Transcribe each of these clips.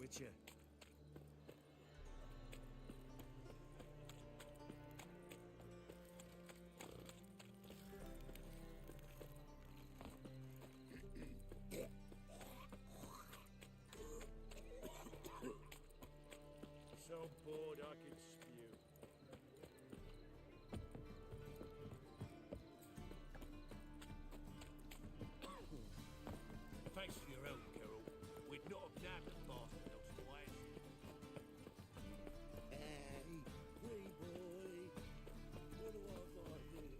temperature. So bored I can spew. Thanks for your help, Carol. We'd not have nabbed the bastard elsewise. Hey, free boy. What do I got here?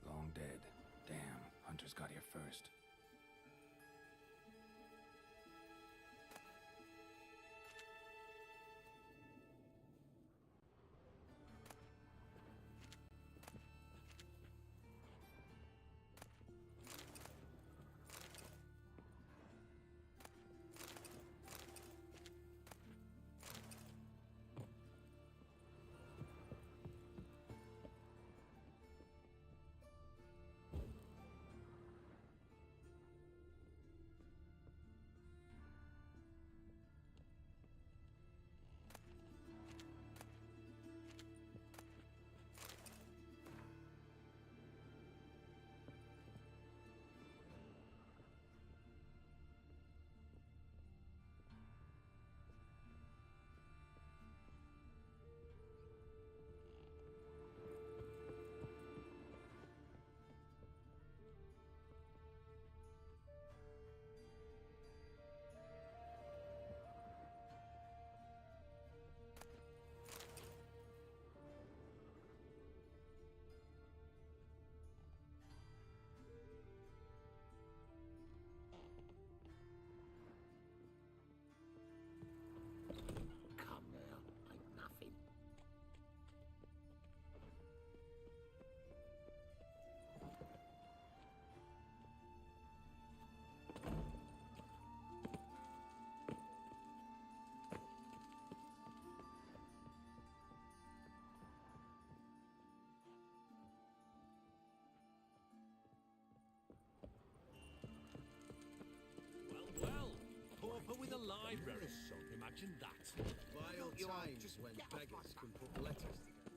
Long dead. Damn, Hunters got here first. Come now, ain't nothing. Well, pauper with a library. Imagine that. Vile times when beggars can put letters together.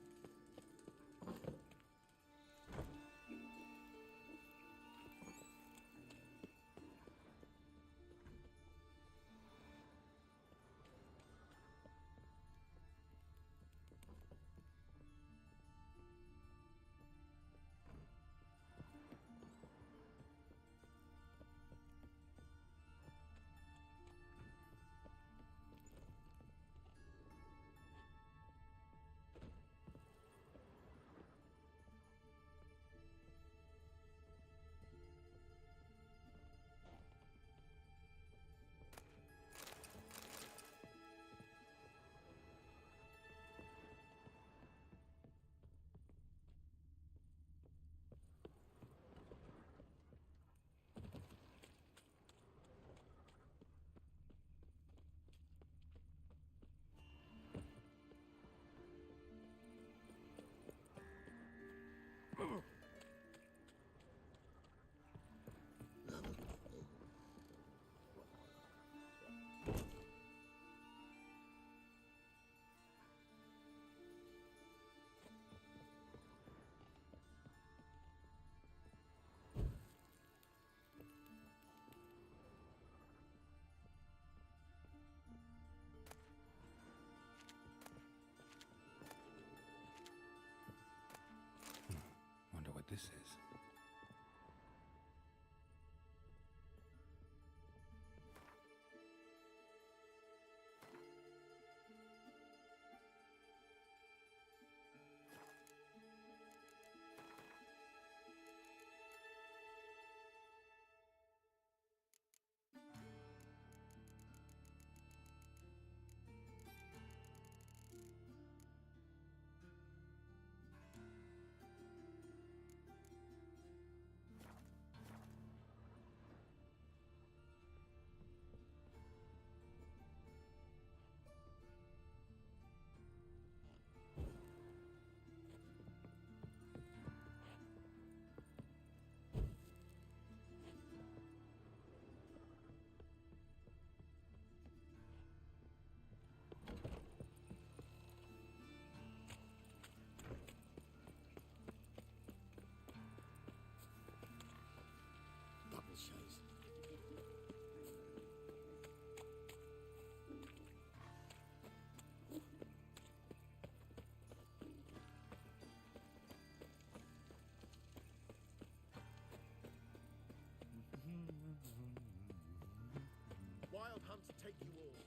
take you all.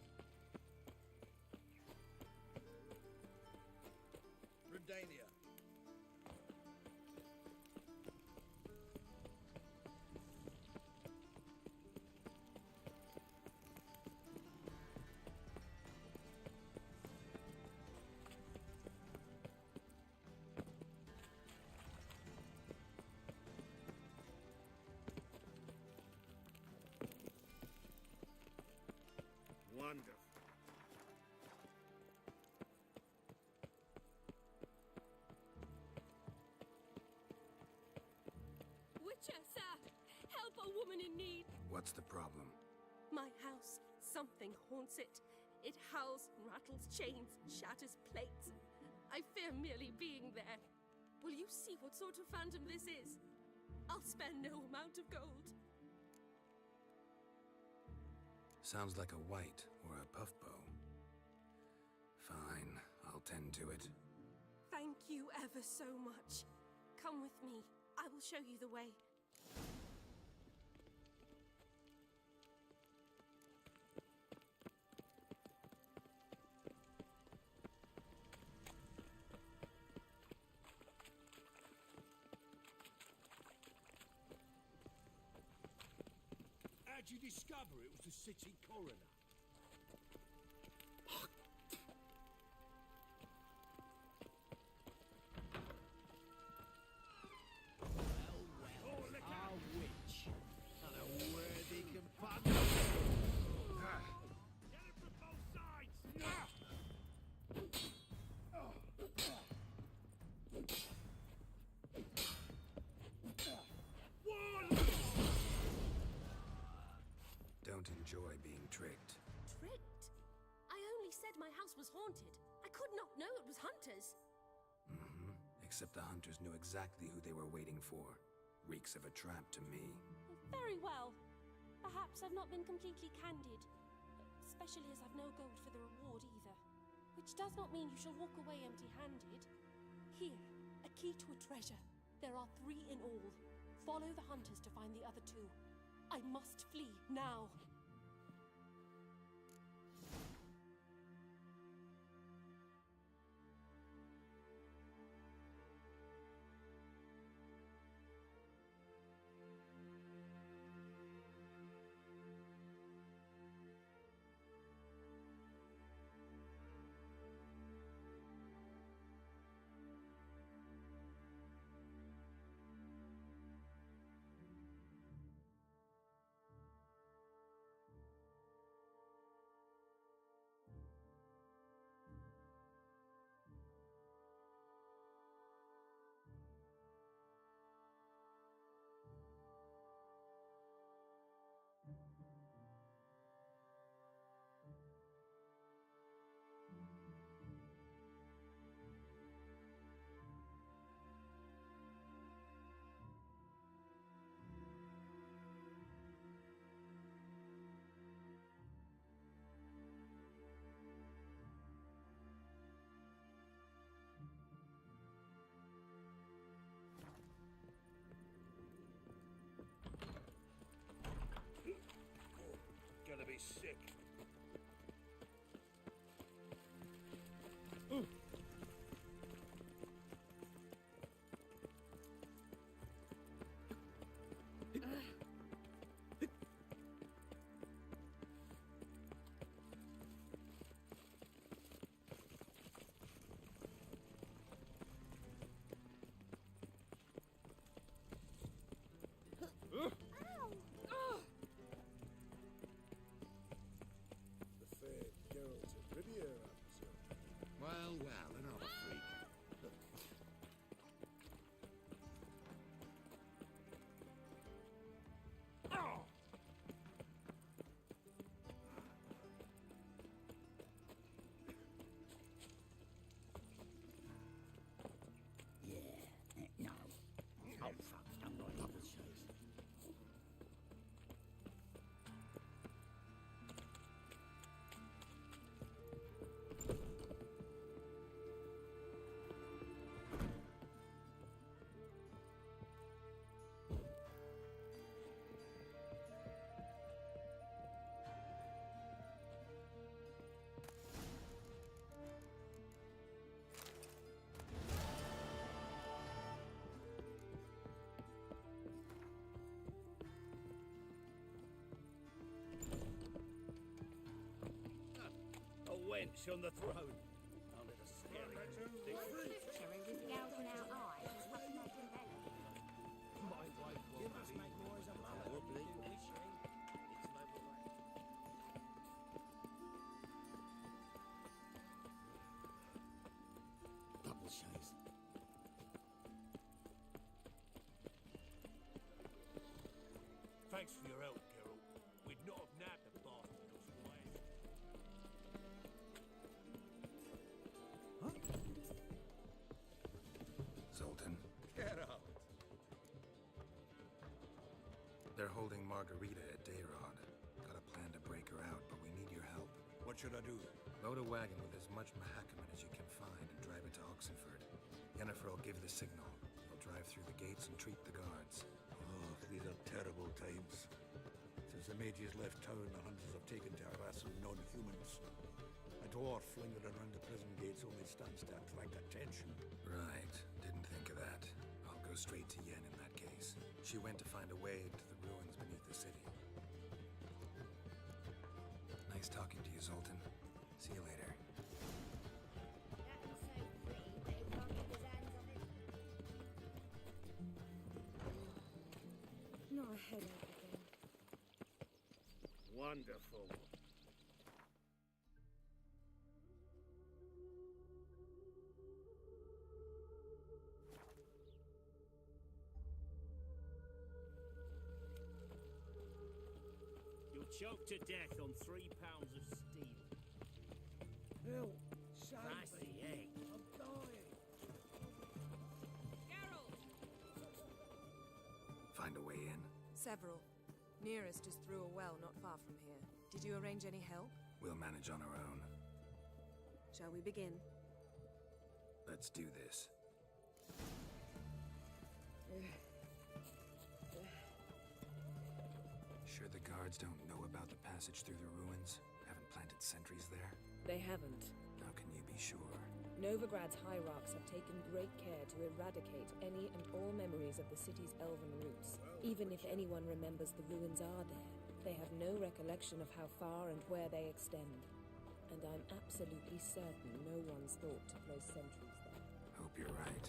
Redania. Wonderful. Witcher, sir! Help a woman in need! What's the problem? My house. Something haunts it. It howls, rattles chains, shatters plates. I fear merely being there. Will you see what sort of phantom this is? I'll spare no amount of gold. Sounds like a white or a puff bow. Fine, I'll tend to it. Thank you ever so much. Come with me. I will show you the way. How'd you discover it was the city coroner? Oh, look out! A witch. And a worthy companion. Get it from both sides! Don't enjoy being tricked. Tricked? I only said my house was haunted. I could not know it was hunters. Except the hunters knew exactly who they were waiting for. Reeks of a trap to me. Very well. Perhaps I've not been completely candid. Especially as I've no gold for the reward either. Which does not mean you shall walk away empty-handed. Here, a key to a treasure. There are 3 in all. Follow the hunters to find the other 2. I must flee now. Bitch on the throne. I'll let us scare him. Cherry with gouging out eyes is what makes him better. My wife will make more as a mother. Wobbly. Double chase. Thanks for your help, Geralt. We'd not have nabbed the bastard otherwise. Zoltan, Get out. they're holding Margarita at Dayrod. Got a plan to break her out, but we need your help. What should I do? Load a wagon with as much Mahakaman as you can find and drive it to Oxenford. Yennefer will give the signal. They'll drive through the gates and treat the guards. Oh, these are terrible times. Since the mages left town, the hunters have taken to harassing non-humans. A dwarf flinging around the prison gates only stands to attract attention. Right. Didn't think of that. I'll go straight to Yen in that case. She went to find a way into the ruins beneath the city. Nice talking to you, Zoltan. See you later. That was so pretty, they can't get his hands on it. Not a headache again. Wonderful. You'll choke to death on 3 pounds of steel. Help! Christ the egg. I'm dying! Geralt! Find a way in? Several. Nearest is through a well not far from here. Did you arrange any help? We'll manage on our own. Shall we begin? Let's do this. Sure the guards don't know about the passage through the ruins? Haven't planted sentries there? They haven't. How can you be sure? Novigrad's hierarchs have taken great care to eradicate any and all memories of the city's elven roots. Even if anyone remembers the ruins are there, they have no recollection of how far and where they extend. And I'm absolutely certain no one's thought to place sentries there. Hope you're right.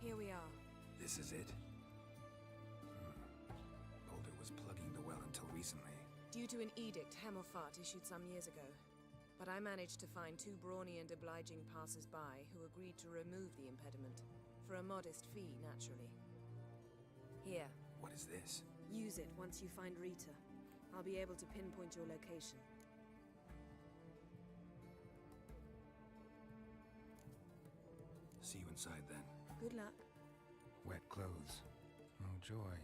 Here we are. This is it? Boulder was plugging the well until recently. Due to an edict Hemmelfart issued some years ago. But I managed to find 2 brawny and obliging passers-by who agreed to remove the impediment. For a modest fee, naturally. Here, What is this? use it once you find Rita. I'll be able to pinpoint your location. See you inside then. Good luck. Wet clothes. Oh, joy.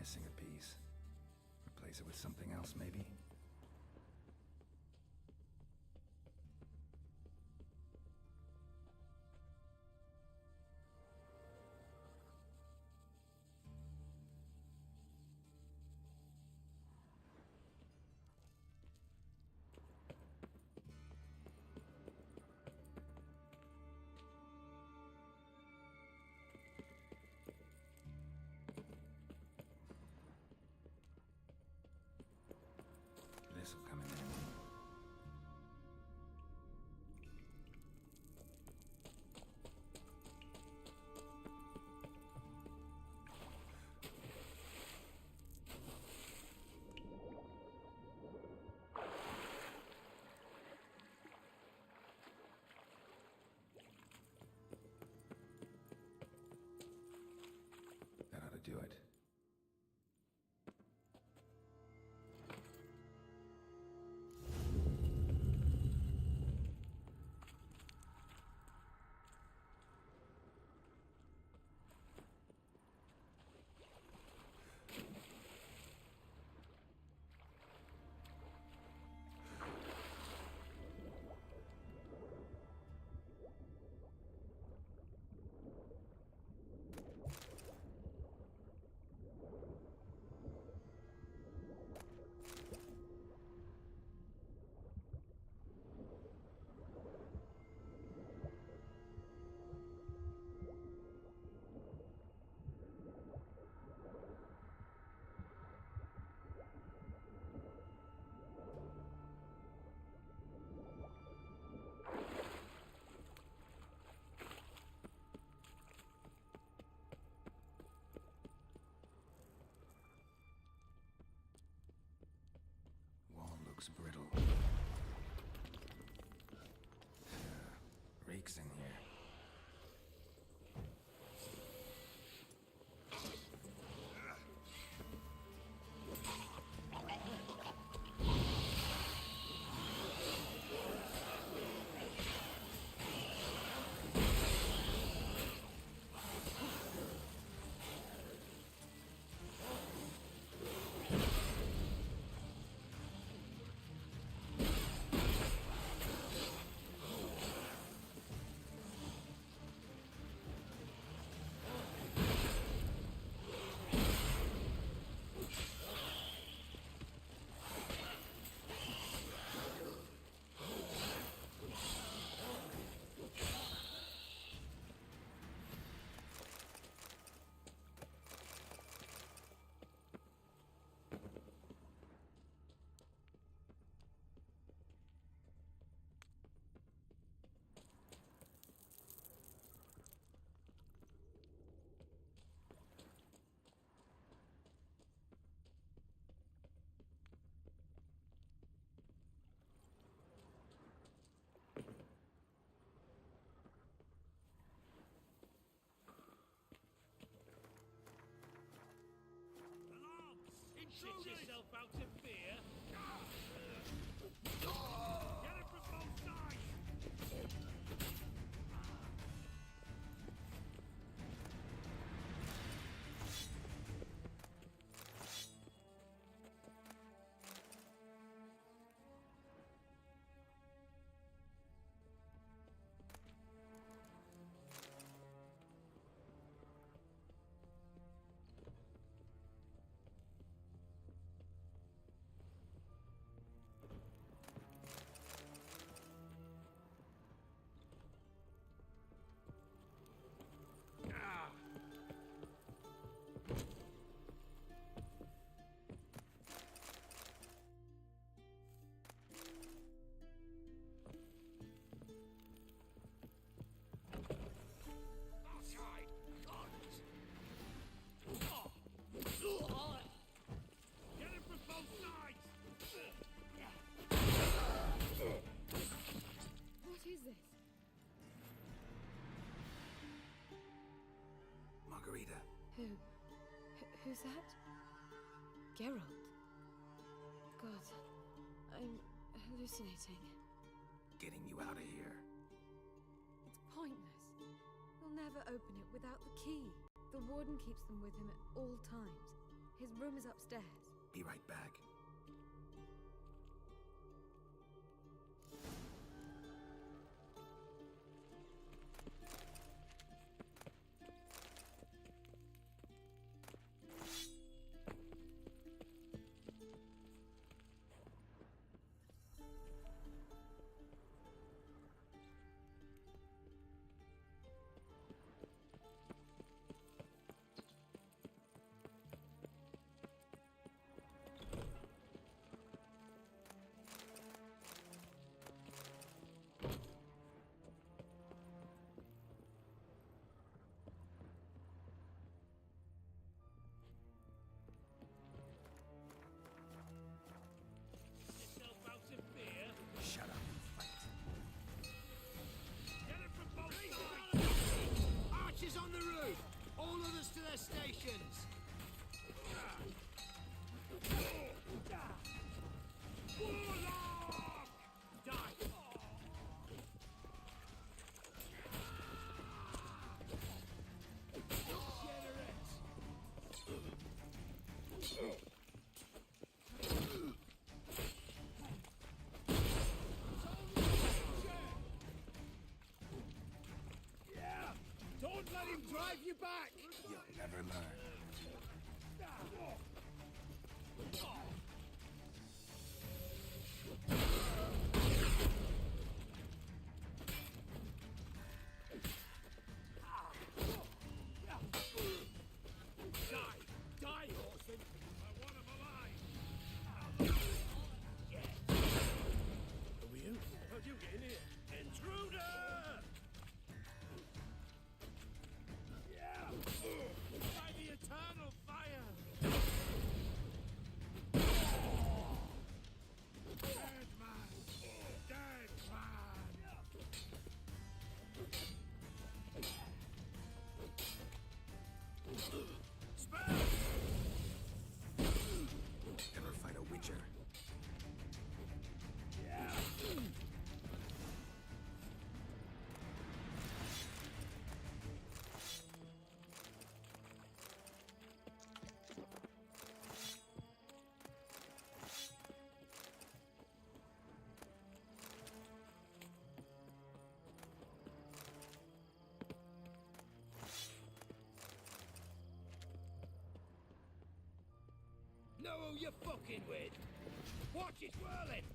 Missing a piece. Replace it with something else, maybe? This'll come in handy. That ought to do it. Wall looks brittle. Reeks in here. Shit yourself out of fear. Get it from both sides! Margarita. Who's that? Geralt. God, I'm hallucinating. Getting you out of here. It's pointless. He'll never open it without the key. The warden keeps them with him at all times. His room is upstairs. Be right back. Yourself out of fear. Shut up and fight. Get it from both sides. Archers on the roof! All others to their stations! Warlock! Die! Don't let him drive you back! You'll never learn. Die! Die, Orson! I want him alive! Who are you? How'd you get in here? Intruder! By the eternal fire! Dead man! Dead man! Spell! Ever fight a witcher? Know who you're fucking with? Watch it whirling!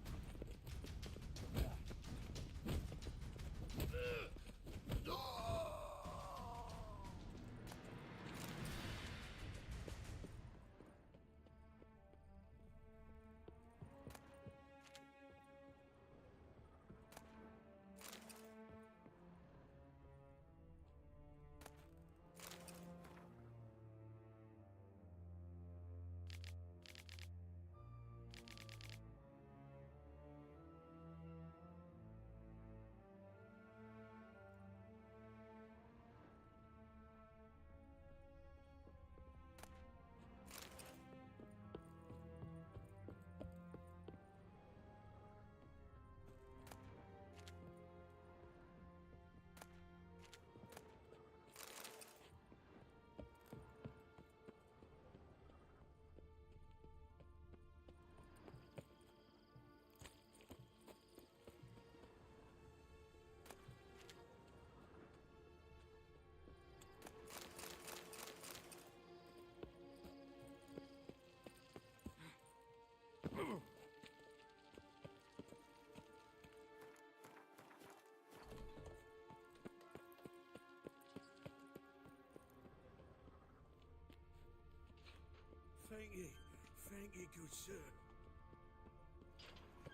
Thank you, good sir.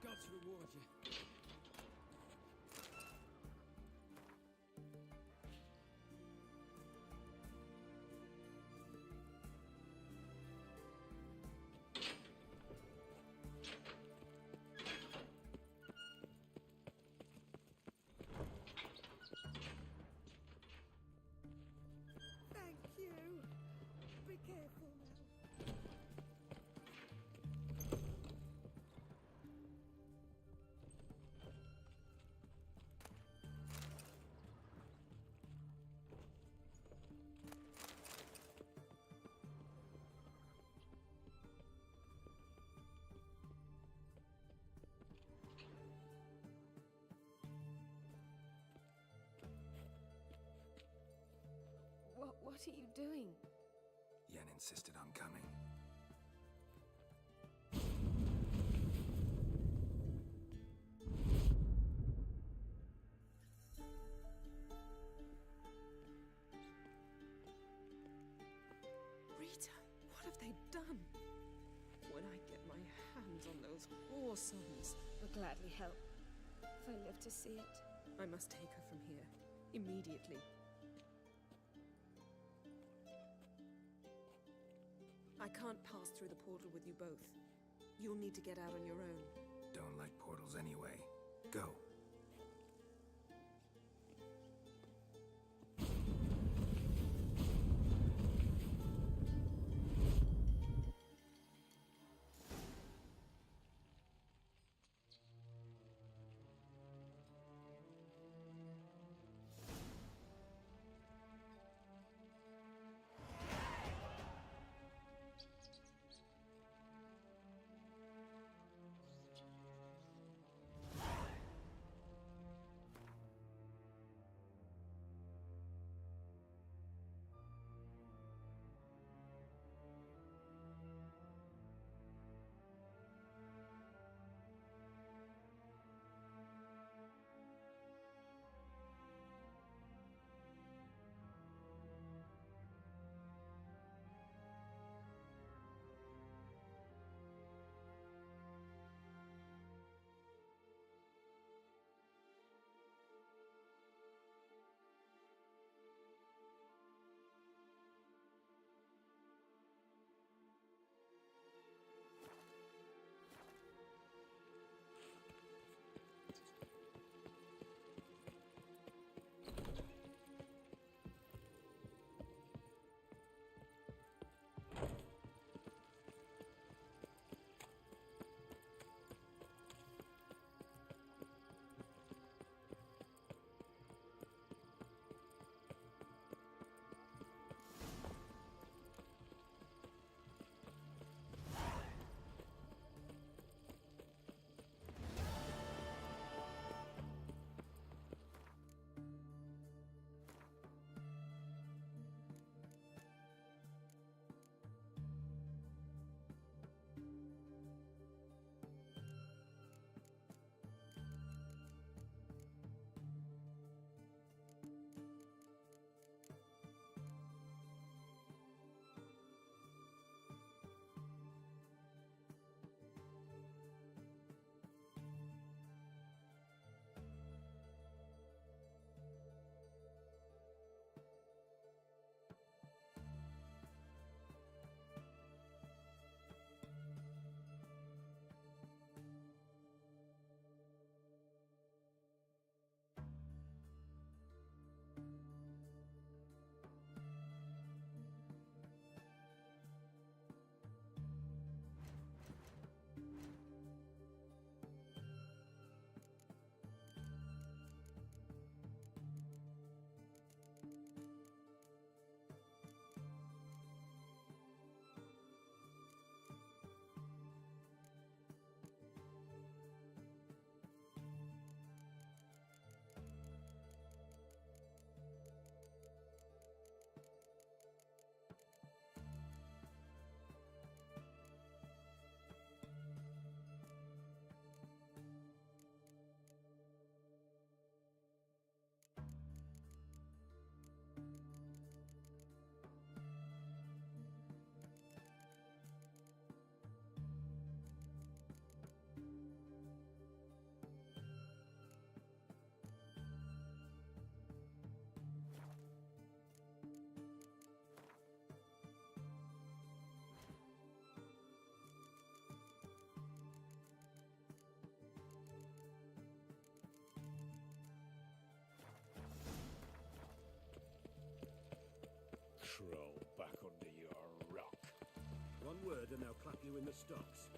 God's reward you. Thank you. Be careful now. What are you doing? Yen insisted on coming. Rita, what have they done? When I get my hands on those whoresomes, I'll gladly help, if I live to see it. I must take her from here. Immediately. I can't pass through the portal with you both. You'll need to get out on your own. Don't like portals anyway. Go. Crawl back under your rock. One word and they'll clap you in the stocks.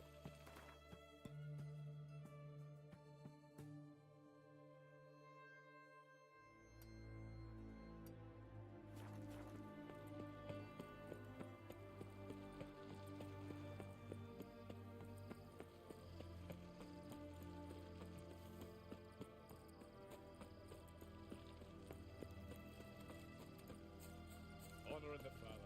of the fatherland.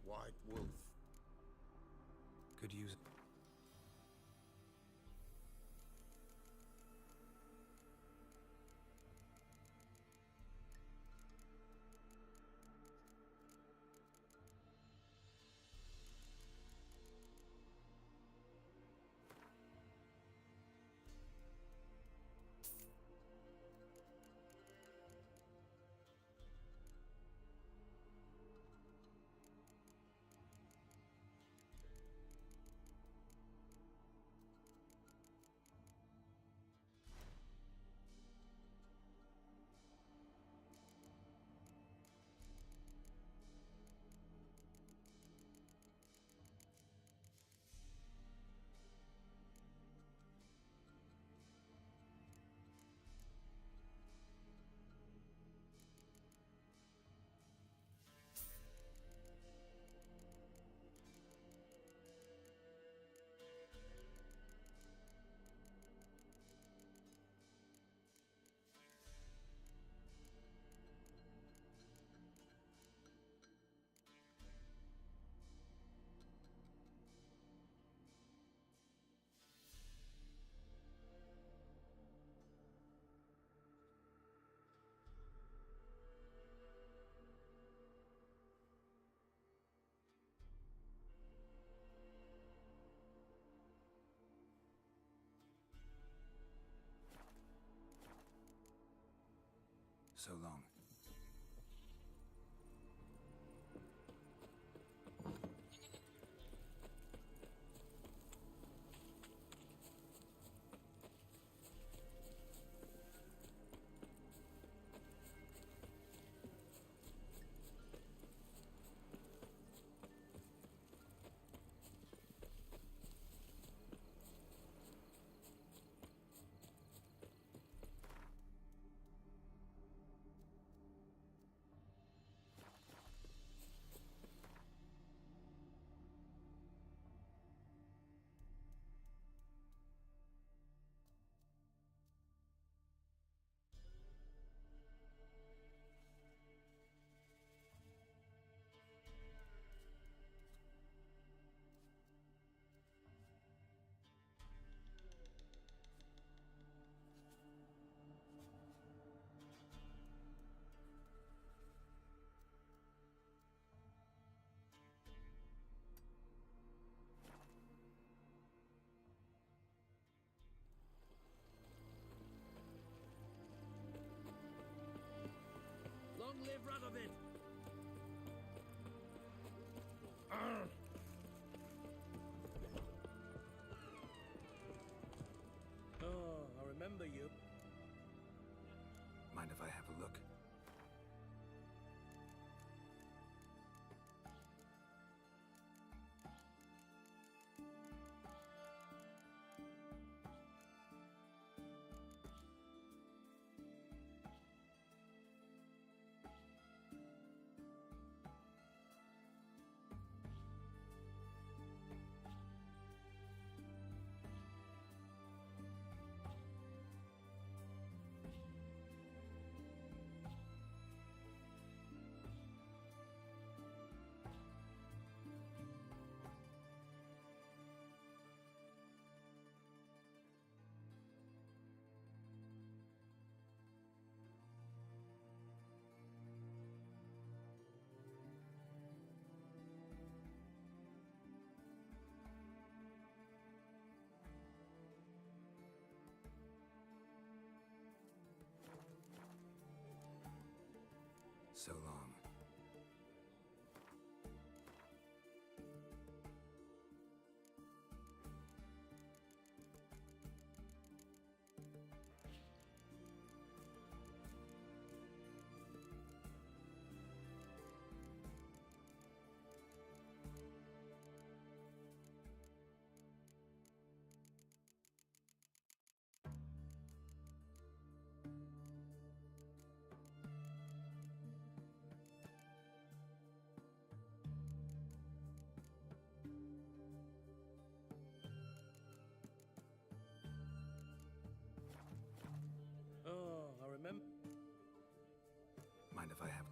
White wolf. Could use... So long. Long live Radovid! Oh, I remember you. Mind if I have a look? So long. Oh, I remember. Mind if I have...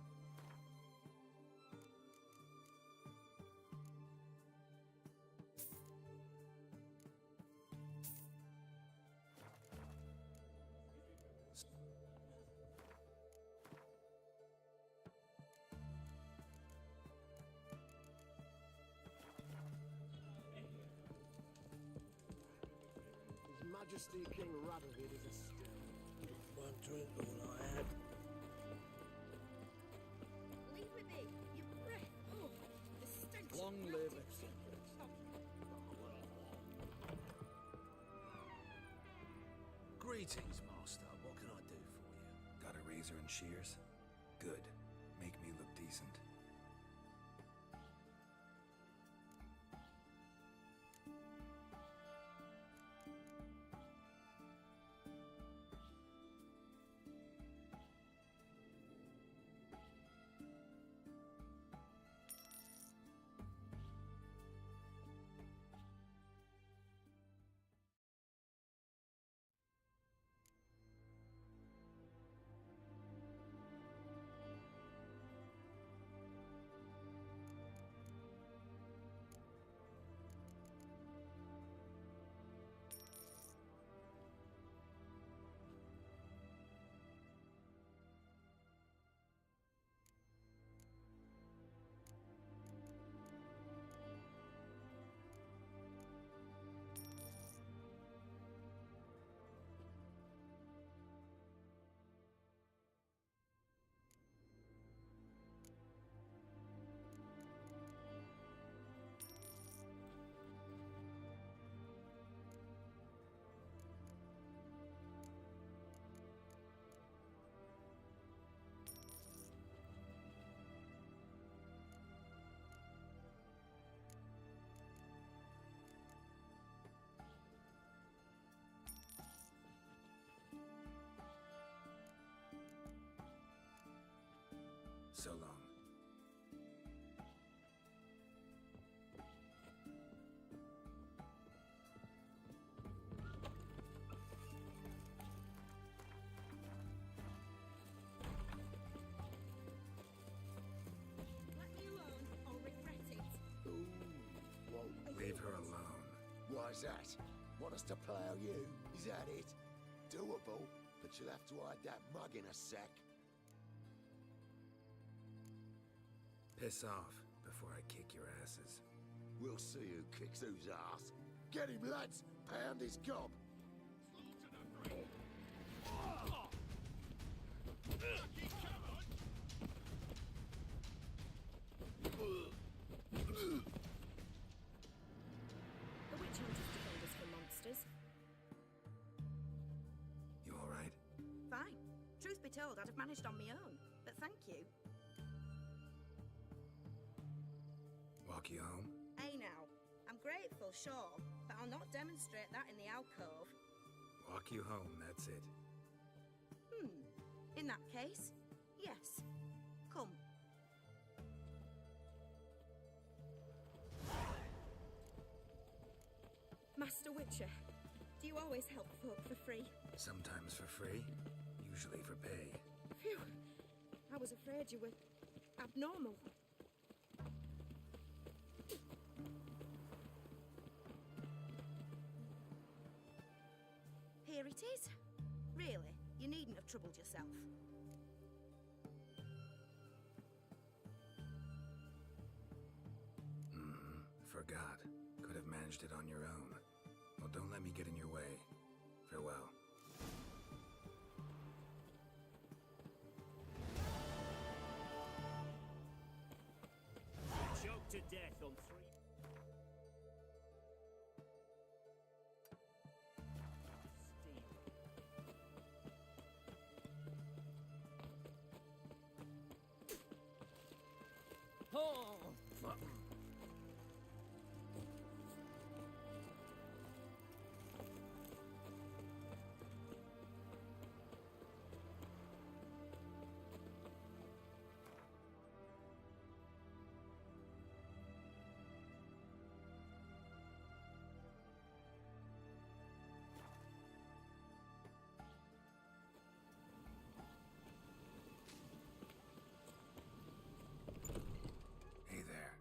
His Majesty King Radovid is a still. One drink all I had. Leave me be. Your breath. Oh, the stench. Long of live rotted Excellence. Greetings, Master. What can I do for you? Got a razor and shears? Good. Make me look decent. So long. Let me alone, I'll regret it. Ooh, whoa. Leave her alone. Why's that? Want us to plough you? Is that it? Doable, but you'll have to hide that mug in a sec. Piss off before I kick your asses. We'll see who kicks whose ass. Get him, lads! Pound his gob! The witch hunters defend us from monsters. You alright? Fine. Truth be told, I'd have managed on my own. But thank you. Walk you home? Hey now. I'm grateful, sure, but I'll not demonstrate that in the alcove. Walk you home, that's it. In that case, yes. Come. Master Witcher, do you always help folk for free? Sometimes for free, usually for pay. Phew. I was afraid you were abnormal. Here it is. Really, you needn't have troubled yourself. Forgot. Could have managed it on your own. Well, don't let me get in your way. Farewell. Oh, fuck. Hey there.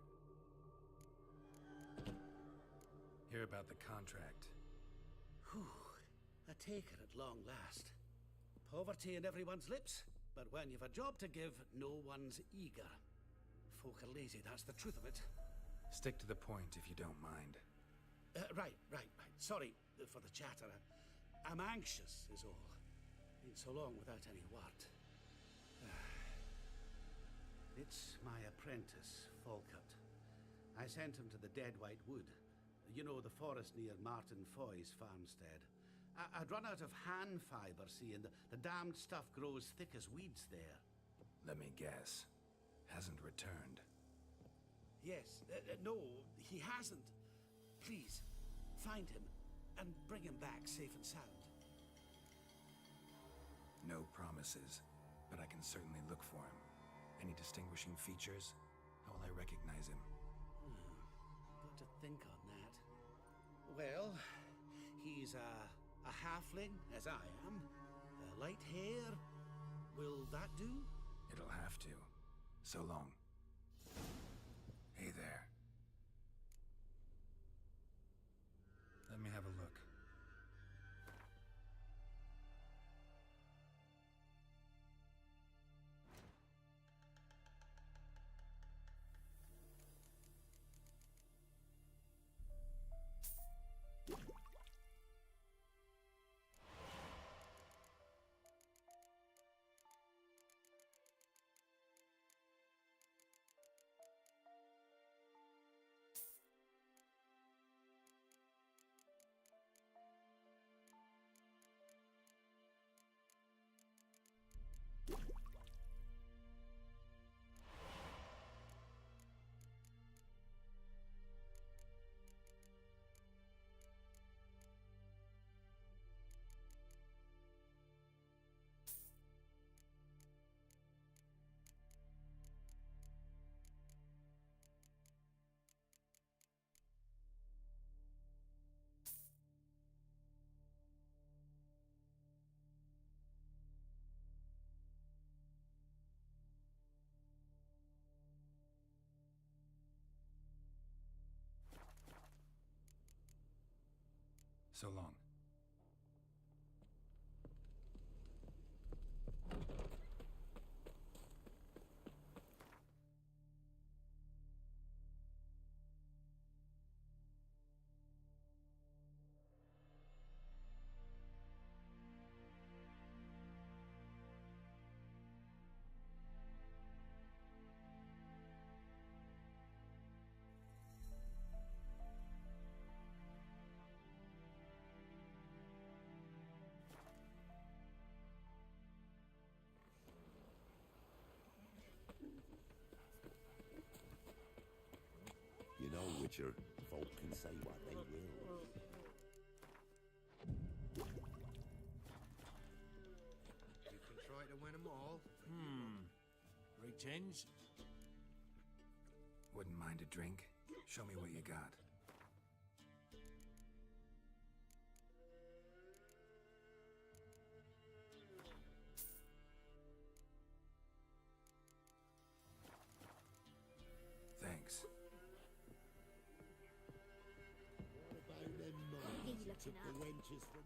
Hear about the contract. Whew. A taker at long last. Poverty in everyone's lips, but when you've a job to give, no one's eager. Folk are lazy, that's the truth of it. Stick to the point if you don't mind. Right. Sorry for the chatter. I'm anxious, is all. Been so long without any word. It's my apprentice, Falkert. I sent him to the Dead White Wood. You know, the forest near Martin Foy's farmstead. I'd run out of hand fibre, see, and the damned stuff grows thick as weeds there. Let me guess. Hasn't returned. Yes, no, he hasn't. Please, find him and bring him back safe and sound. No promises, but I can certainly look for him. Any distinguishing features? How will I recognize him? Got to think on that. Well, he's a halfling, as I am. Light hair. Will that do? It'll have to. So long. Hey there. Let me have a look. So long. You know, Witcher, folk can say what they will. You can try to win them all. Reach Wouldn't mind a drink? Show me what you got. Thanks. What about them mines that took the wenches from...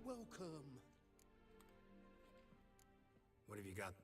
Welcome. What have you got?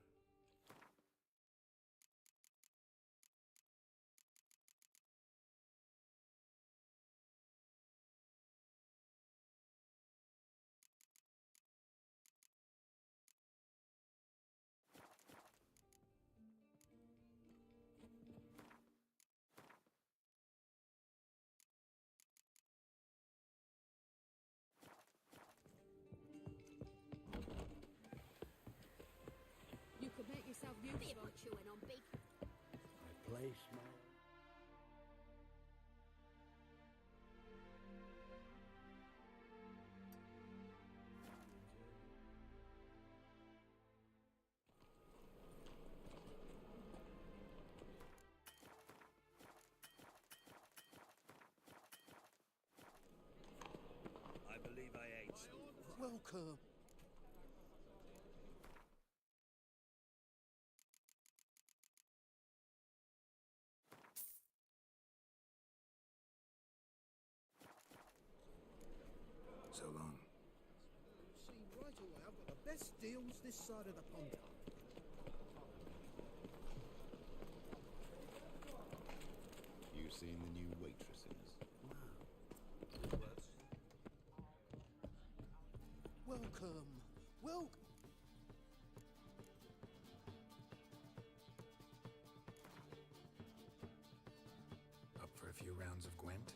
face, man. I believe I ate. Welcome. So long. See, right away, I've got the best deals this side of the pond. You seen the new waitresses? Welcome. Welcome. Up for a few rounds of Gwent?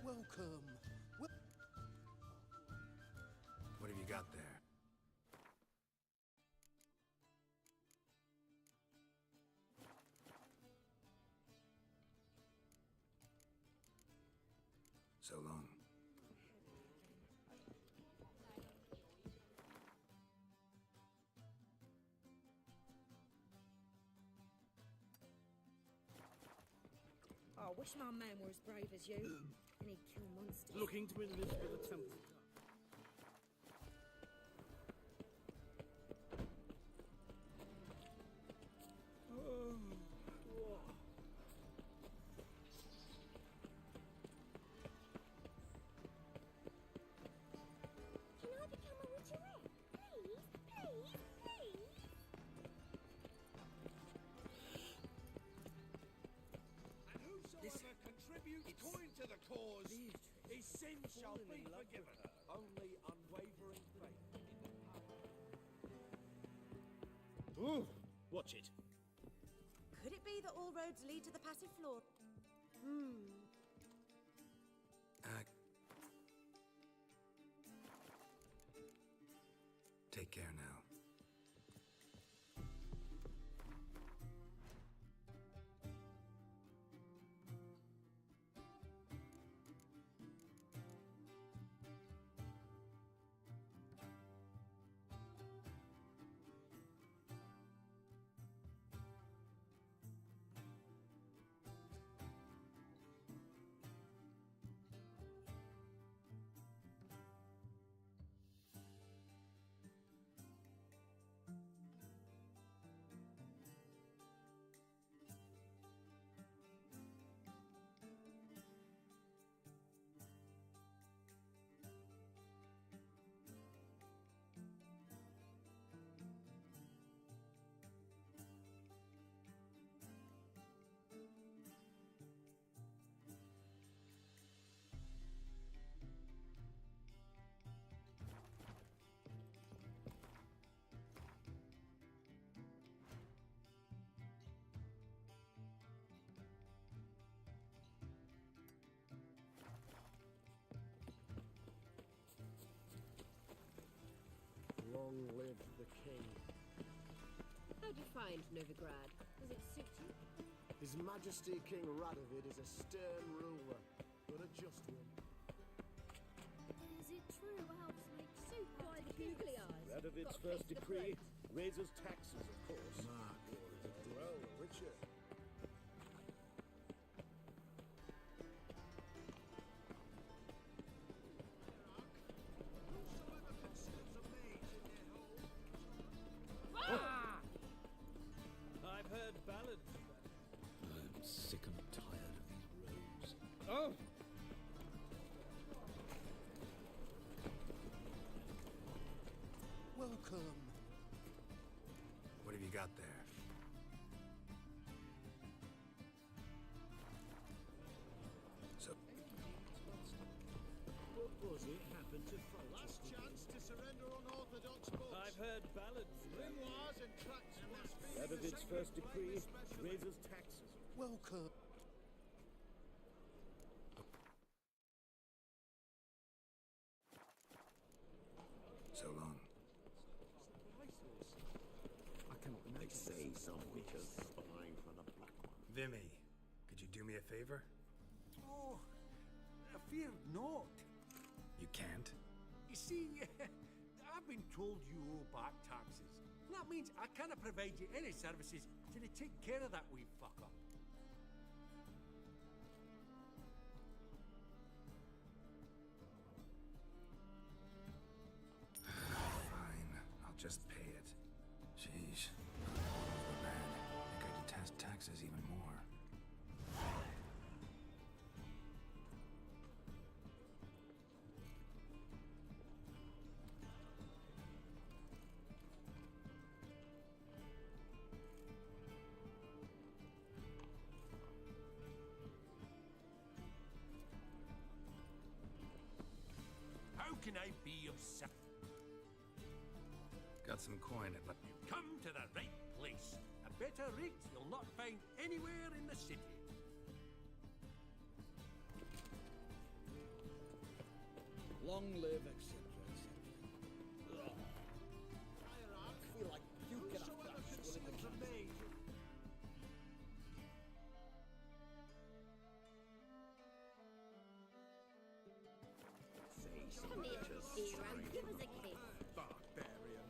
Welcome. What have you got there? So long. Oh, I wish my man were as brave as you. And he'd kill monsters. Looking to enlist for the temple. Can I become a witcherette? Please, please, please. And whosoever contributes coin to the cause, his sins shall be forgiven. Only unwavering faith in the power. Ooh, watch it. Could it be that all roads lead to the passive floor? Take care now. Long live the king. How'd you find Novigrad? Does it suit you? His Majesty King Radovid is a stern ruler, but a just one. Is it true elves make soup by the googly eyes? Radovid's Got a first case of the decree plague. raises taxes, of course. Well, Witcher. I've heard ballads about it. I'm sick and tired of these roads. Oh! Welcome. What have you got there? So, What was it happened to France? Last chance to surrender unorthodox books. I've heard ballads. Grimoires and tracts must be Radovid's first decree raises taxes. Welcome. so long. I cannot imagine. They say some witches spying for the Black One. Vimy, could you do me a favor? Oh, I fear not. You can't? You see, I've been told you owe back taxes. And that means I cannot provide you any services till they take care of that wee fucker. Fine, I'll just pay it. Sheesh. So bad. I think I detest taxes even more. How can I be of service? Got some coin, but You come to the right place. A better rate you'll not find anywhere in the city. Long live, etc., etc. I feel like puking up that swelling the kidneys. Come here, dear, and give us a kiss. Barbarian.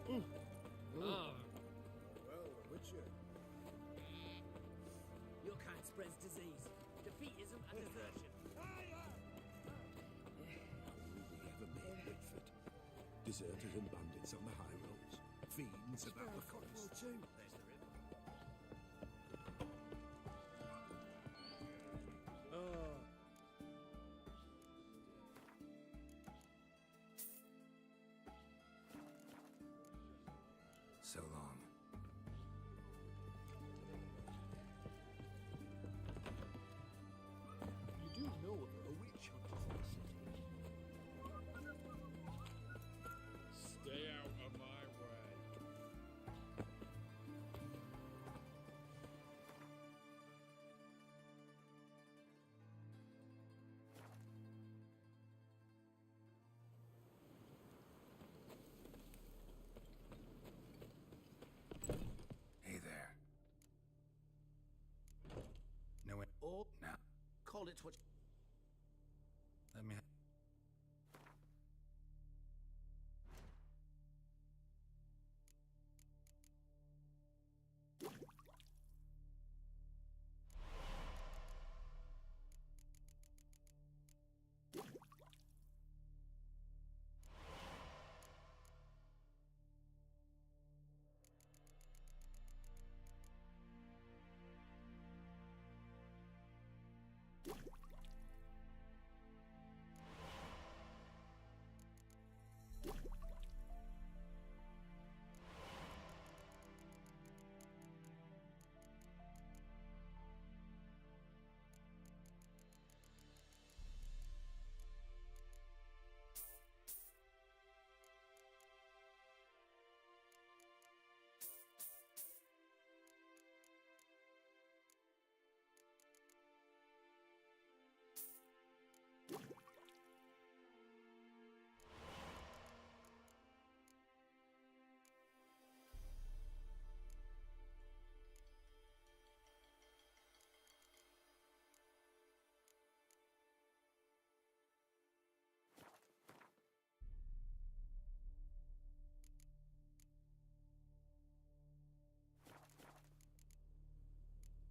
Ah, Well, the Witcher. Your kind spreads disease, defeatism, and desertion. How will we ever make Whitford? Deserters and bandits on the high roads. Fiends about the forest. There's the river. Oh, So long. you do know of a witch hunters in the city. Stay out of my way. Hey there. No one. or Now, call it what. let me.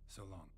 So long.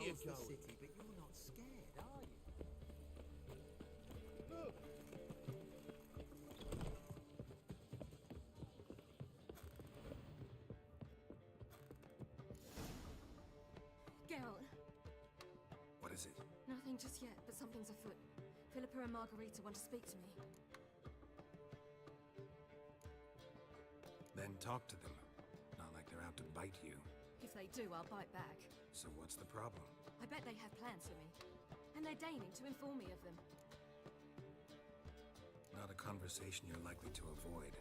you prowls the going? city, but you're not scared, are you? Look! Geralt, What is it? nothing just yet, but something's afoot. Philippa and Margarita want to speak to me. Then talk to them. Not like they're out to bite you. If they do, I'll bite back. So what's the problem? I bet they have plans for me. And they're deigning to inform me of them. Not a conversation you're likely to avoid.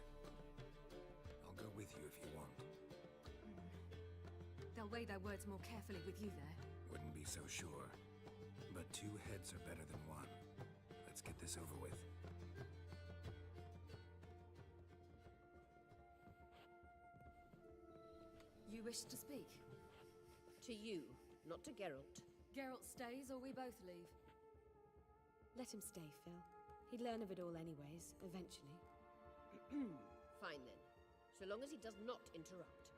I'll go with you if you want. They'll weigh their words more carefully with you there. Wouldn't be so sure. But 2 heads are better than 1. Let's get this over with. You wish to speak? To you, not to Geralt. Geralt stays or we both leave? Let him stay, Phil. He'd learn of it all anyways, eventually. Fine then. So long as he does not interrupt.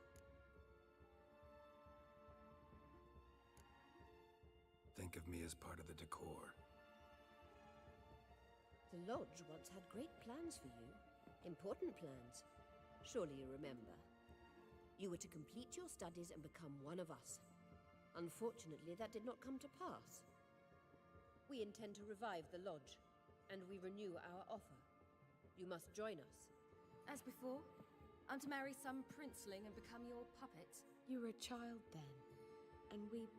Think of me as part of the decor. The Lodge once had great plans for you. Important plans. Surely you remember. You were to complete your studies and become one of us. Unfortunately, that did not come to pass. We intend to revive the Lodge, and we renew our offer. You must join us. As before? I'm to marry some princeling and become your puppet? You were a child then, and we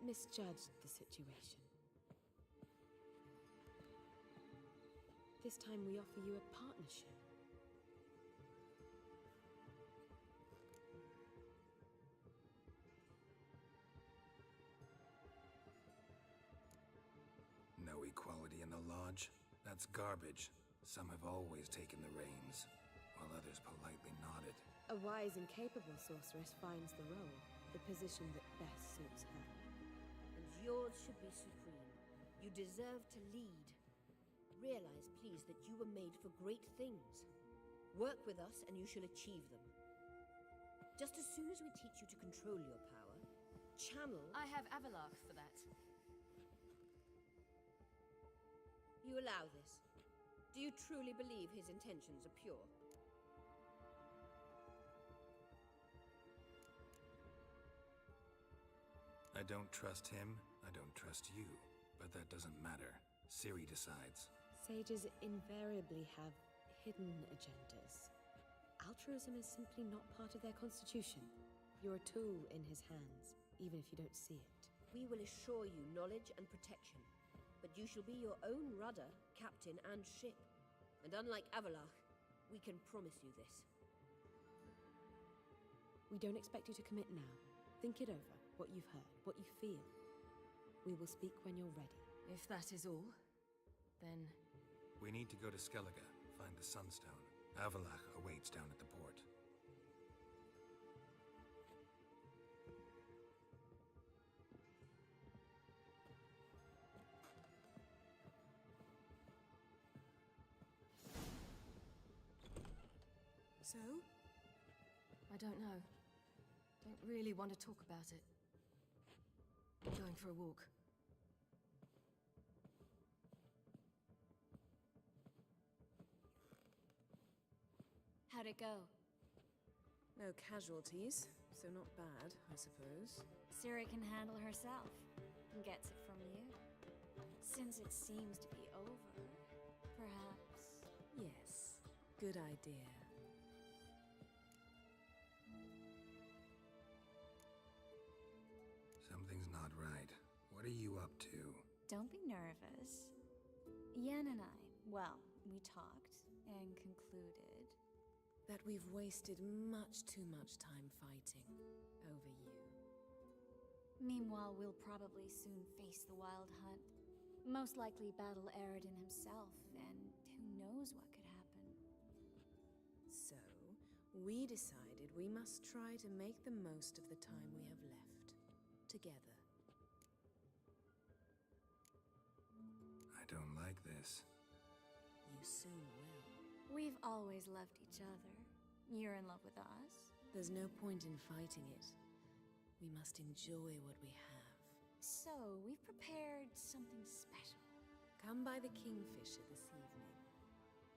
misjudged the situation. This time we offer you a partnership. No equality in the Lodge? That's garbage. Some have always taken the reins, while others politely nodded. A wise and capable sorceress finds the role, the position that best suits her. And yours should be supreme. You deserve to lead. Realize, please, that you were made for great things. Work with us and you shall achieve them. Just as soon as we teach you to control your power, channel... I have Avalarch for that. You allow this? Do you truly believe his intentions are pure? I don't trust him, I don't trust you. But that doesn't matter. Ciri decides. Sages invariably have hidden agendas. Altruism is simply not part of their constitution. You're a tool in his hands, even if you don't see it. We will assure you knowledge and protection. But you shall be your own rudder, captain, and ship. And unlike Avalarch, we can promise you this. We don't expect you to commit now. Think it over, what you've heard, what you feel. We will speak when you're ready. If that is all, then... We need to go to Skellige, find the Sunstone. Avalarch awaits down at the port. So? I don't know. Don't really want to talk about it. Going for a walk. How'd it go? No casualties, so not bad, I suppose. Ciri can handle herself. And gets it from you. Since it seems to be over, perhaps... Yes, good idea. Something's not right. What are you up to? Don't be nervous. Yen and I, well, we talked and concluded... that we've wasted much too much time fighting over you. Meanwhile, we'll probably soon face the Wild Hunt. Most likely battle Aradin himself, and who knows what could happen. So, we decided we must try to make the most of the time we have left. Together. I don't like this. You soon will. We've always loved each other. You're in love with us. There's no point in fighting it. We must enjoy what we have. So, we've prepared something special. Come by the Kingfisher this evening.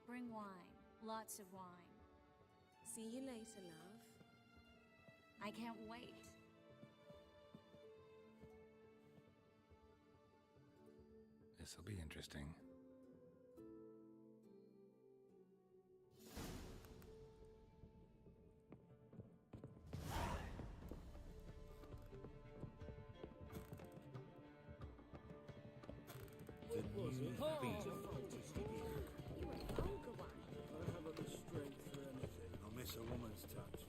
Bring wine. Lots of wine. See you later, love. I can't wait. This'll be interesting. What was it? Oh. It's a fantastic evening. You a vulgar one. I haven't the strength for anything. I'll miss a woman's touch.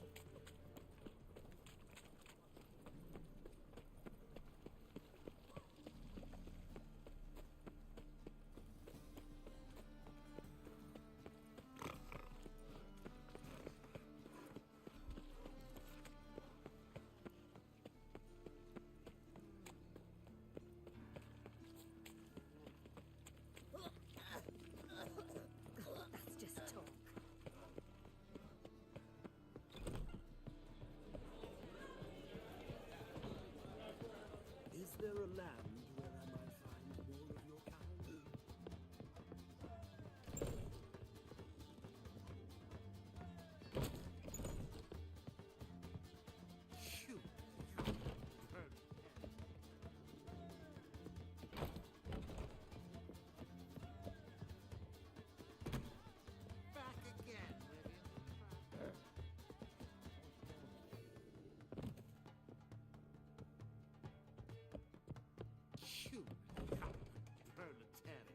That's just talk. Is there a land where I might find more of your kind? Shoot! Back again, Vivian. Shoot! Proletariat.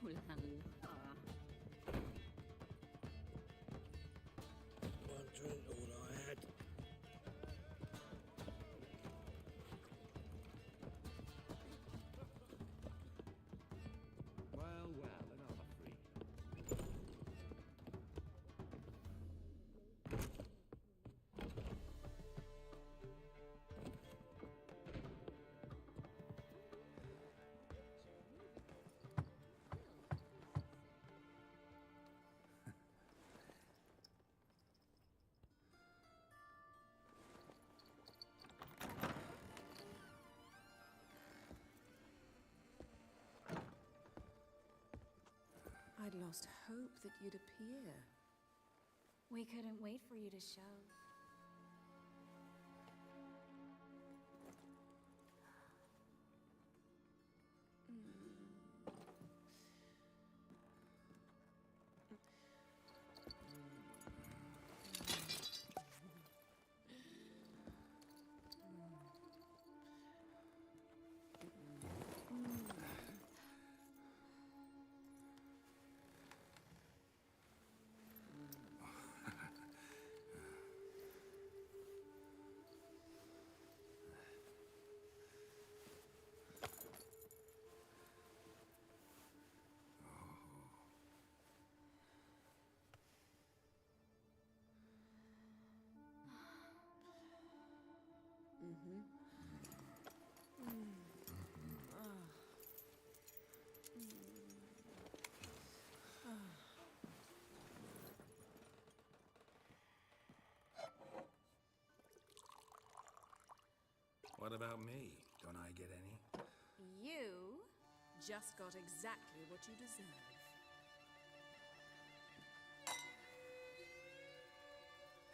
Ooh la la. One drink, all I had. Well, another free. I'd lost hope that you'd appear. We couldn't wait for you to show. What about me? Don't I get any? You just got exactly what you deserve.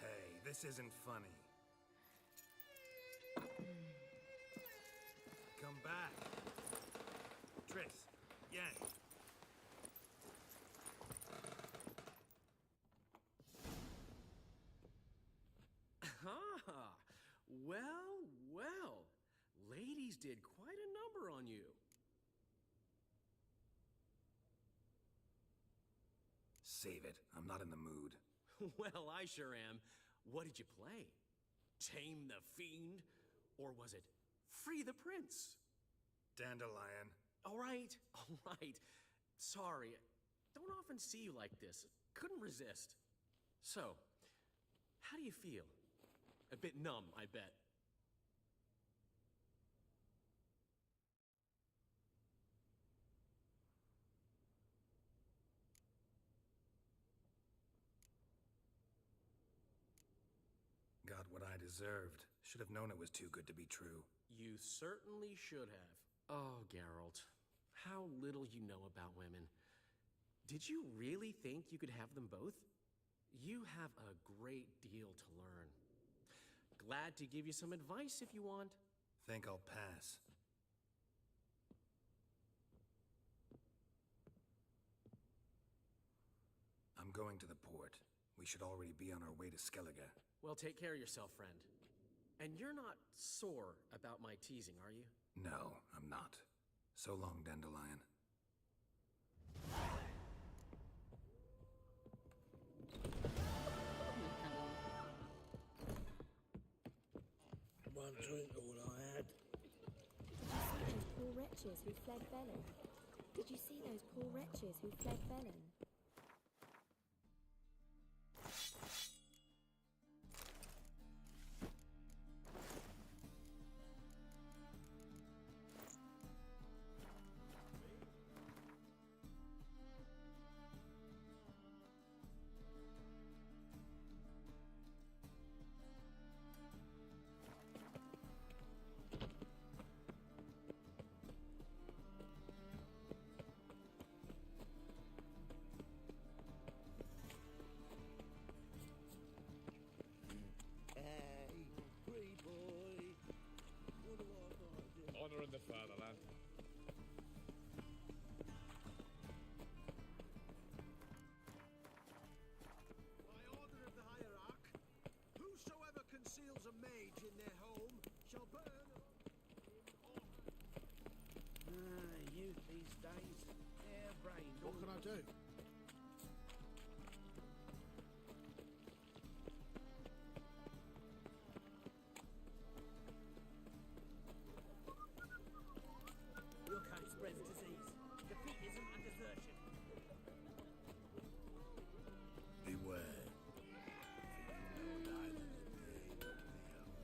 Hey, this isn't funny. Come back. Triss, Yang. Ah, well. Ladies did quite a number on you. Save it. I'm not in the mood. Well, I sure am. What did you play? Tame the Fiend? Or was it Free the Prince? Dandelion. All right. Sorry. Don't often see you like this. Couldn't resist. So, how do you feel? A bit numb, I bet. Got what I deserved. Should have known it was too good to be true. You certainly should have. Oh, Geralt, how little you know about women. Did you really think you could have them both? You have a great deal to learn. Glad to give you some advice if you want. Think I'll pass. I'm going to the port. We should already be on our way to Skellige. Well, take care of yourself, friend. And you're not sore about my teasing, are you? No, I'm not. So long, Dandelion. One drink, all I had. Did you see those poor wretches who fled Velen? Did you see those poor wretches who fled Velen? Honor in the fatherland. By order of the hierarch, whosoever conceals a mage in their home shall burn Youth these days, hair-brained. What can I do? Your coat spreads disease, defeatism and desertion. Beware.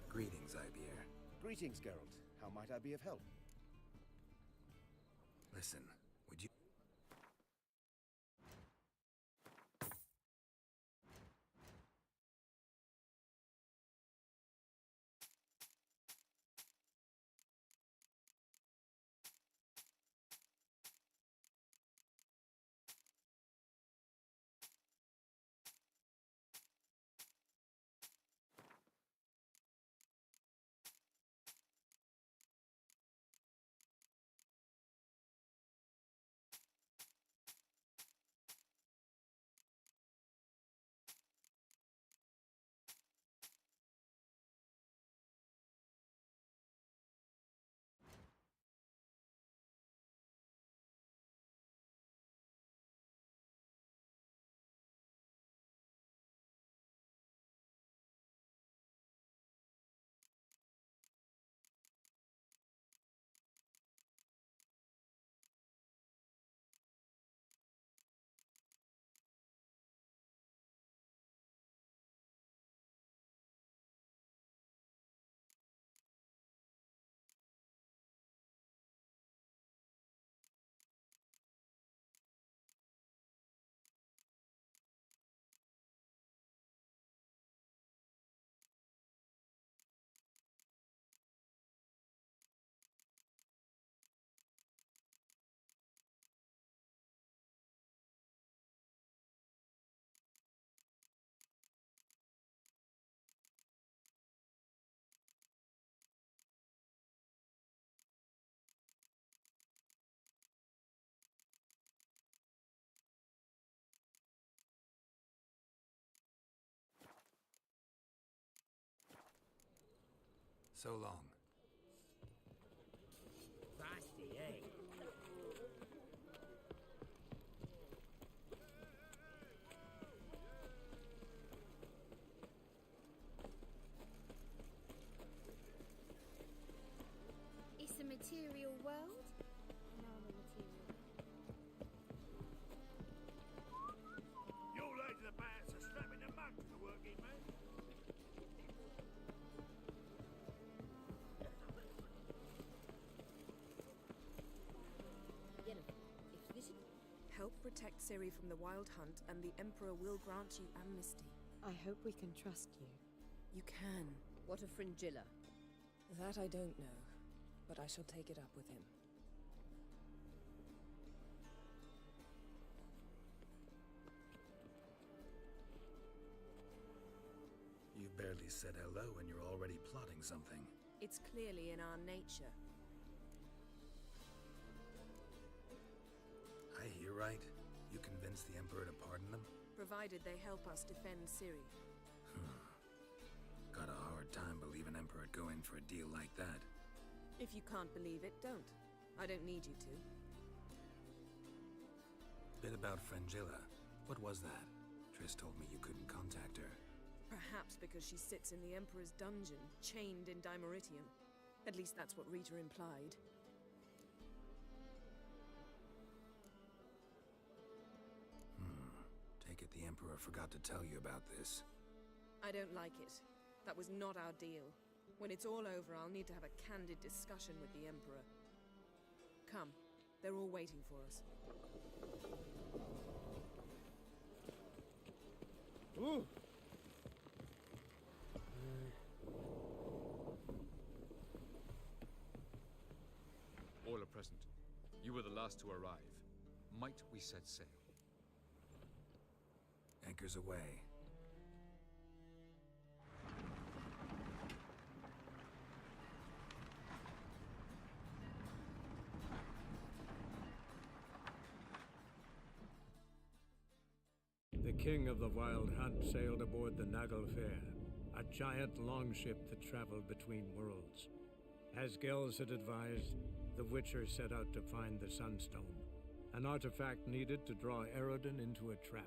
Greetings, Ibeer. Greetings, Geralt. How might I be of help? Listen, would you... So long. Feisty, eh? It's a material world. I know I'm a material. You're late to the pants for slapping the monk. help protect Ciri from the Wild Hunt, and the Emperor will grant you amnesty. I hope we can trust you. You can. What of Fringilla? That I don't know, but I shall take it up with him. You barely said hello and you're already plotting something. It's clearly in our nature. I hear right? You convinced the Emperor to pardon them? Provided they help us defend Ciri. Got a hard time believing Emperor would go in for a deal like that. If you can't believe it, don't. I don't need you to. Bit about Fringilla. What was that? Triss told me you couldn't contact her. Perhaps because she sits in the Emperor's dungeon, chained in Dimeritium. At least that's what Rita implied. Take it the Emperor forgot to tell you about this. I don't like it. That was not our deal. When it's all over, I'll need to have a candid discussion with the Emperor. Come. They're all waiting for us. Ooh! All are present. You were the last to arrive. Might we set sail? Anchors away. The king of the Wild Hunt sailed aboard the Naglfar, a giant longship that traveled between worlds. As Gels had advised, the Witcher set out to find the Sunstone, an artifact needed to draw Eredin into a trap.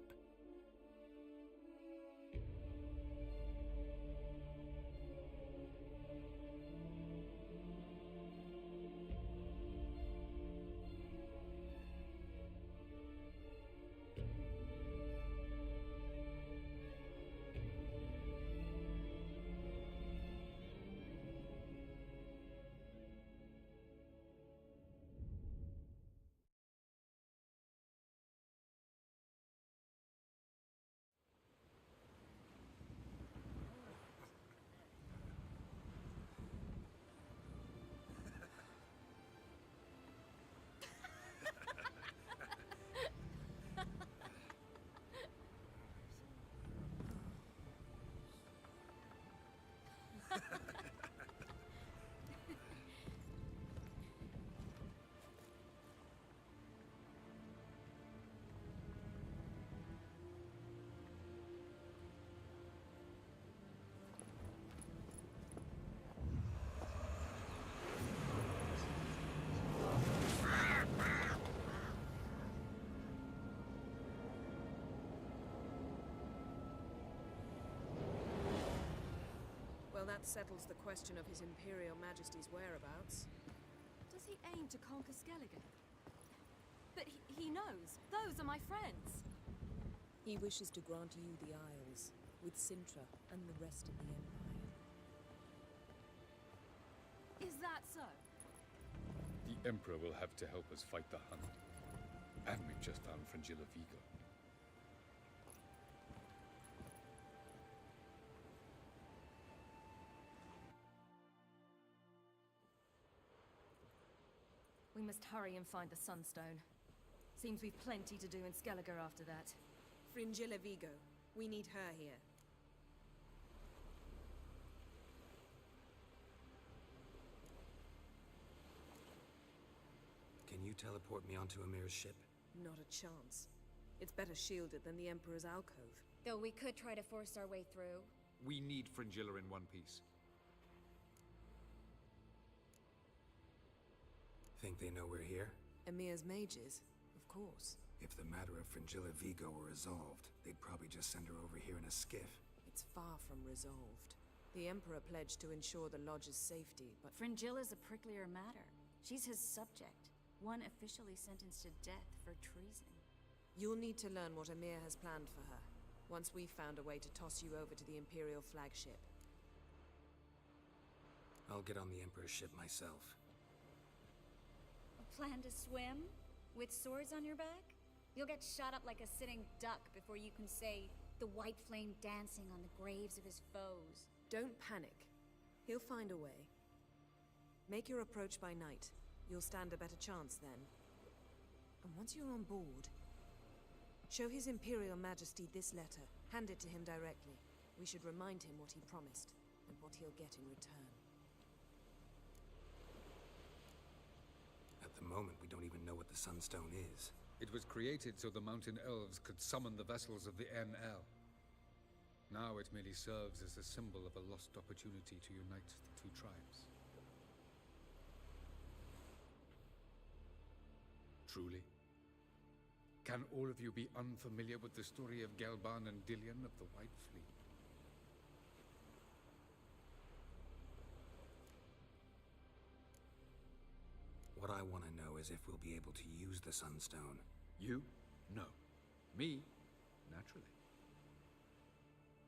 Well, that settles the question of His Imperial Majesty's whereabouts. Does he aim to conquer Skellige? But he knows. Those are my friends. He wishes to grant you the Isles, with Cintra and the rest of the Empire. Is that so? The Emperor will have to help us fight the Hunt. And we've just found Fringilla Vigo. We must hurry and find the Sunstone. Seems we've plenty to do in Skellige after that. Fringilla Vigo. We need her here. Can you teleport me onto Amir's ship? Not a chance. It's better shielded than the Emperor's alcove. Though we could try to force our way through. We need Fringilla in one piece. Think they know we're here? Amir's mages, of course. If the matter of Fringilla Vigo were resolved, they'd probably just send her over here in a skiff. It's far from resolved. The Emperor pledged to ensure the Lodge's safety, but Fringilla's a pricklier matter. She's his subject, one officially sentenced to death for treason. You'll need to learn what Amir has planned for her, once we've found a way to toss you over to the Imperial flagship. I'll get on the Emperor's ship myself. A plan to swim? With swords on your back? You'll get shot up like a sitting duck before you can say the white flame dancing on the graves of his foes. Don't panic. He'll find a way. Make your approach by night. You'll stand a better chance then. And once you're on board, show His Imperial Majesty this letter. Hand it to him directly. We should remind him what he promised, and what he'll get in return. At the moment, we don't even know what the Sunstone is. It was created so the Mountain Elves could summon the vessels of the NL. Now it merely serves as a symbol of a lost opportunity to unite the two tribes. Truly? Can all of you be unfamiliar with the story of Gelban and Dillion of the White Fleet? What I want to know is if we'll be able to use the Sunstone. You? No. Me? Naturally.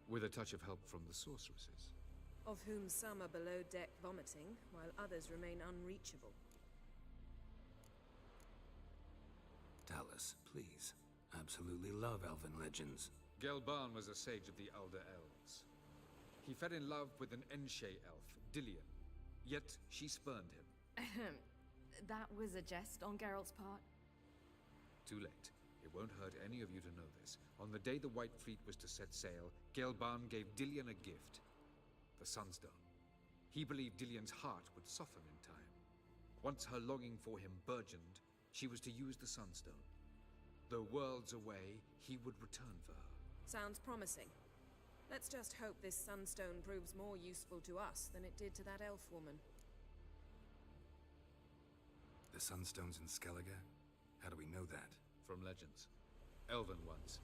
With a touch of help from the sorceresses. Of whom some are below deck vomiting, while others remain unreachable. Talus, please. Absolutely love elven legends. Gelban was a sage of the Elder Elves. He fell in love with an Enshe elf, Dillion. Yet she spurned him. That was a jest on Geralt's part? Too late. It won't hurt any of you to know this. On the day the White Fleet was to set sail, Gelban gave Dillion a gift. The Sunstone. He believed Dillion's heart would soften in time. Once her longing for him burgeoned, she was to use the Sunstone. Though worlds away, he would return for her. Sounds promising. Let's just hope this Sunstone proves more useful to us than it did to that elf woman. The Sunstone's in Skellige? How do we know that? From legends. Elven ones.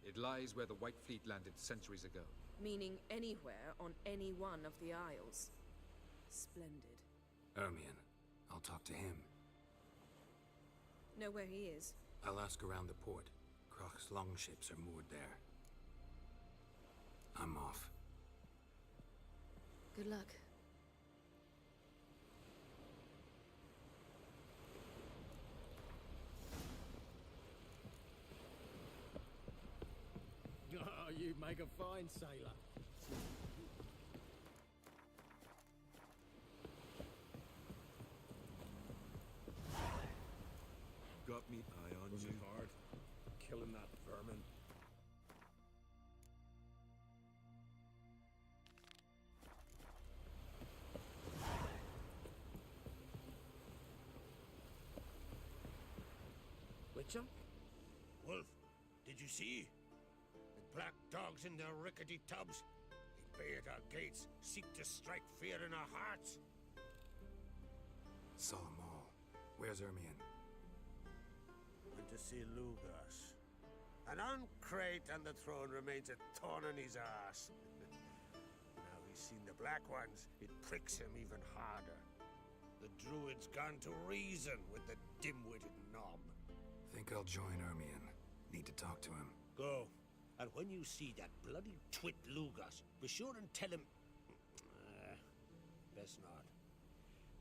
It lies where the White Fleet landed centuries ago. Meaning anywhere on any one of the Isles. Splendid. Ermion. I'll talk to him. Know where he is? I'll ask around the port. Croc's longships are moored there. I'm off. Good luck. Oh, you make a fine sailor. Got me eye on you. Hard. Killing that vermin. Witcher? Wolf, did you see? The black dogs in their rickety tubs. They bay at our gates, seek to strike fear in our hearts. Saw 'em all. Where's Ermion? Went to see Lugas. An uncrate on the throne remains a thorn in his arse. Now he's seen the Black Ones, it pricks him even harder. The druid's gone to reason with the dim-witted knob. Think I'll join Ermion. Need to talk to him. Go. And when you see that bloody twit Lugas, be sure and tell him... best not.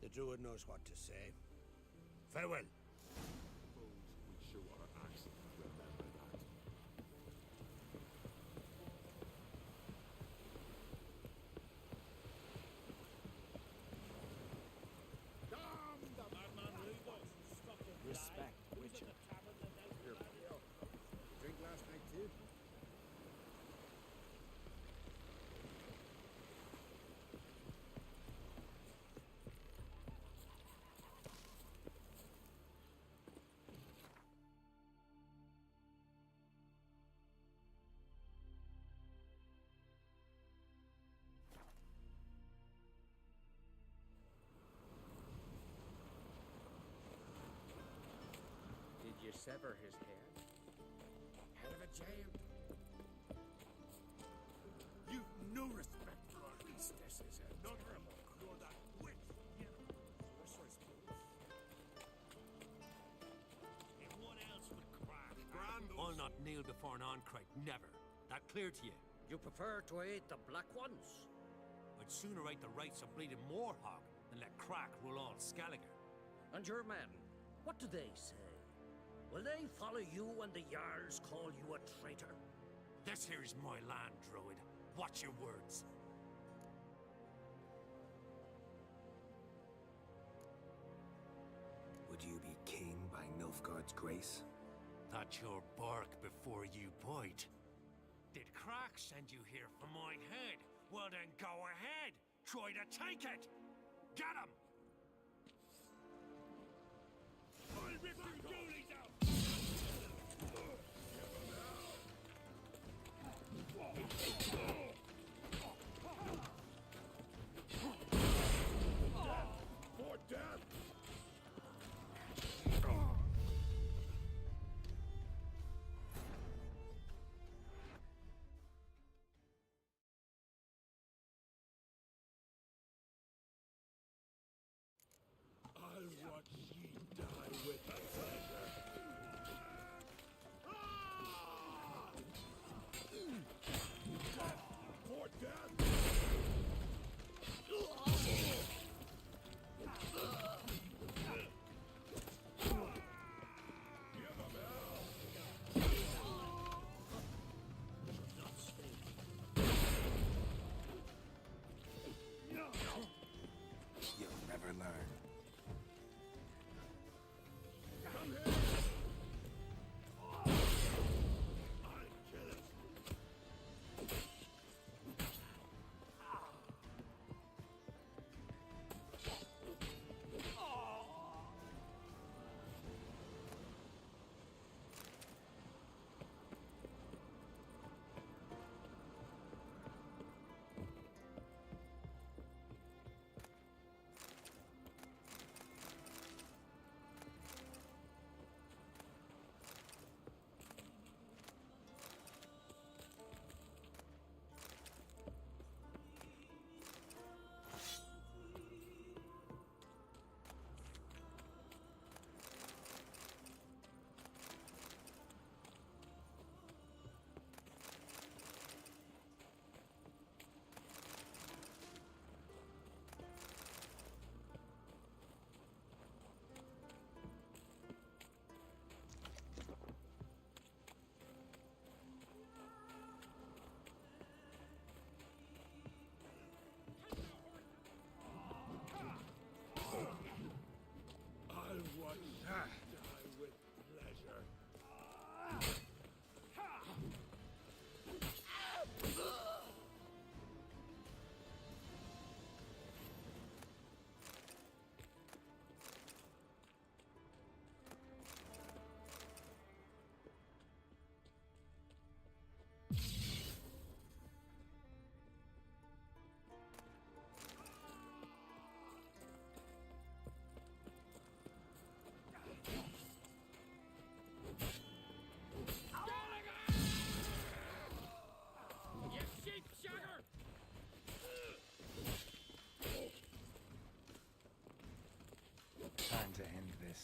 The druid knows what to say. Farewell. We show our accent. Remember that. Damn the madman Lugas! Respect, Witcher. Here, drink last night too? Did you sever his head? Head of a giant? You've no respect for our priestesses, not them. You're that witch. Everyone else would crack. I'll not kneel before an Ahn'Krite, never. That clear to you? You prefer to aid the Black Ones? I'd sooner right the rights of bleeding Moorhog than let Crack rule all Skellige. And your men, what do they say? Will they follow you when the Jarls call you a traitor? This here is my land, Druid. Watch your words. Would you be king by Nilfgaard's grace? That's your bark before you bite. Did Crack send you here for my head? Well then go ahead! Try to take it! Get him! I'll rip your doolies out! For death! I'll watch ye die with pleasure. For death! You'll never learn. Come here! I'll kill it! I'll watch ye die with pleasure. You sheepshagger! Time to end this.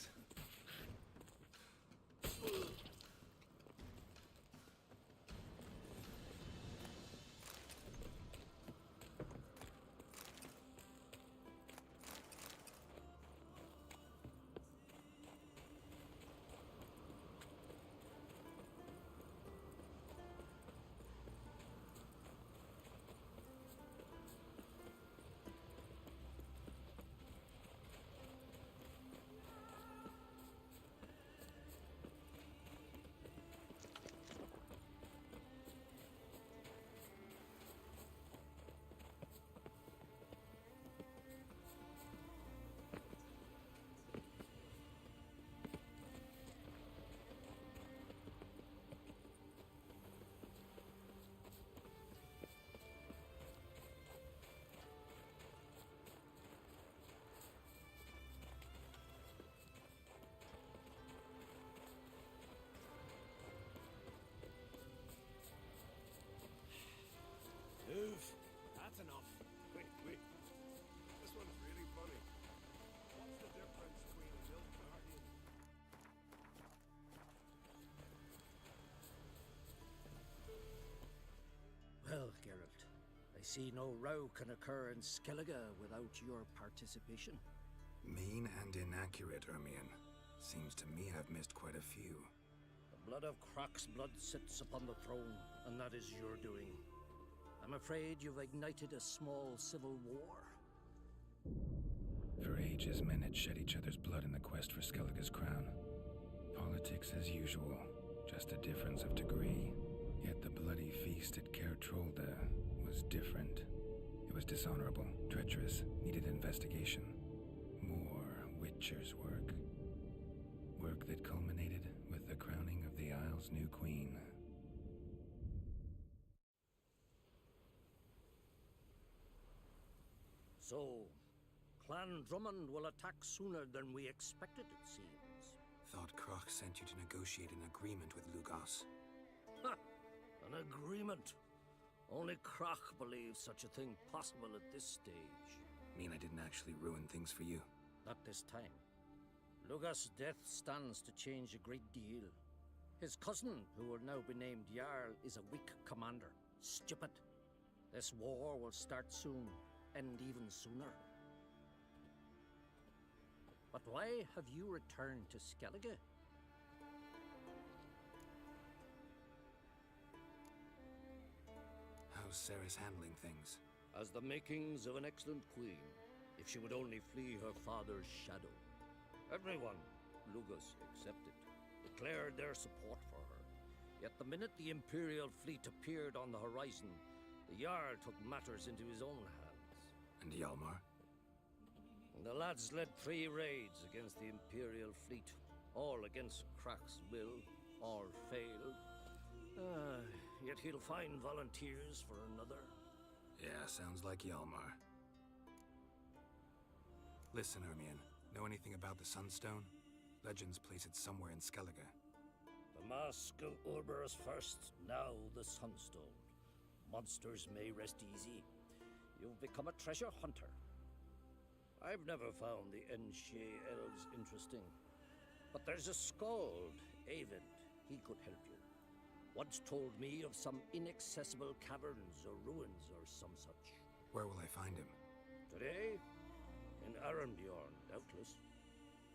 Move. That's enough. Wait. This one's really funny. What's the difference between a Nilfgaardian? Well, Geralt, I see no row can occur in Skellige without your participation. Mean and inaccurate, Ermion. Seems to me I've missed quite a few. The blood of Crach's blood sits upon the throne, and that is your doing. I'm afraid you've ignited a small civil war. For ages, men had shed each other's blood in the quest for Skellige's crown. Politics as usual, just a difference of degree. Yet the bloody feast at Caer Trolda was different. It was dishonorable, treacherous, needed investigation. More Witcher's work. Work that culminated with the crowning of the Isle's new queen. So, Clan Drummond will attack sooner than we expected, it seems. Thought Crach sent you to negotiate an agreement with Lugos. Ha! An agreement? Only Crach believes such a thing possible at this stage. Mean I didn't actually ruin things for you? Not this time. Lugos' death stands to change a great deal. His cousin, who will now be named Jarl, is a weak commander. Stupid. This war will start soon, end even sooner. But why have you returned to Skellige? How's Ceres handling things? Has the makings of an excellent queen, if she would only flee her father's shadow. Everyone, Lugos excepted, declared their support for her. Yet the minute the Imperial fleet appeared on the horizon, the Jarl took matters into his own hands. And Hjalmar? The lads led 3 raids against the Imperial fleet, all against Crach's will, all failed. Yet he'll find volunteers for another. Yeah, sounds like Hjalmar. Listen, Ermion, know anything about the Sunstone? Legends place it somewhere in Skellige. The Mask of Urberus first, now the Sunstone. Monsters may rest easy. You've become a treasure hunter. I've never found the Enshe elves interesting. But there's a skald, Avid. He could help you. Once told me of some inaccessible caverns or ruins or some such. Where will I find him? Today? In Arenbjorn, doubtless.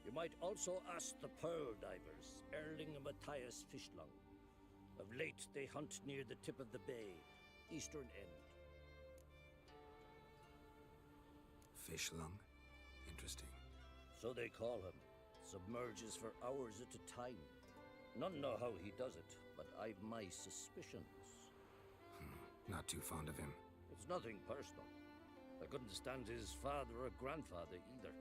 You might also ask the Pearl Divers, Erling and Matthias Fishlung. Of late, they hunt near the tip of the bay, eastern end. Fishlung? Interesting. So they call him. Submerges for hours at a time. None know how he does it, but I've my suspicions. Not too fond of him. It's nothing personal. I couldn't stand his father or grandfather either.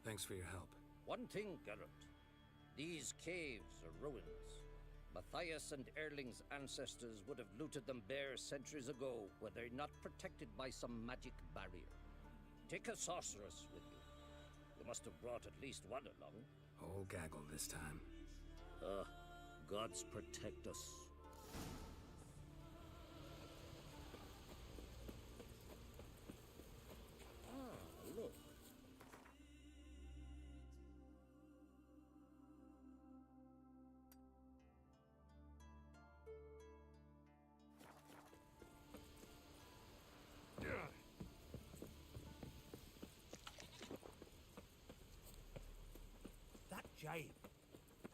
Thanks for your help. One thing, Geralt. These caves are ruins. Matthias and Erling's ancestors would have looted them bare centuries ago were they not protected by some magic barrier. Take a sorceress with you. You must have brought at least one along. Whole gaggle this time. Gods protect us. Look. That jibe.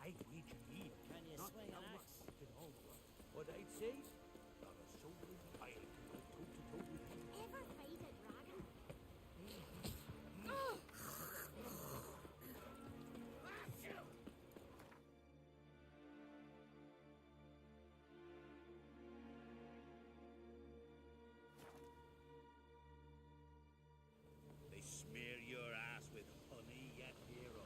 I read your ear. Can you Not swing an how axe? much it all was. What I'd say? Not a soul in the isle can go toe-to-toe with him. Ever fight a dragon? They smear your ass with honey, yet hero.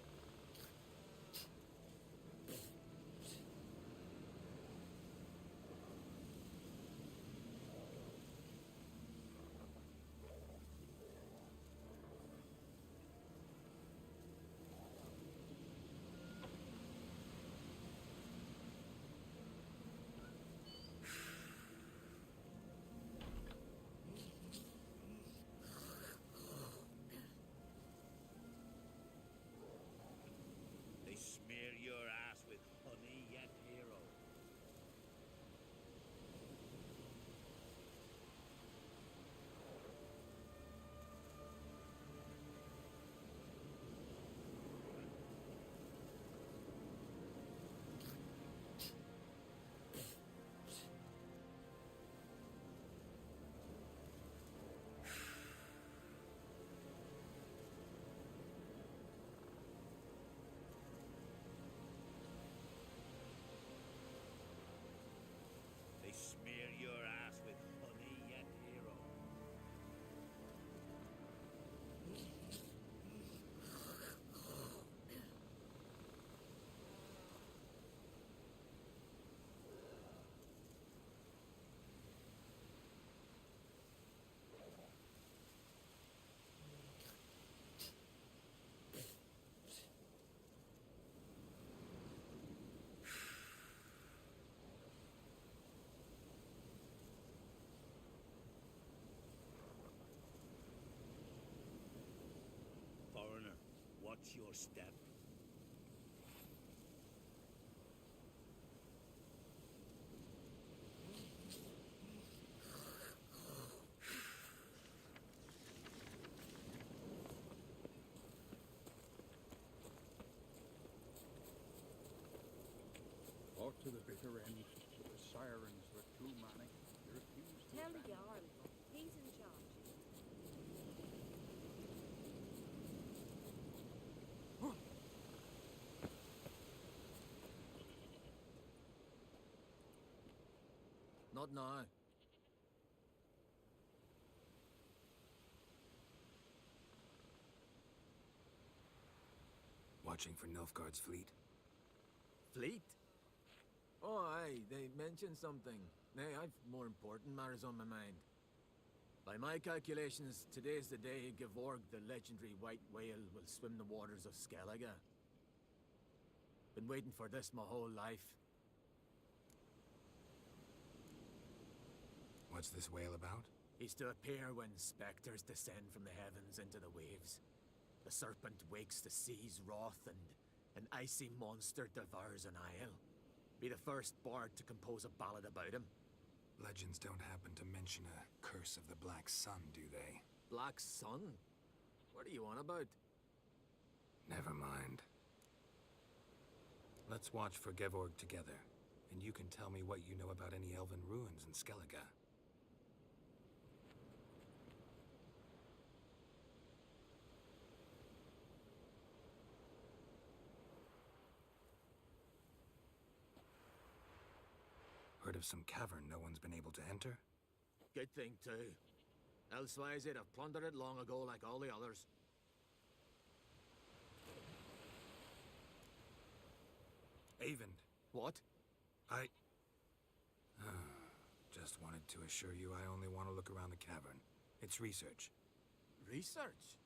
Watch your step. Fought to the bitter end, but the sirens were too manic. They refused to Tell the abandon. Jarl. He's in charge. Not now. Watching for Nilfgaard's fleet. Fleet? Oh, aye, they mentioned something. Nay, I've more important matters on my mind. By my calculations, today's the day Gevorg, the legendary white whale, will swim the waters of Skellige. Been waiting for this my whole life. What's this whale about? He's to appear when specters descend from the heavens into the waves. The serpent wakes the sea's wrath, and an icy monster devours an isle. Be the first bard to compose a ballad about him. Legends don't happen to mention a curse of the Black Sun, do they? Black Sun? What are you on about? Never mind. Let's watch for Gevorg together, and you can tell me what you know about any elven ruins in Skellige. Heard of some cavern no one's been able to enter? Good thing, too. Elsewise, they'd have plundered it long ago like all the others. Avon. What? Just wanted to assure you I only want to look around the cavern. It's research. Research?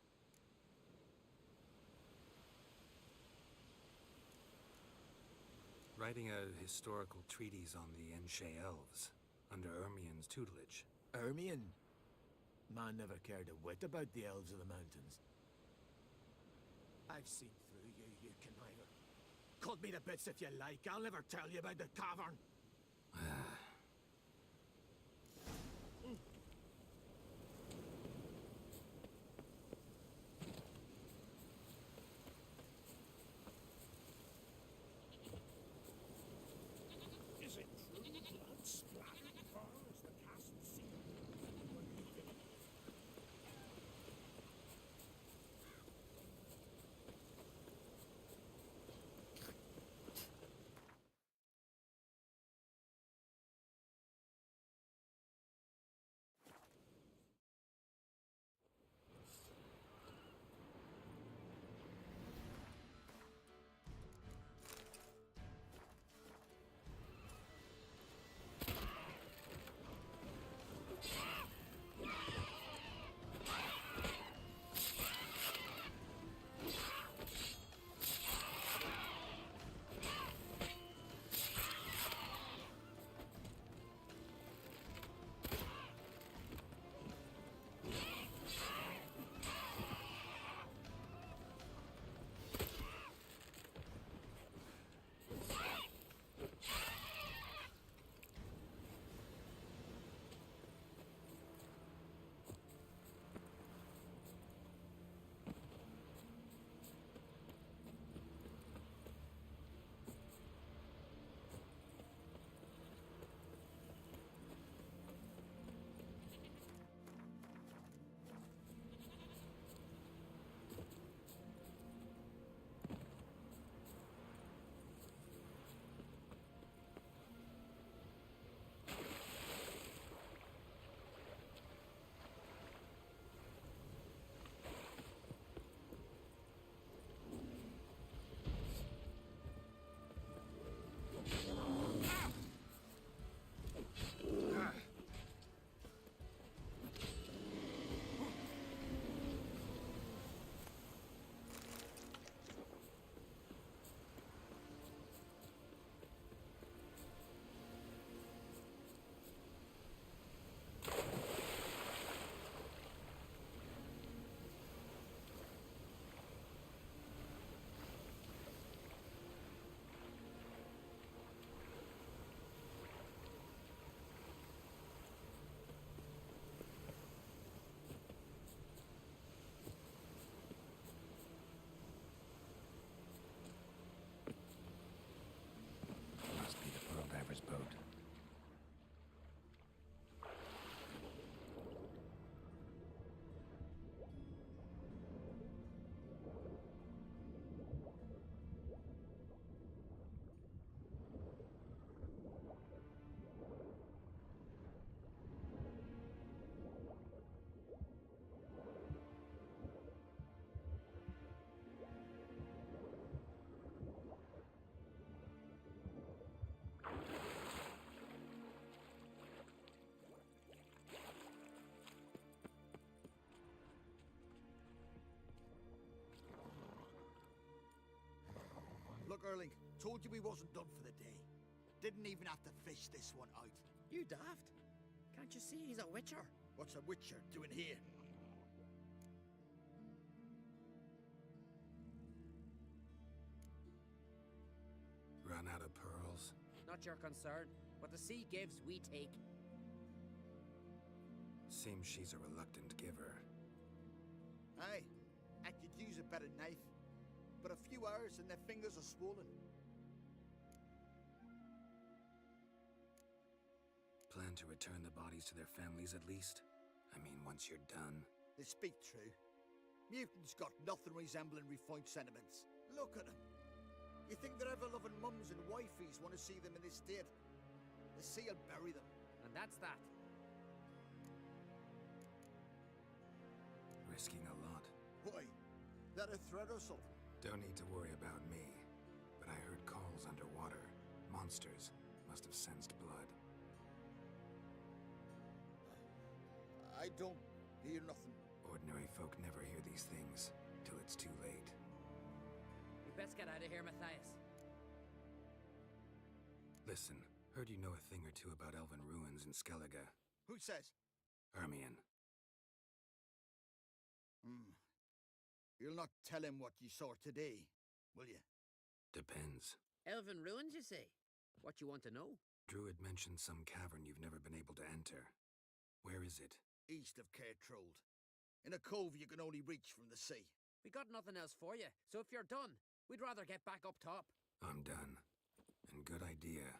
Writing a historical treatise on the Enshe Elves, under Ermien's tutelage. Ermien? Man never cared a whit about the elves of the mountains. I've seen through you, you conniver. Cut me to bits if you like. I'll never tell you about the cavern. Look, Erling, told you we wasn't done for the day. Didn't even have to fish this one out. You daft? Can't you see he's a witcher? What's a witcher doing here? Run out of pearls? Not your concern. What the sea gives, we take. Seems she's a reluctant giver. Aye, I could use a better knife. But a few hours and their fingers are swollen. Plan to return the bodies to their families at least? I mean, once you're done. They speak true. Mutants got nothing resembling refined sentiments. Look at them. You think their ever-loving mums and wifeys want to see them in this state? The sea will bury them. And that's that. Risking a lot. Why? That a threat or something? Don't need to worry about me. But I heard calls underwater. Monsters must have sensed blood. I don't hear nothing. Ordinary folk never hear these things till it's too late. We best get out of here, Matthias. Listen, heard you know a thing or two about elven ruins in Skellige. Who says? Hermione. You'll not tell him what you saw today, will you? Depends. Elven ruins, you say? What you want to know? Druid mentioned some cavern you've never been able to enter. Where is it? East of Caer Trold. In a cove you can only reach from the sea. We got nothing else for you, so if you're done, we'd rather get back up top. I'm done. And good idea.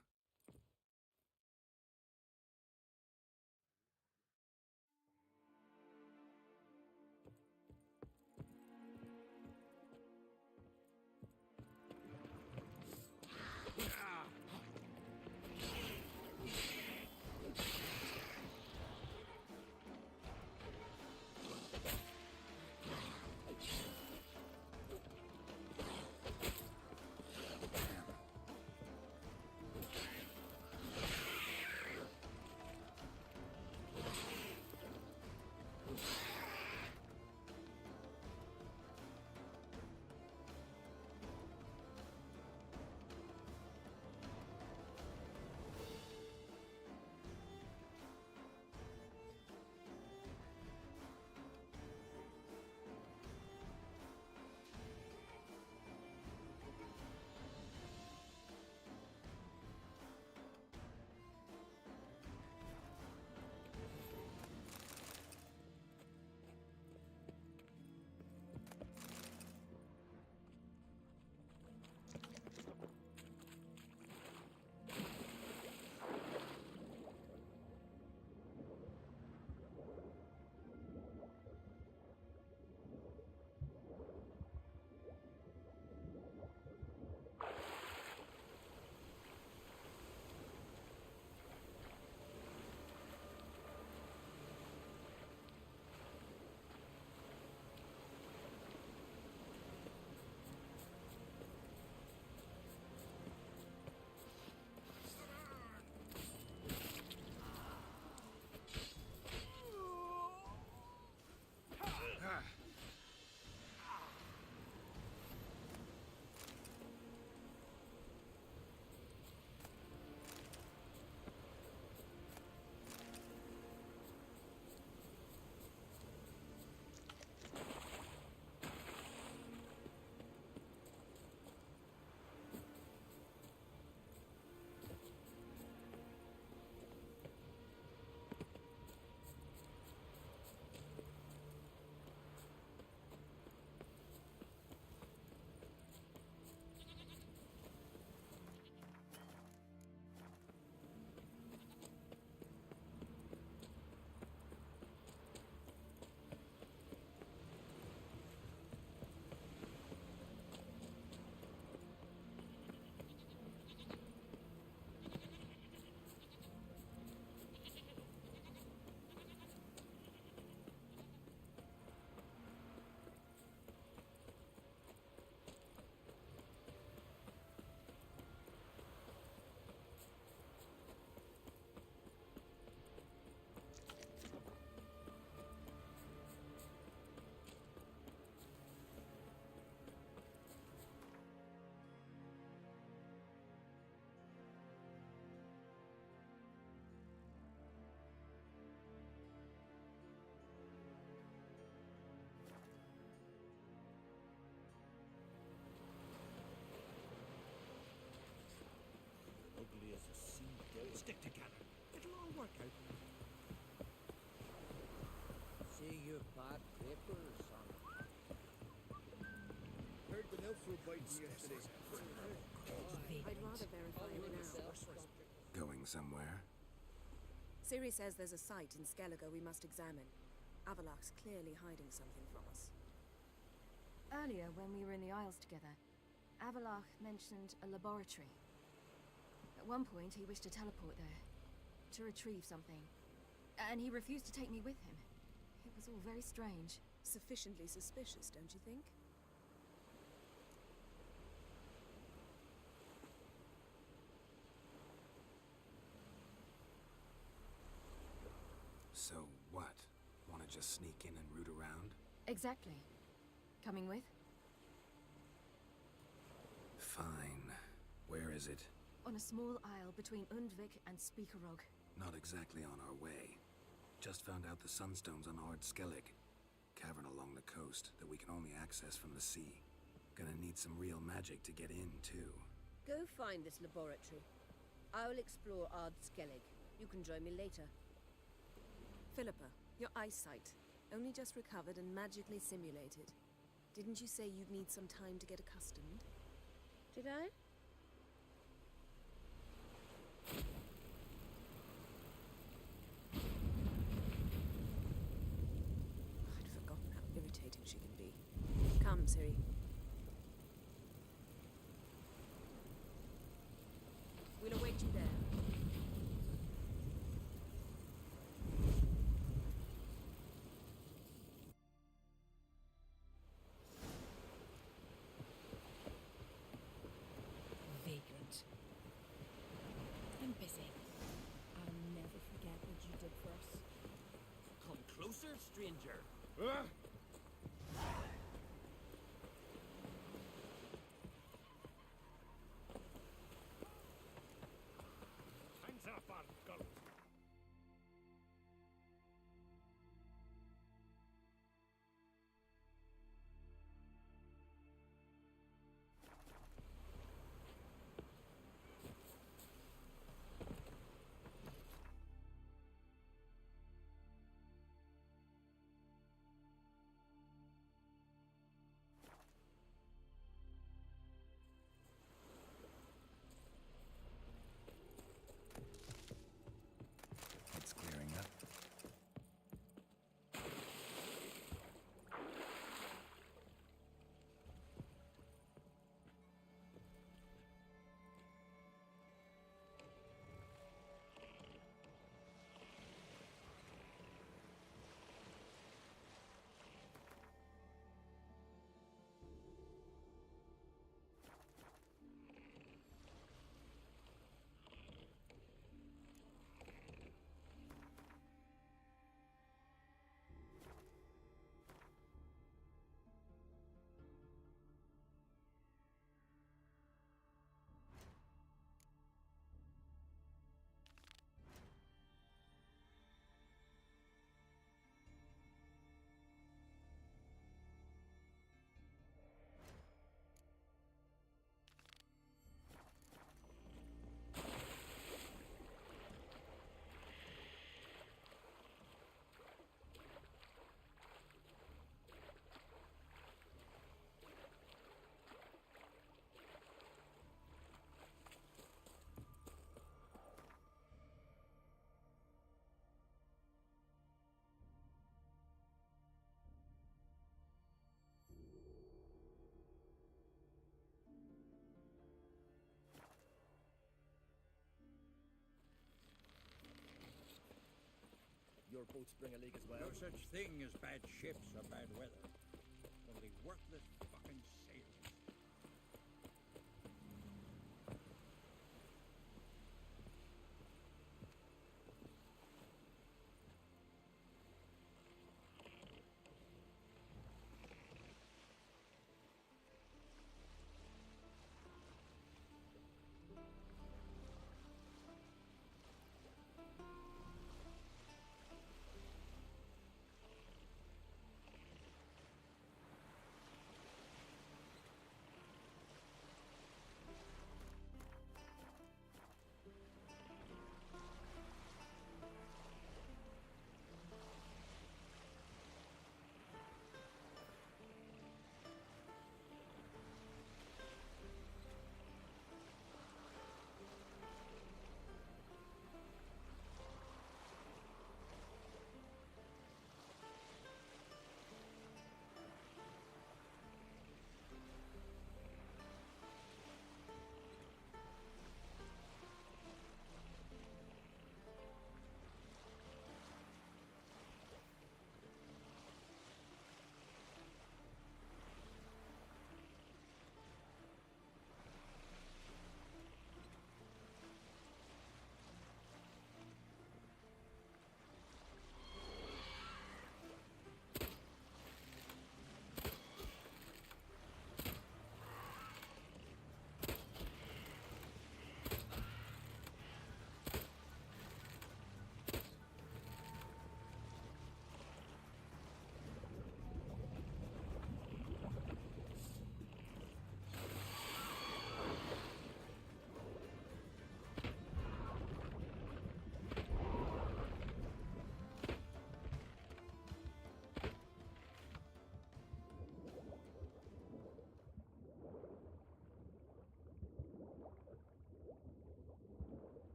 stick together. It'll all work out. See you bad paper, son. Heard the Nilfru biting yesterday. I'd rather verify it now. Going somewhere? Ciri says there's a site in Skellige we must examine. Avalach's clearly hiding something from us. Earlier, when we were in the Isles together, Avalach mentioned a laboratory. At one point, he wished to teleport there, to retrieve something. And he refused to take me with him. It was all very strange. Sufficiently suspicious, don't you think? So what? Want to just sneak in and root around? Exactly. Coming with? Fine. Where is it? On a small isle between Undvik and Speakerog. Not exactly on our way. Just found out the Sunstone's on Ard Skellig. Cavern along the coast that we can only access from the sea. Gonna need some real magic to get in, too. Go find this laboratory. I'll explore Ard Skellig. You can join me later. Philippa, your eyesight. Only just recovered and magically simulated. Didn't you say you'd need some time to get accustomed? Did I? I'd forgotten how irritating she can be. Come, Ciri. We'll await you there. Vagrant. I'm busy. I'll never forget what you did for us. Come closer, stranger. Hands up, Argol. It's clearing up. Your boats bring a leak as well. No such thing as bad ships or bad weather. Only worthless fucking sailors.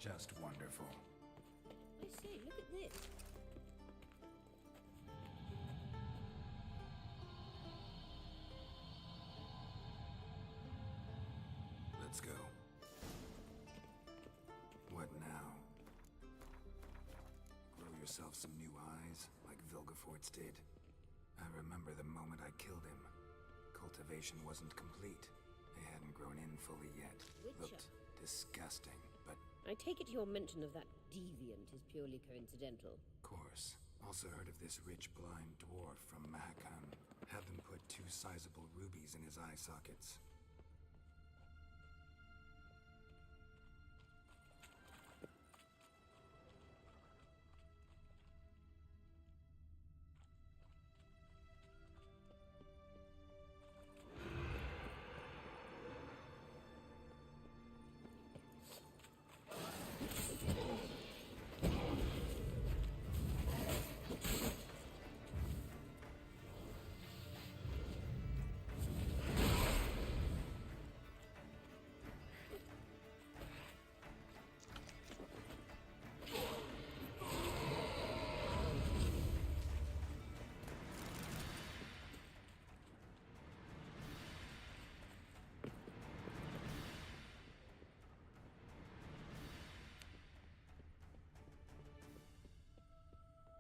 Just wonderful. I say, look at this. Let's go. What now? Grow yourself some new eyes, like Vilgefortz did. I remember the moment I killed him. Cultivation wasn't complete. They hadn't grown in fully yet. Witcher. Looked disgusting, but I take it your mention of that deviant is purely coincidental. of course. Also heard of this rich blind dwarf from Mahakam. Had them put 2 sizable rubies in his eye sockets.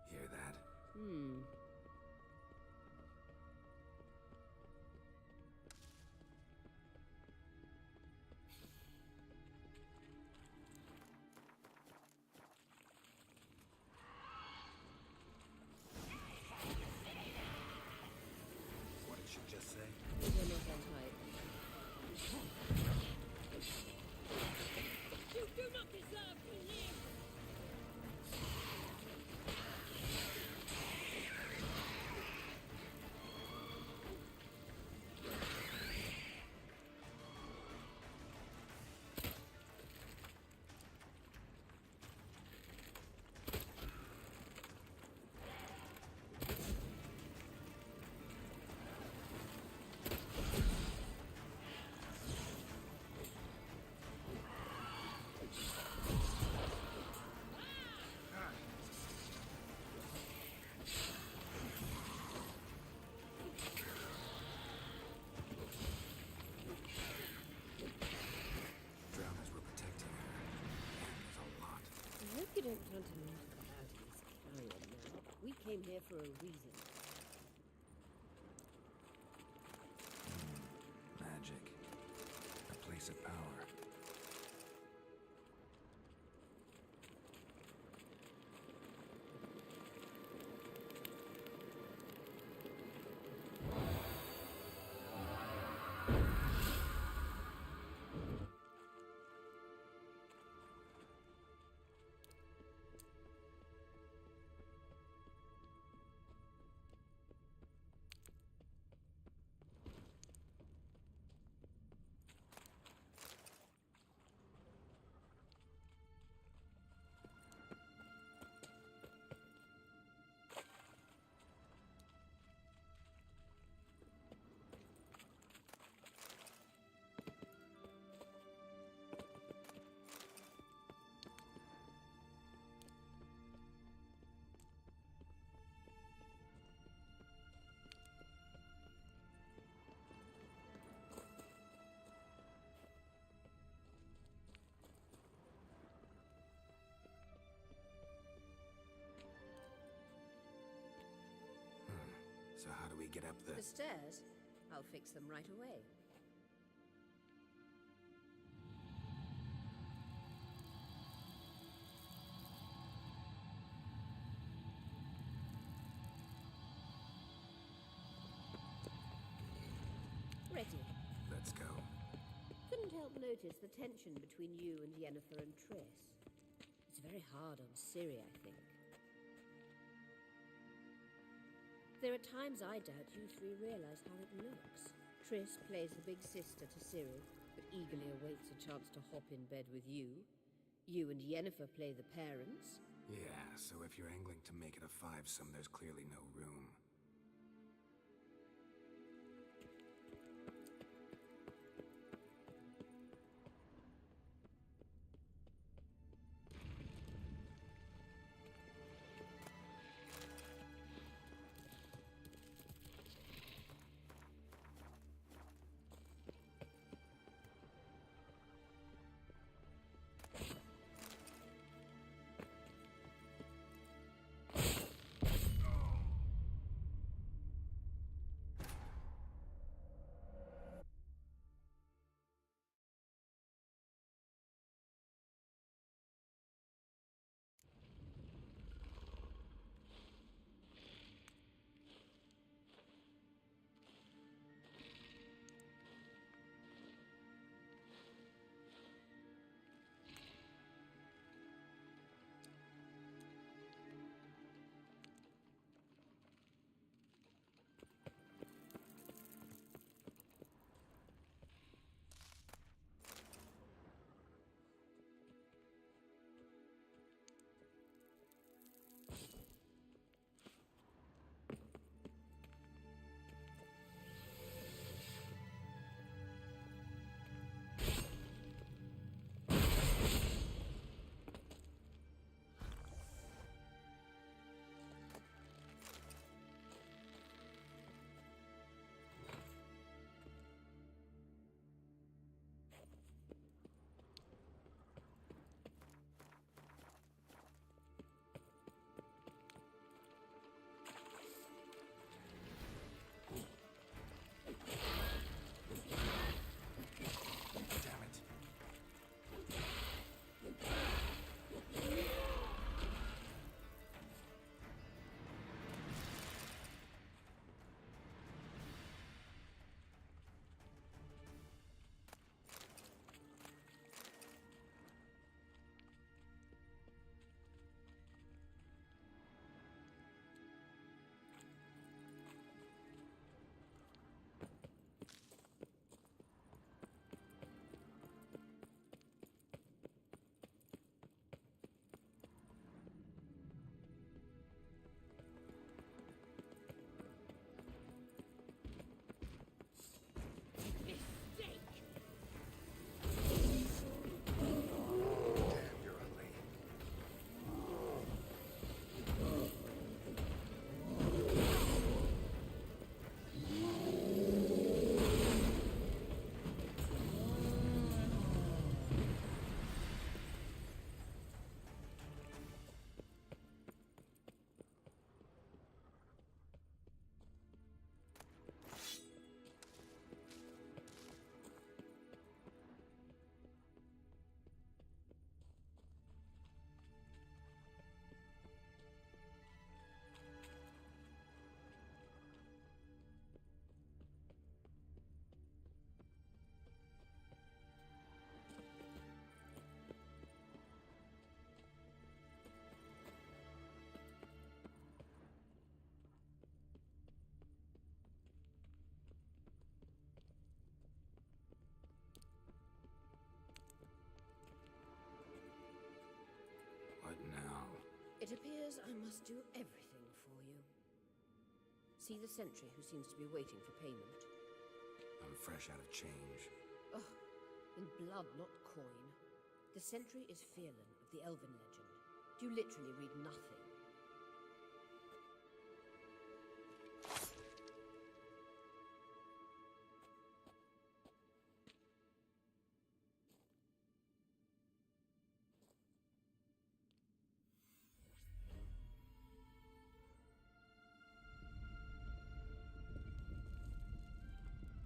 Hear that? What did she just say? We're not on time. You do not deserve to live! Drowners were protecting her. And there's a lot. I hope you don't plan to knock about in this carrion now. We came here for a reason. Magic. A place of power. So how do we get up The stairs? I'll fix them right away. Ready. Let's go. Couldn't help notice the tension between you and Yennefer and Triss. It's very hard on Ciri, I think. There are times I doubt you 3 realize how it looks. Triss plays the big sister to Ciri, but eagerly awaits a chance to hop in bed with you. You and Yennefer play the parents. Yeah, so if you're angling to make it a 5-some, there's clearly no room. It appears I must do everything for you. See the sentry who seems to be waiting for payment. I'm fresh out of change. Oh, in blood, not coin. The sentry is Phelan of the Elven legend. You literally read nothing.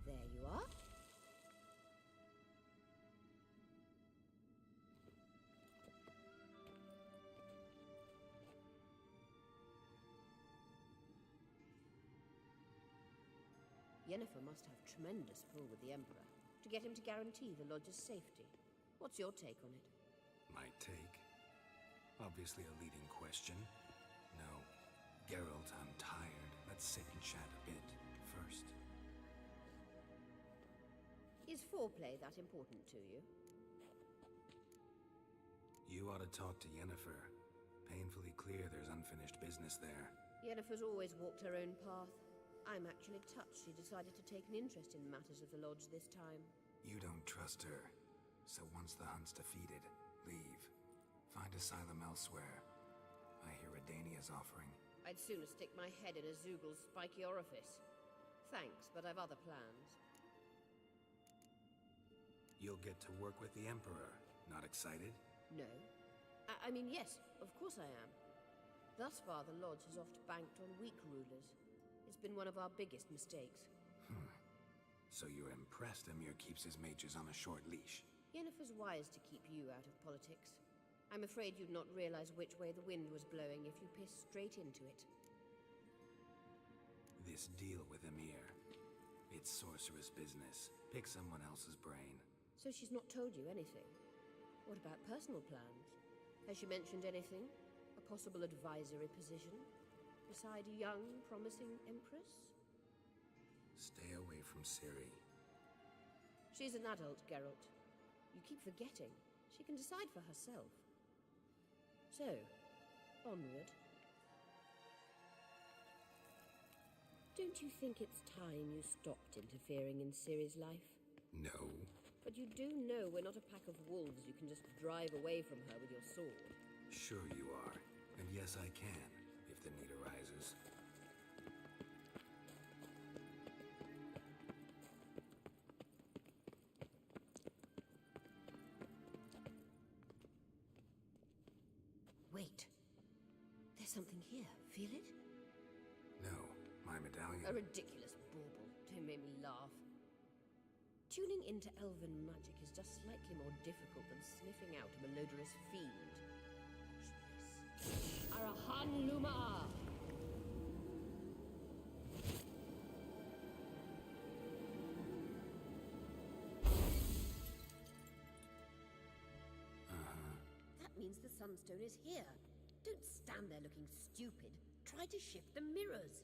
There you are. Yennefer must have tremendous pull with the Emperor to get him to guarantee the Lodge's safety. What's your take on it? My take? Obviously a leading question. No. Geralt, I'm tired. Let's sit and chat a bit first. Is foreplay that important to you? You ought to talk to Yennefer. Painfully clear there's unfinished business there. Yennefer's always walked her own path. I'm actually touched she decided to take an interest in matters of the Lodge this time. You don't trust her. So once the hunt's defeated, leave. Find asylum elsewhere. I hear Redania's offering. I'd sooner stick my head in a Zoogl's spiky orifice. Thanks, but I've other plans. You'll get to work with the Emperor. Not excited? No. I mean, yes, of course I am. Thus far, the Lodge has oft banked on weak rulers. It's been one of our biggest mistakes. So you're impressed Emir keeps his mages on a short leash? Yennefer's wise to keep you out of politics. I'm afraid you'd not realize which way the wind was blowing if you pissed straight into it. This deal with Emir. It's sorceress business. Pick someone else's brain. So she's not told you anything? What about personal plans? Has she mentioned anything? A possible advisory position? Beside a young, promising Empress? Stay away from Ciri. She's an adult, Geralt. You keep forgetting. She can decide for herself. So, onward. Don't you think it's time you stopped interfering in Ciri's life? No. But you do know we're not a pack of wolves you can just drive away from her with your sword. Sure you are. And yes, I can, if the need arises. Wait. There's something here. Feel it? No, my medallion. A ridiculous bauble. Don't make me laugh. Tuning into elven magic is just slightly more difficult than sniffing out a malodorous fiend. Arahan Luma! That means the Sunstone is here. Don't stand there looking stupid. Try to shift the mirrors.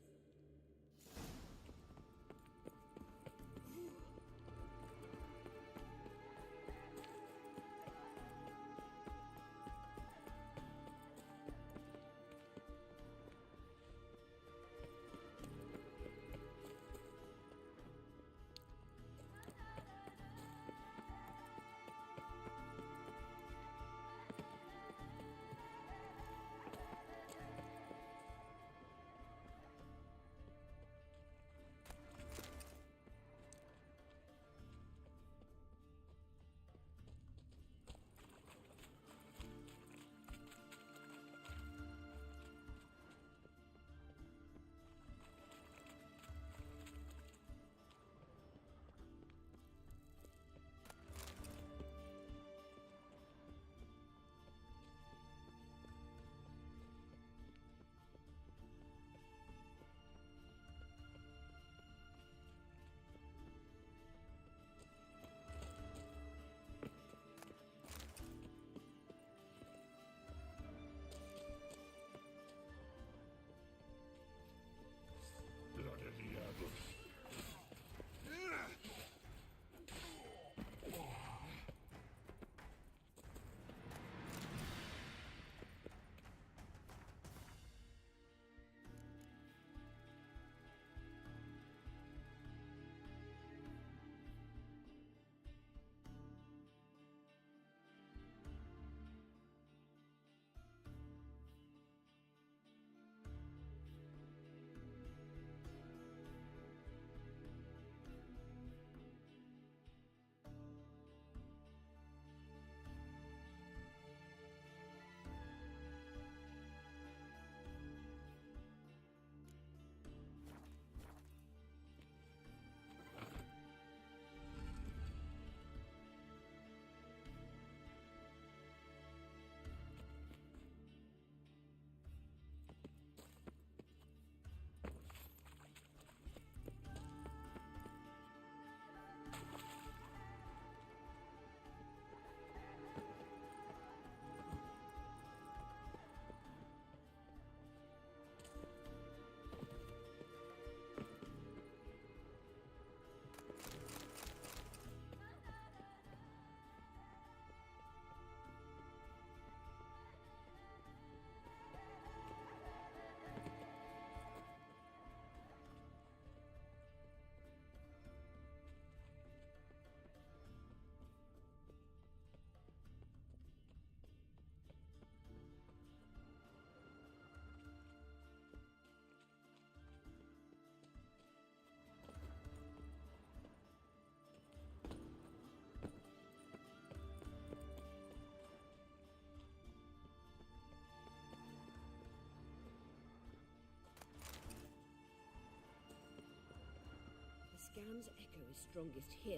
Scan's echo is strongest here.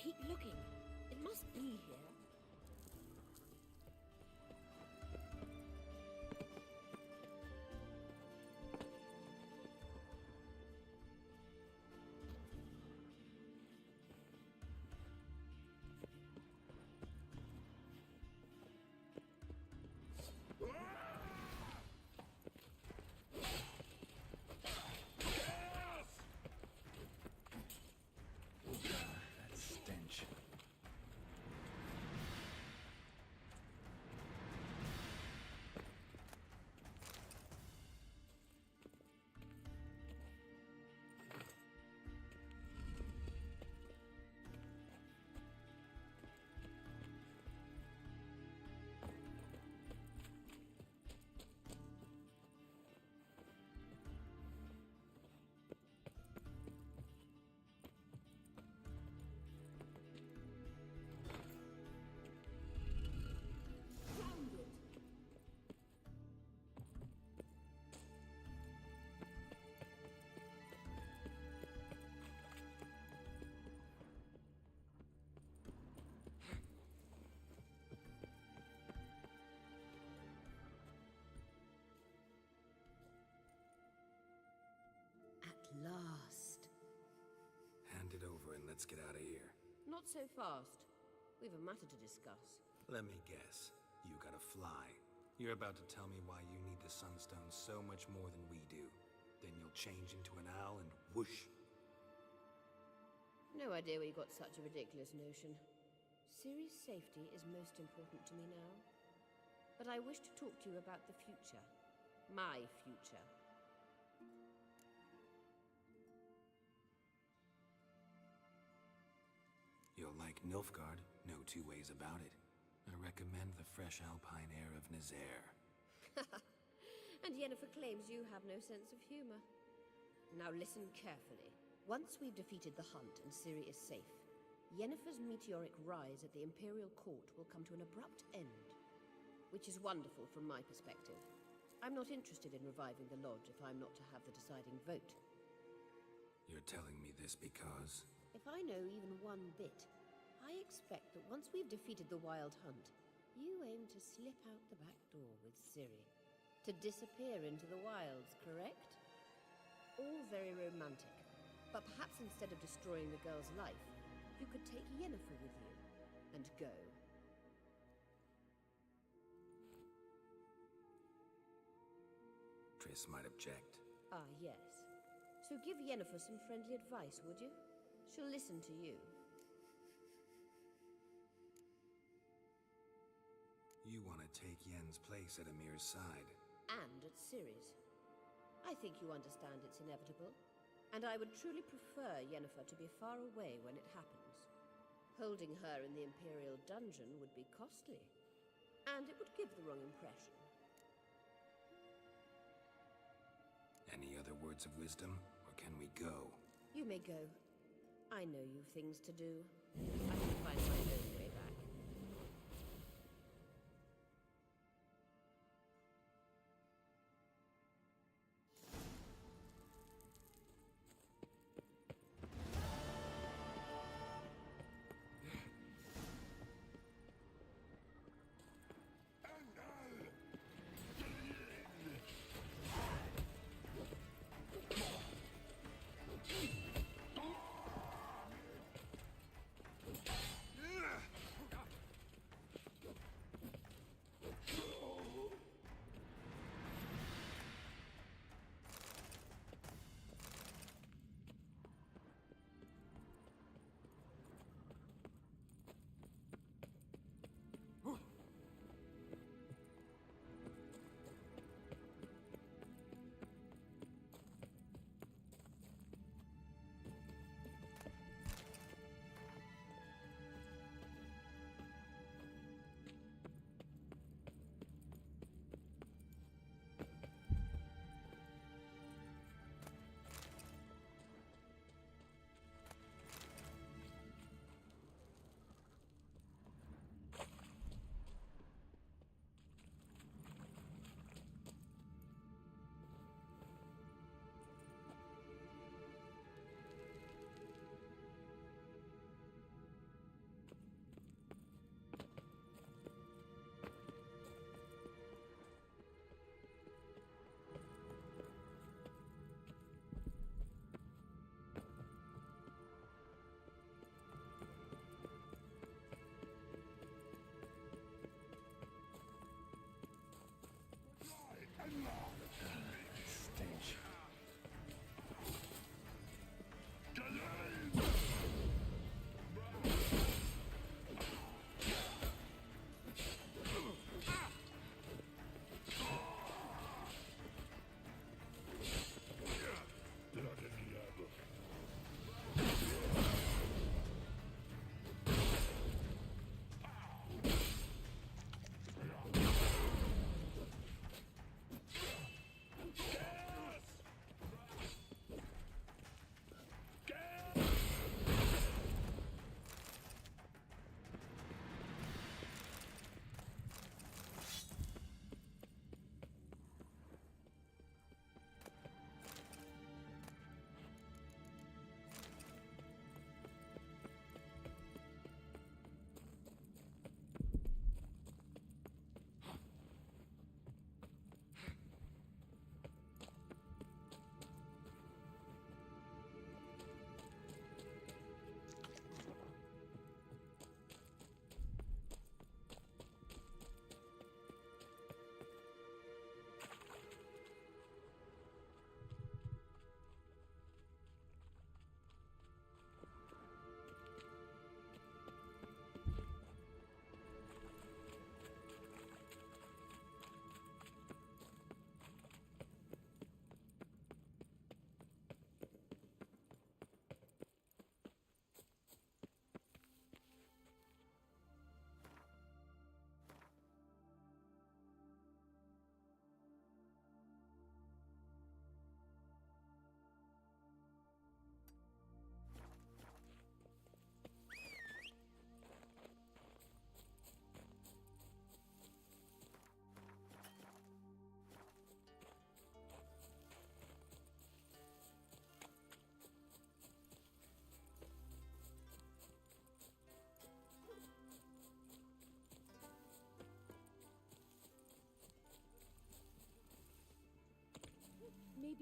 Keep looking. It must be here. That stench. Last. Hand it over and let's get out of here. Not so fast. We've a matter to discuss. Let me guess. You gotta fly. You're about to tell me why you need the Sunstone so much more than we do. Then you'll change into an owl and whoosh. No idea where you got such a ridiculous notion. Ciri's safety is most important to me now. But I wish to talk to you about the future. My future. You'll like Nilfgaard, no two ways about it. I recommend the fresh alpine air of Nazaire. And Yennefer claims you have no sense of humor. Now listen carefully. Once we've defeated the Hunt and Ciri is safe, Yennefer's meteoric rise at the Imperial Court will come to an abrupt end. Which is wonderful from my perspective. I'm not interested in reviving the Lodge if I'm not to have the deciding vote. You're telling me this because... If I know even one bit, I expect that once we've defeated the Wild Hunt, you aim to slip out the back door with Ciri. To disappear into the wilds, correct? All very romantic. But perhaps instead of destroying the girl's life, you could take Yennefer with you, and go. Triss might object. Ah, yes. So give Yennefer some friendly advice, would you? She'll listen to you. You want to take Yen's place at Amir's side. And at Ciri's. I think you understand it's inevitable. And I would truly prefer Yennefer to be far away when it happens. Holding her in the Imperial dungeon would be costly. And it would give the wrong impression. Any other words of wisdom, or can we go? You may go. I know you've things to do. I can find my own way back.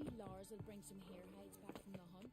Maybe Lars will bring some hare hides back from the hunt.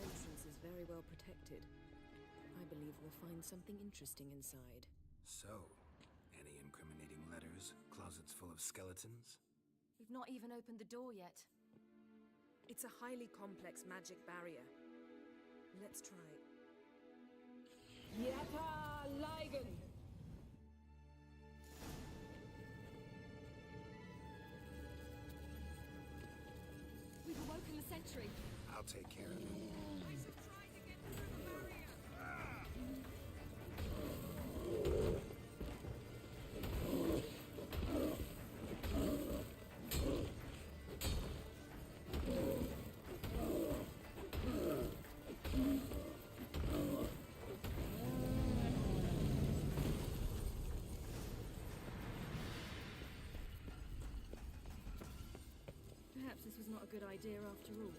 Entrance is very well protected. I believe we'll find something interesting inside. So, any incriminating letters? Closets full of skeletons? We've not even opened the door yet. It's a highly complex magic barrier. Let's try. Yata Ligen! We've awoken the sentry. I'll take care of it. Perhaps this was not a good idea after all.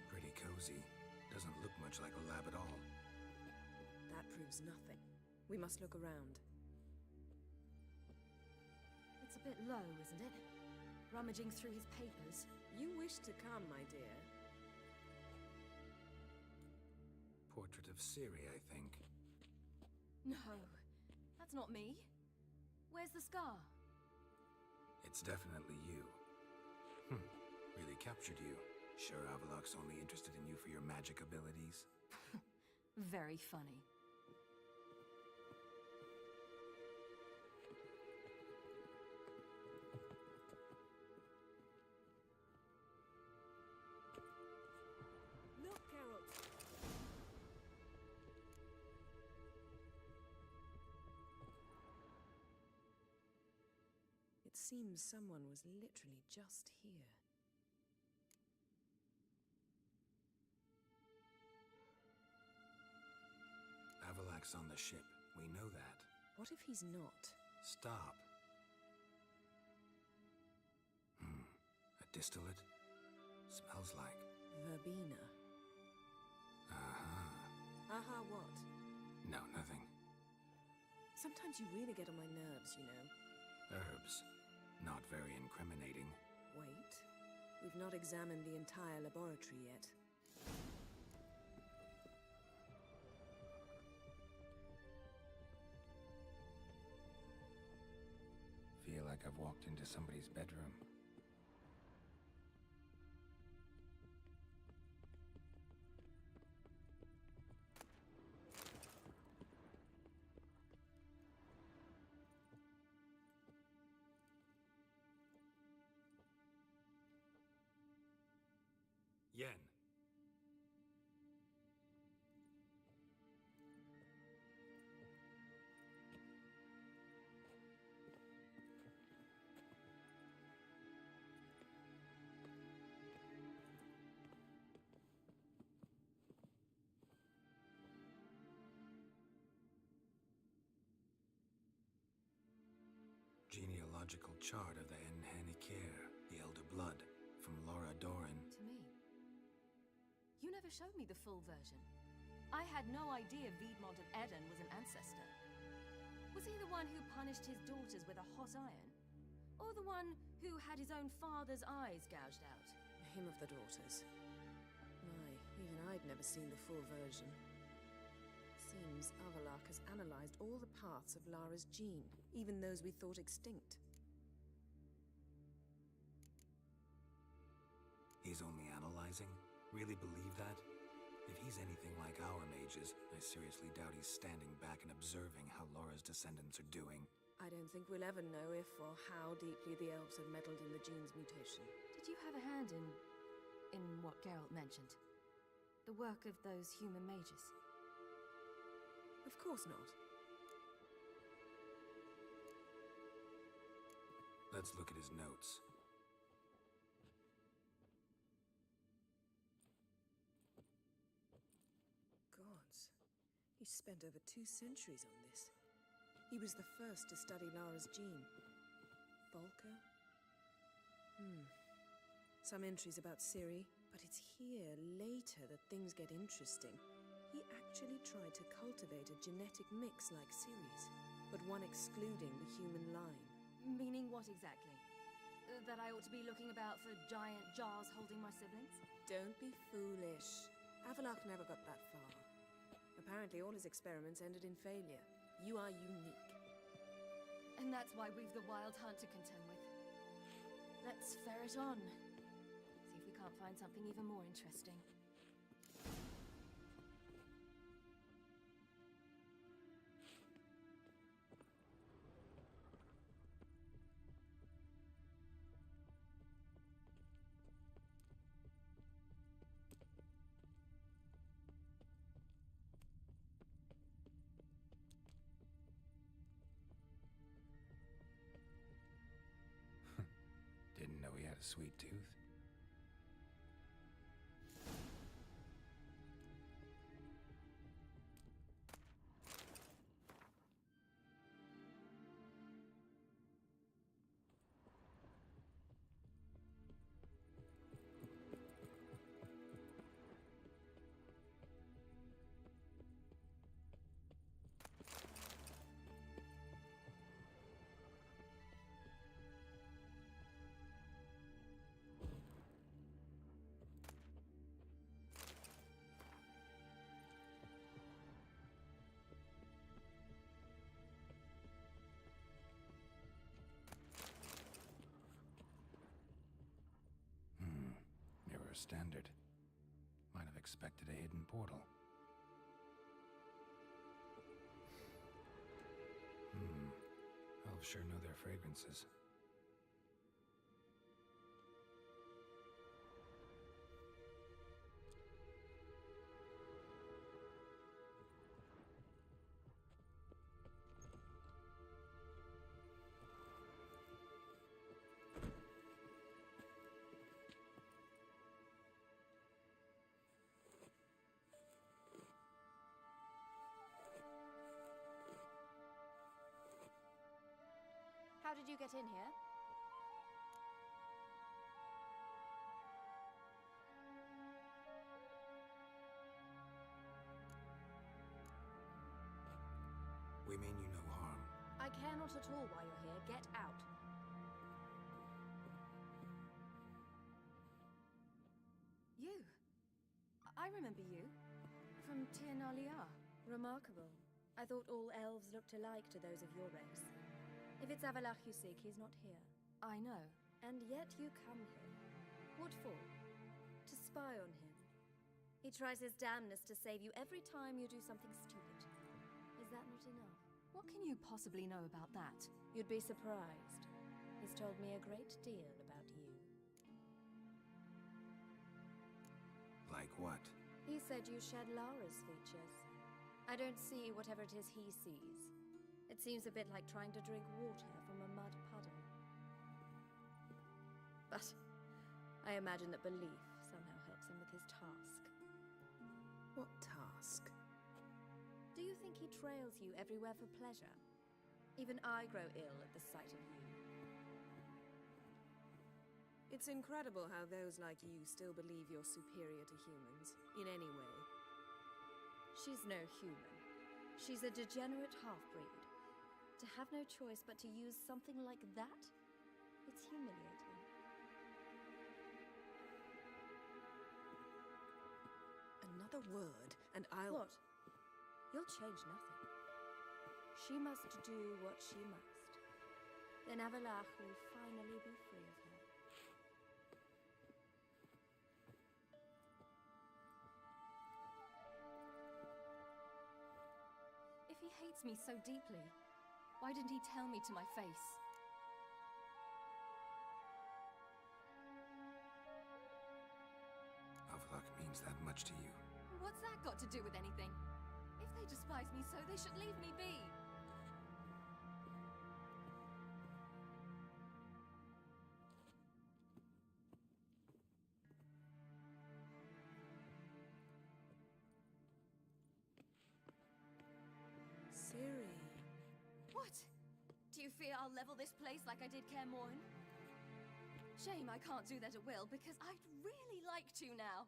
Pretty cozy. Doesn't look much like a lab at all. That proves nothing. We must look around. It's a bit low, isn't it? Rummaging through his papers. You wish to come, my dear. Portrait of Ciri, I think. No, that's not me. Where's the scar? It's definitely you. Really captured you. Sure Avallac'h's only interested in you for your magic abilities? Very funny. Look, Geralt! It seems someone was literally just here. Avallac'h's on the ship. We know that. What if he's not? Stop. A distillate? Smells like... Verbena. Aha, what? No, nothing. Sometimes you really get on my nerves, you know. Herbs. Not very incriminating. Wait. We've not examined the entire laboratory yet. Feel like I've walked into somebody's bedroom. Yen. Genealogical chart of the Enhanikir, the Elder Blood, from Laura Doran. To me. You never showed me the full version. I had no idea Viedmont of Eden was an ancestor. Was he the one who punished his daughters with a hot iron? Or the one who had his own father's eyes gouged out? Him of the daughters. My, even I'd never seen the full version. Seems Avallac'h has analyzed all the parts of Lara's gene, even those we thought extinct. He's only analyzing? Really believe that? If he's anything like our mages, I seriously doubt he's standing back and observing how Laura's descendants are doing. I don't think we'll ever know if or how deeply the elves have meddled in the gene's mutation. Did you have a hand in what Geralt mentioned? The work of those human mages? Of course not. Let's look at his notes. Gods. He spent over 2 centuries on this. He was the first to study Lara's gene. Volker? Some entries about Ciri, but it's here, later, that things get interesting. He actually tried to cultivate a genetic mix like Ciri's, but one excluding the human line. Meaning what exactly? That I ought to be looking about for giant jars holding my siblings? Don't be foolish. Avallac'h never got that far. Apparently all his experiments ended in failure. You are unique. And that's why we've the Wild Hunt to contend with. Let's ferret on. See if we can't find something even more interesting. Didn't know he had a sweet tooth. Mirror standard. Might have expected a hidden portal. Elves sure know their fragrances. How did you get in here? We mean you no harm. I care not at all why you're here. Get out. You. I remember you. From Tir Nalia. Remarkable. I thought all elves looked alike to those of your race. If it's Avallac'h you seek, he's not here. I know. And yet you come here. What for? To spy on him. He tries his damnedest to save you every time you do something stupid. Is that not enough? What can you possibly know about that? You'd be surprised. He's told me a great deal about you. What? He said you shared Lara's features. I don't see whatever it is he sees. It seems a bit like trying to drink water from a mud puddle. But I imagine that belief somehow helps him with his task. What task? Do you think he trails you everywhere for pleasure? Even I grow ill at the sight of you. It's incredible how those like you still believe you're superior to humans, in any way. She's no human. She's a degenerate half-breed. To have no choice but to use something like that? It's humiliating. Another word, and I'll... What? You'll change nothing. She must do what she must. Then Avalach will finally be free of her. If he hates me so deeply, why didn't he tell me to my face? Avlok means that much to you. What's that got to do with anything? If they despise me so, they should leave me be. Ciri. What? Do you fear I'll level this place like I did Kaer Morhen? Shame I can't do that at will, because I'd really like to now.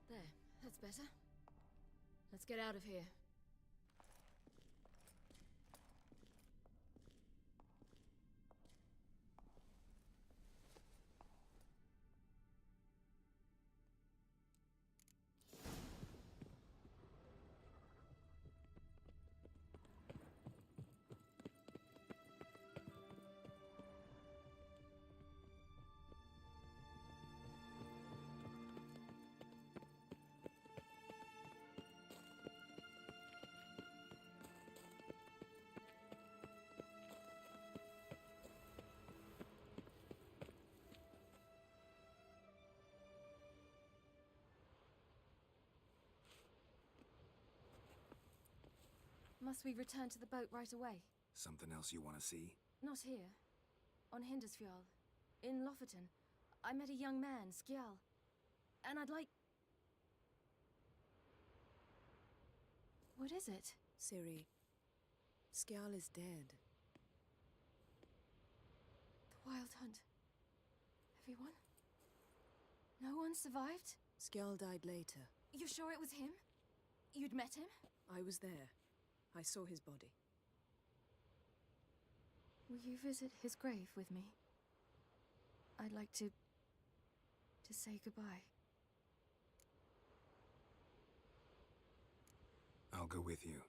There, that's better. Let's get out of here. Must we return to the boat right away? Something else you want to see? Not here. On Hindersfjall. In Lofoten. I met a young man, Skjal. And I'd like... What is it? Ciri. Skjal is dead. The Wild Hunt. Everyone? No one survived? Skjall died later. You sure it was him? You'd met him? I was there. I saw his body. Will you visit his grave with me? I'd like to say goodbye. I'll go with you.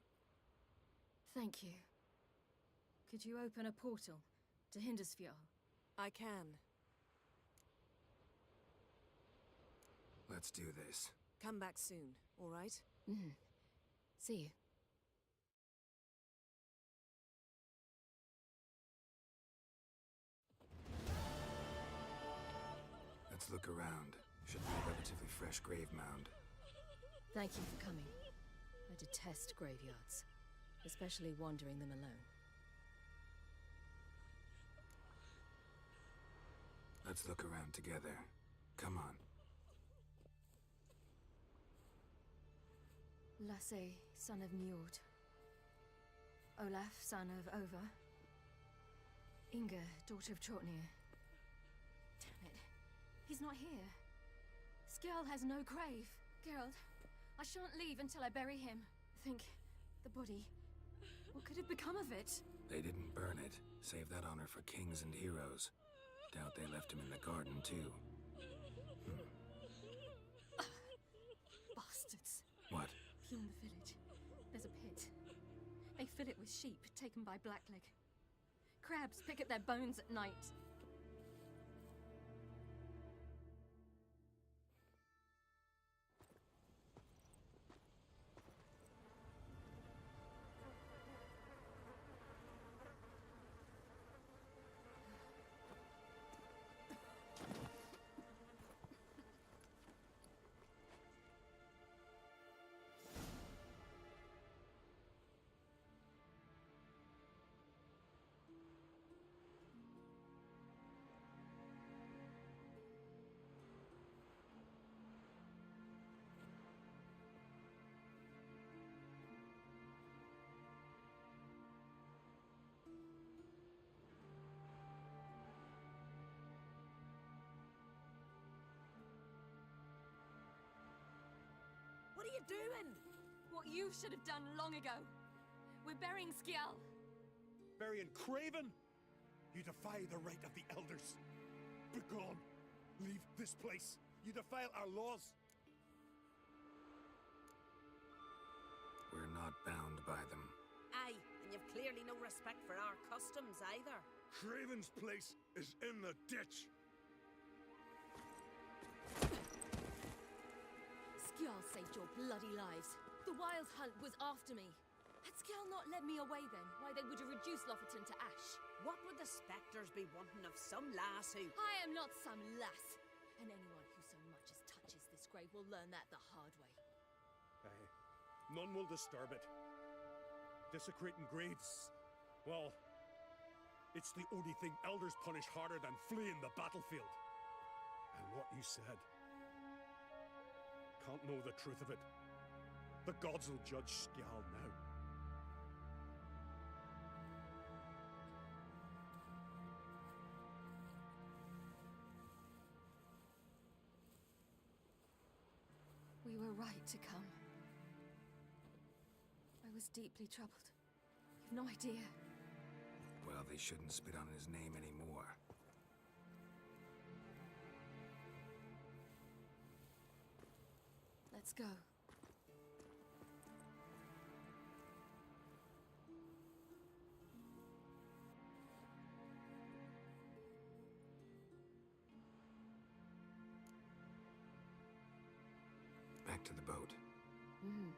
Thank you. Could you open a portal to Hindarsfjall? I can. Let's do this. Come back soon, all right? Mm. See you. Let's look around. Should be a relatively fresh grave mound. Thank you for coming. I detest graveyards, especially wandering them alone. Let's look around together. Come on. Lasse, son of Njord. Olaf, son of Over. Inga, daughter of Trotnir. Damn it. He's not here. Skjall has no grave. Geralt, I shan't leave until I bury him. Think, the body. What could have become of it? They didn't burn it. Save that honor for kings and heroes. Doubt they left him in the garden, too. Bastards. What? Beyond the village, there's a pit. They fill it with sheep taken by Blackleg. Crabs pick at their bones at night. What are you doing? What you should have done long ago. We're burying Skjall. Burying Craven? You defy the right of the elders. Begone. Leave this place. You defile our laws. We're not bound by them. Aye, and you've clearly no respect for our customs either. Craven's place is in the ditch. Skjall saved your bloody lives. The Wild Hunt was after me. Had Skjall not led me away then, why they would have reduced Lofoten to ash. What would the spectres be wanting of some lass who... I am not some lass. And anyone who so much as touches this grave will learn that the hard way. Aye. None will disturb it. Desecrating graves, well, it's the only thing elders punish harder than fleeing the battlefield. And what you said... can't know the truth of it. The gods will judge Skjall now. We were right to come. I was deeply troubled. You've no idea. Well, they shouldn't spit on his name anymore. Let's go. Back to the boat. Mm.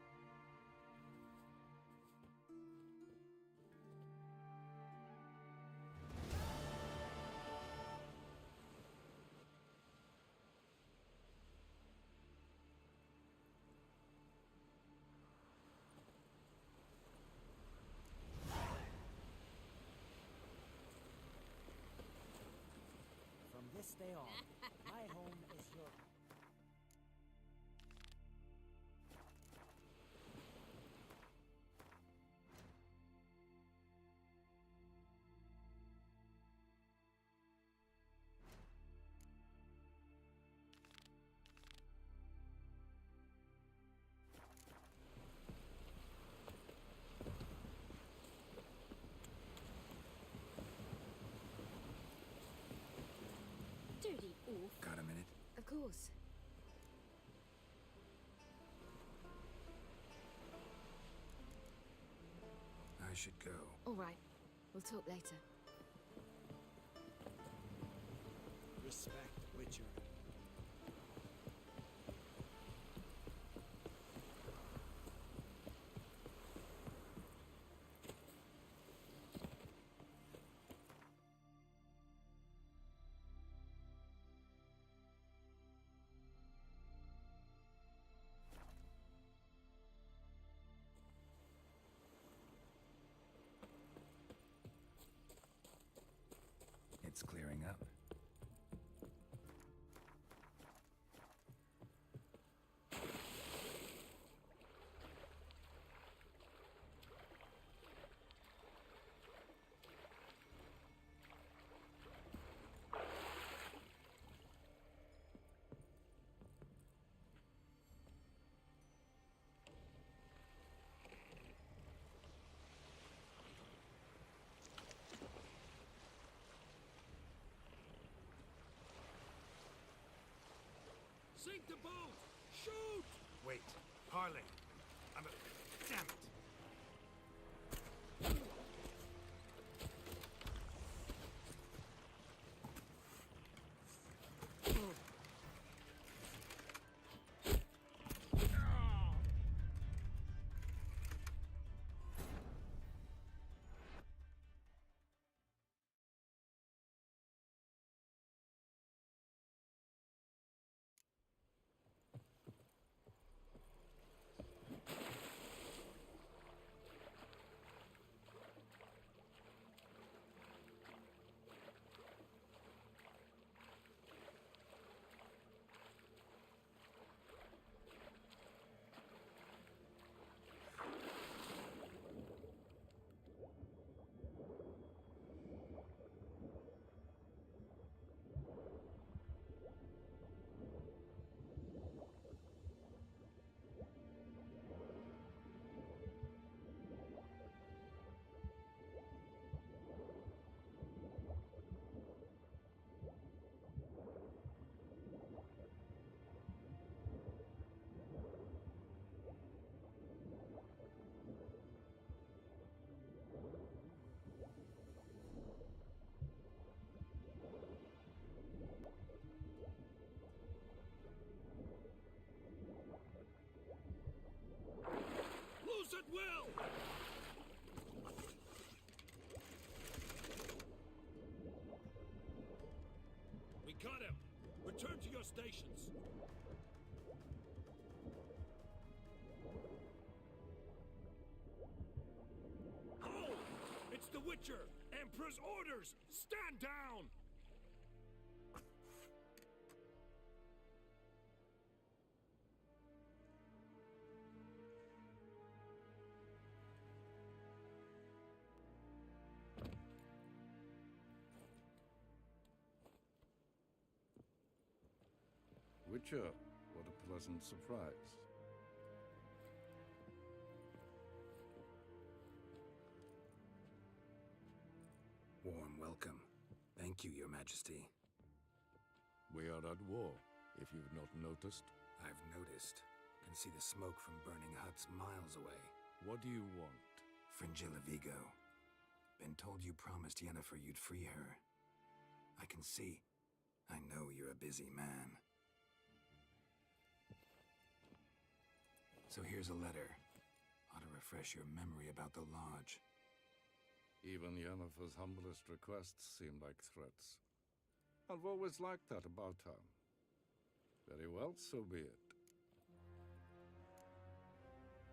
From this day on, my home is your home. course. I should go. All right. We'll talk later. Respect, Witcher. It's clearing up. Sink the boat! Shoot! Wait, Harley. Damn it! Loose at will! We got him! Return to your stations! Hold! It's the Witcher! Emperor's orders! Stand down! Witcher, what a pleasant surprise. Warm welcome. Thank you, Your Majesty. We are at war, if you've not noticed. I've noticed. Can see the smoke from burning huts miles away. What do you want? Fringilla Vigo. Been told you promised Yennefer you'd free her. I can see. I know you're a busy man. So here's a letter. Ought to refresh your memory about the Lodge. Even Yennefer's humblest requests seem like threats. I've always liked that about her. Very well, so be it.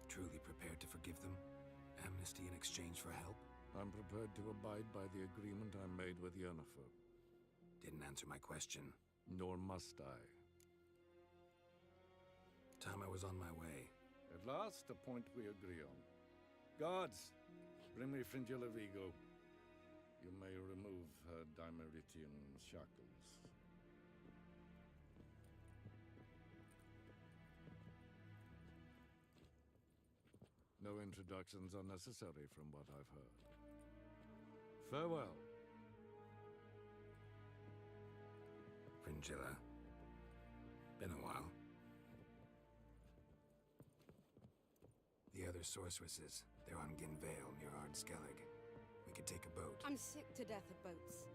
Truly prepared to forgive them? Amnesty in exchange for help? I'm prepared to abide by the agreement I made with Yennefer. Didn't answer my question. Nor must I. Time I was on my way. At last, a point we agree on. Guards, bring me Fringilla Vigo. You may remove her Dimeritian shackles. No introductions are necessary from what I've heard. Farewell. Fringilla. Been a while. The other sorceresses, they're on Ginvale near Ardskellig. We could take a boat. I'm sick to death of boats.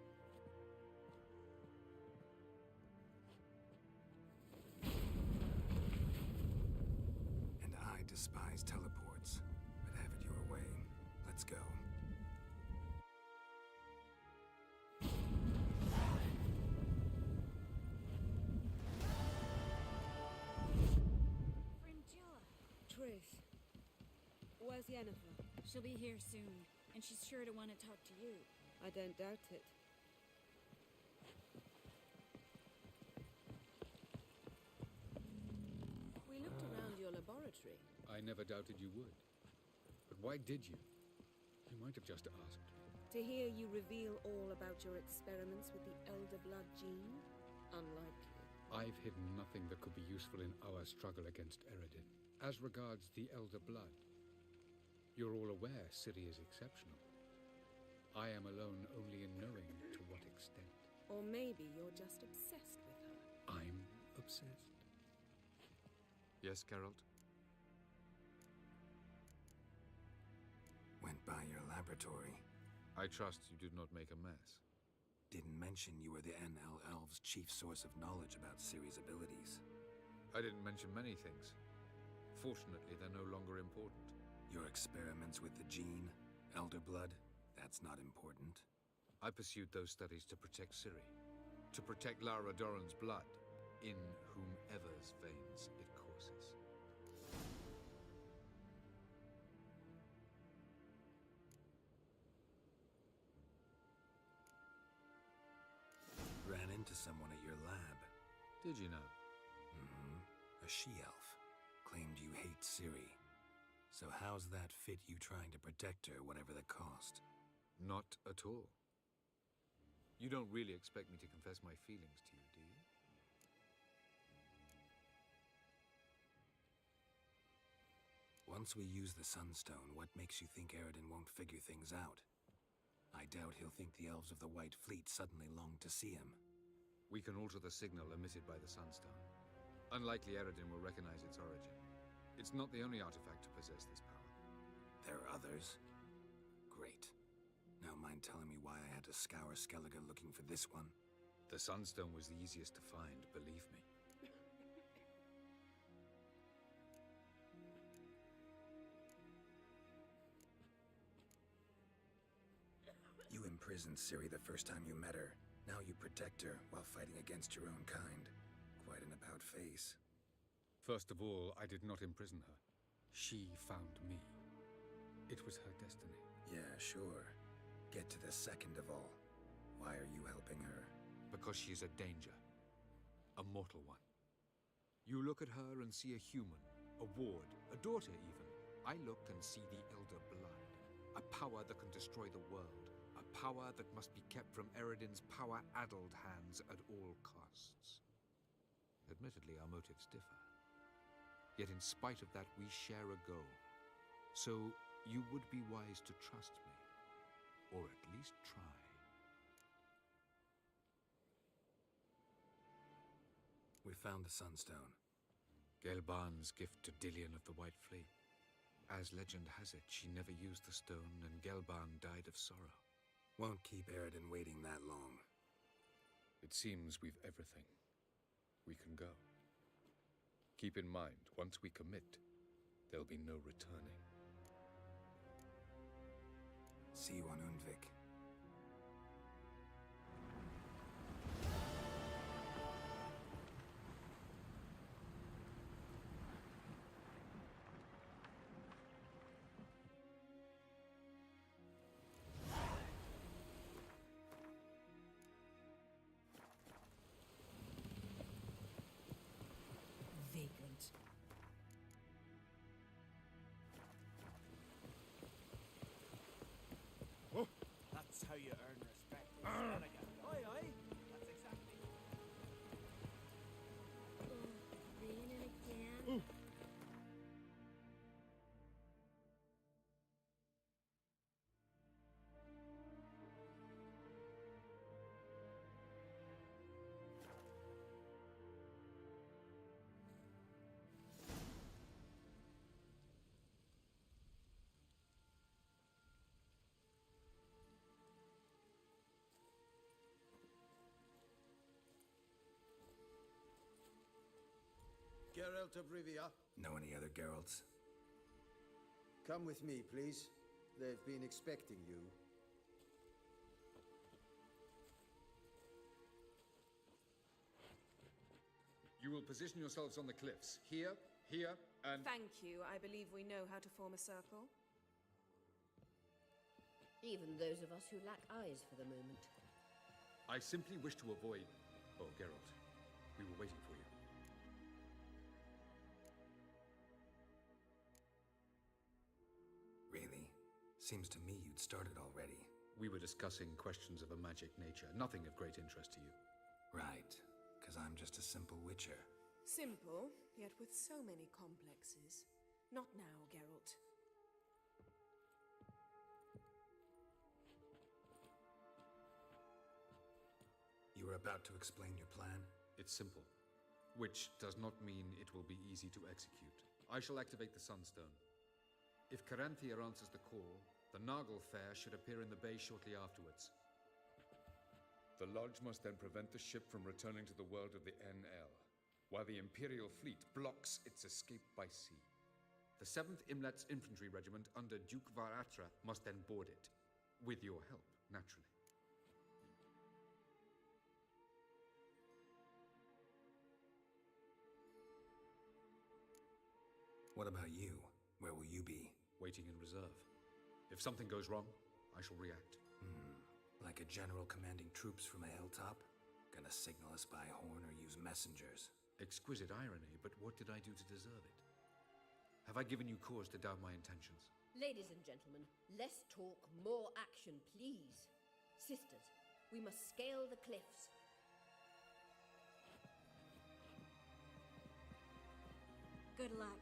And I despise teleports, but have it your way. Let's go. Fringilla. Trish, where's Yennefer? She'll be here soon, and she's sure to want to talk to you. I don't doubt it. We looked around your laboratory. I never doubted you would. But why did you? You might have just asked. To hear you reveal all about your experiments with the Elder Blood gene? Unlikely. I've hidden nothing that could be useful in our struggle against Eredin. As regards the Elder Blood, you're all aware Ciri is exceptional. I am alone only in knowing to what extent. Or maybe you're just obsessed with her. I'm obsessed. Yes, Geralt? Went by your laboratory. I trust you did not make a mess. Didn't mention you were the NL Elves' chief source of knowledge about Ciri's abilities. I didn't mention many things. Fortunately, they're no longer important. Your experiments with the gene, Elder Blood, that's not important. I pursued those studies to protect Ciri. To protect Lara Doran's blood, in whomever's veins it courses. Ran into someone at your lab. Did you know? Mm-hmm. A she-elf. Claimed you hate Ciri. So how's that fit you trying to protect her, whatever the cost? Not at all. You don't really expect me to confess my feelings to you, do you? Once we use the Sunstone, what makes you think Eredin won't figure things out? I doubt he'll think the elves of the White Fleet suddenly long to see him. We can alter the signal emitted by the Sunstone. Unlikely Eredin will recognize its origin. It's not the only artifact to possess this power. There are others? Great. Now mind telling me why I had to scour Skellige looking for this one? The Sunstone was the easiest to find, believe me. You imprisoned Ciri the first time you met her. Now you protect her while fighting against your own kind. Quite an about-face. First of all, I did not imprison her. She found me. It was her destiny. Yeah, sure. Get to the second of all. Why are you helping her? Because she is a danger. A mortal one. You look at her and see a human, a ward, a daughter even. I look and see the Elder Blood. A power that can destroy the world. A power that must be kept from Eredin's power-addled hands at all costs. Admittedly, our motives differ. Yet in spite of that, we share a goal. So, you would be wise to trust me. Or at least try. We found the Sunstone. Gelban's gift to Dillion of the White Fleet. As legend has it, she never used the stone, and Gelban died of sorrow. Won't keep Eredin waiting that long. It seems we've everything. We can go. Keep in mind, once we commit, there'll be no returning. See you on Undvik. Vagrant. Oh, Geralt of Rivia. Know any other Geralts? Come with me, please. They've been expecting you. You will position yourselves on the cliffs. Here, here, and... Thank you. I believe we know how to form a circle. Even those of us who lack eyes for the moment. I simply wish to avoid... Oh, Geralt. We were waiting for you. Really? Seems to me you'd started already. We were discussing questions of a magic nature, nothing of great interest to you. Right, because I'm just a simple witcher. Simple, yet with so many complexes. Not now, Geralt. You were about to explain your plan? It's simple, which does not mean it will be easy to execute. I shall activate the Sunstone. If Caranthia answers the call, the Nagel Fair should appear in the bay shortly afterwards. The Lodge must then prevent the ship from returning to the world of the NL, while the Imperial fleet blocks its escape by sea. The 7th Imlet's Infantry Regiment under Duke Varatra must then board it, with your help, naturally. What about you? Where will you be? Waiting in reserve. If something goes wrong, I shall react. Like a general commanding troops from a hilltop? Gonna signal us by horn or use messengers? Exquisite irony, but what did I do to deserve it? Have I given you cause to doubt my intentions? Ladies and gentlemen, less talk, more action, please. Sisters, we must scale the cliffs. Good luck.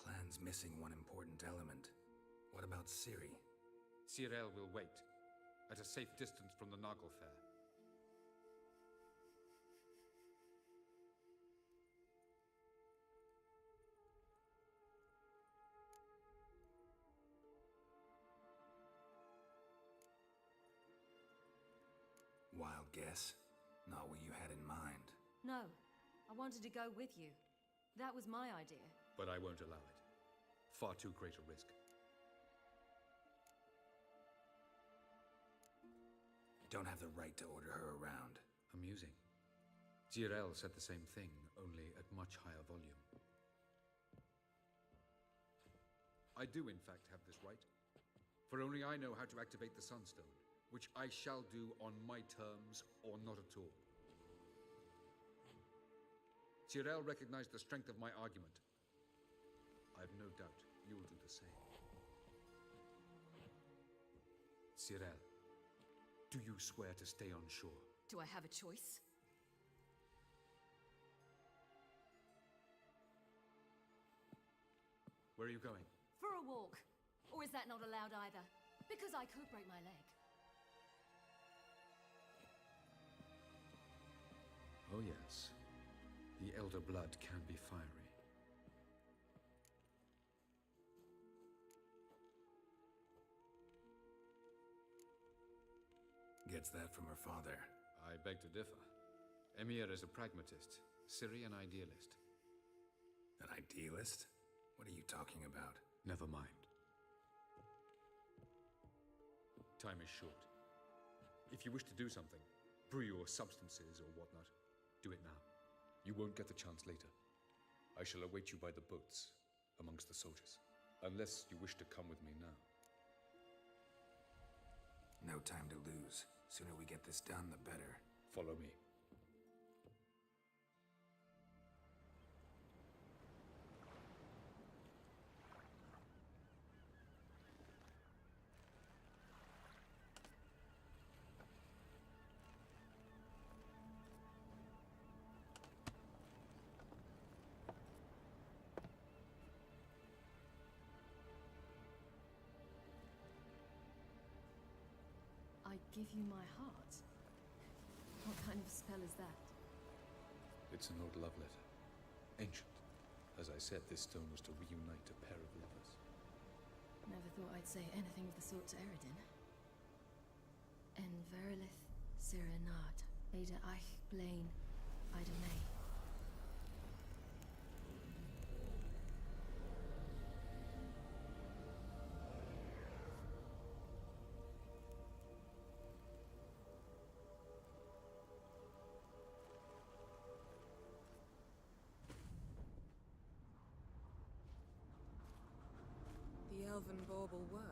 Plan's missing one important element. What about Ciri? Cyril will wait, at a safe distance from the Nagel Fair. Wild guess. Not what you had in mind. No, I wanted to go with you. That was my idea. But I won't allow it. Far too great a risk. Don't have the right to order her around. Amusing. Cyril said the same thing, only at much higher volume. I do, in fact, have this right. For only I know how to activate the Sunstone, which I shall do on my terms or not at all. Cyril recognized the strength of my argument. I have no doubt you will do the same. Cyril, do you swear to stay on shore? Do I have a choice? Where are you going? For a walk. Or is that not allowed either? Because I could break my leg. Oh yes. The Elder Blood can be fiery. Gets that from her father. I beg to differ. Emir is a pragmatist, Ciri an idealist. An idealist? What are you talking about? Never mind. Time is short. If you wish to do something, brew your substances or whatnot, do it now. You won't get the chance later. I shall await you by the boats, amongst the soldiers. Unless you wish to come with me now. No time to lose. Sooner we get this done, the better. Follow me. I give you my heart? What kind of spell is that? It's an old love letter. Ancient. As I said, this stone was to reunite a pair of lovers. Never thought I'd say anything of the sort to Eredin. En verilith Sirenad. Ada Eich, Blaine, Ida May. The elven bauble worked.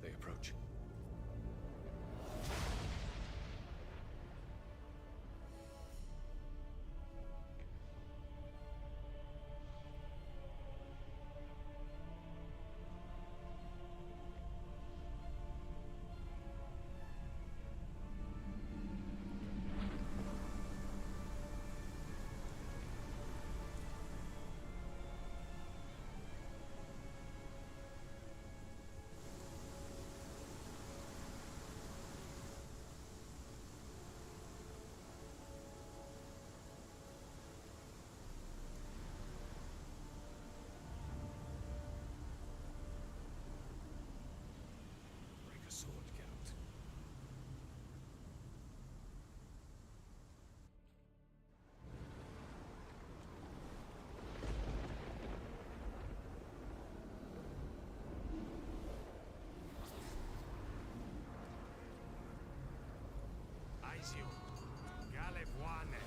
They approach. Break a sword, Geralt. Aizio. Galevuane.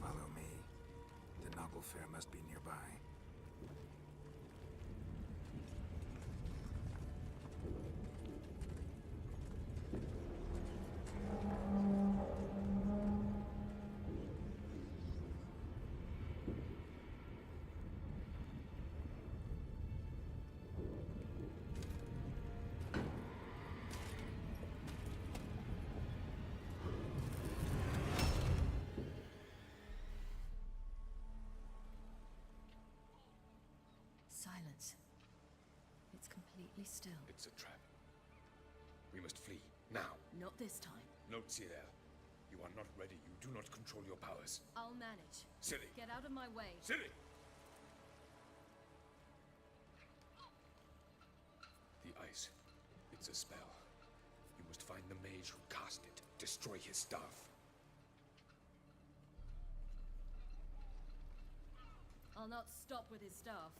Follow me. The Nagelfair must be nearby. Silence. It's completely still. It's a trap. We must flee, now. Not this time. Note, Cyril. You are not ready. You do not control your powers. I'll manage. Ciri! Get out of my way. Ciri! The ice. It's a spell. You must find the mage who cast it. Destroy his staff. I'll not stop with his staff.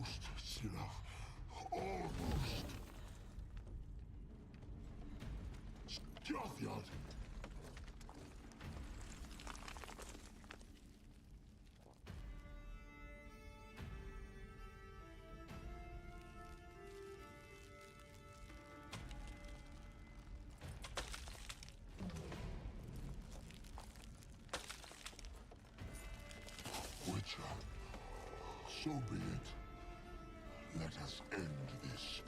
Almost, Scylla. Almost. Scathjad. Witcher, so be it. Let us end this.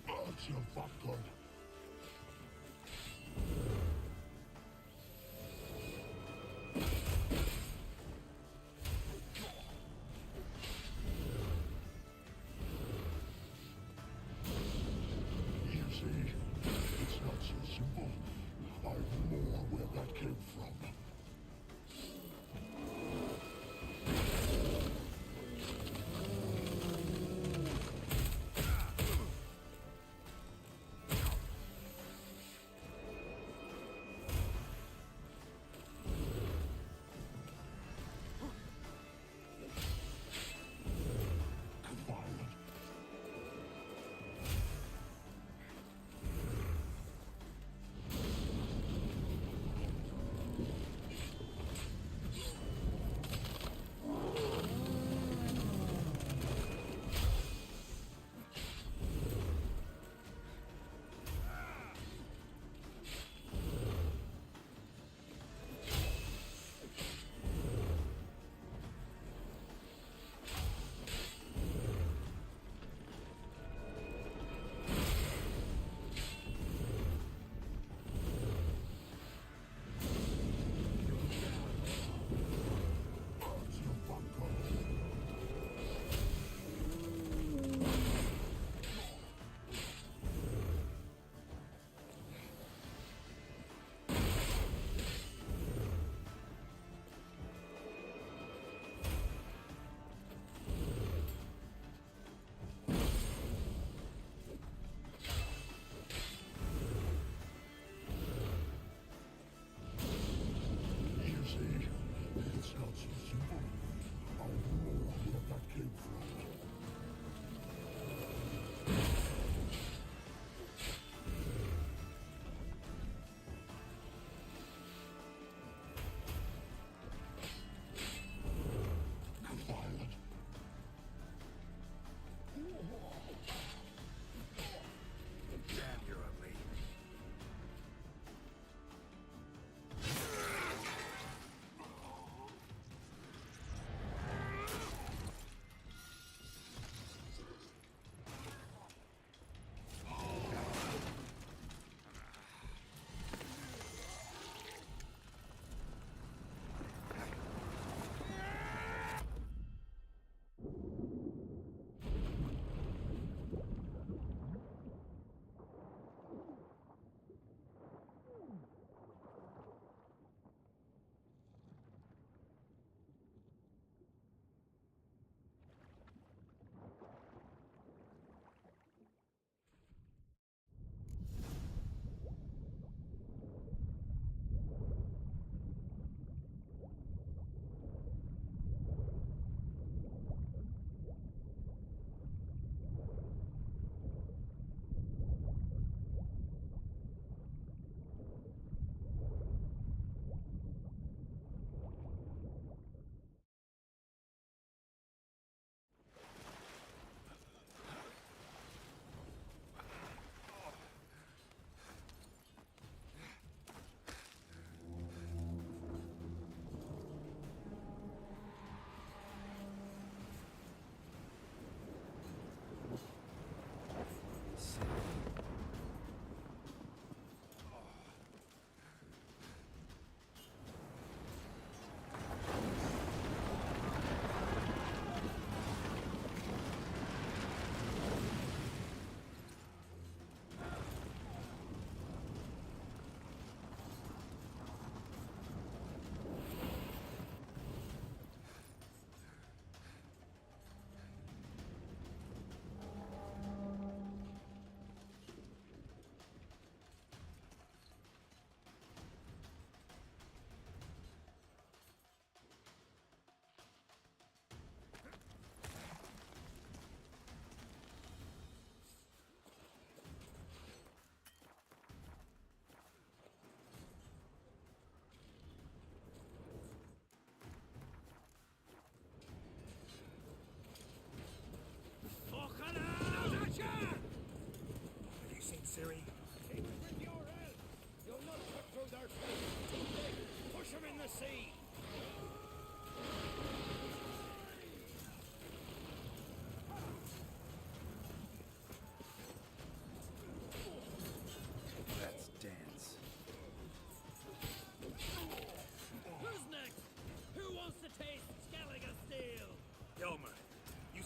Answer, Vatgun. You see, it's not so simple. I've more where that came from.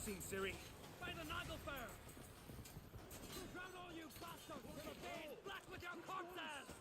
seen Ciri? By the Nagelfare! Drown all you bastards till the day is black with your corpses!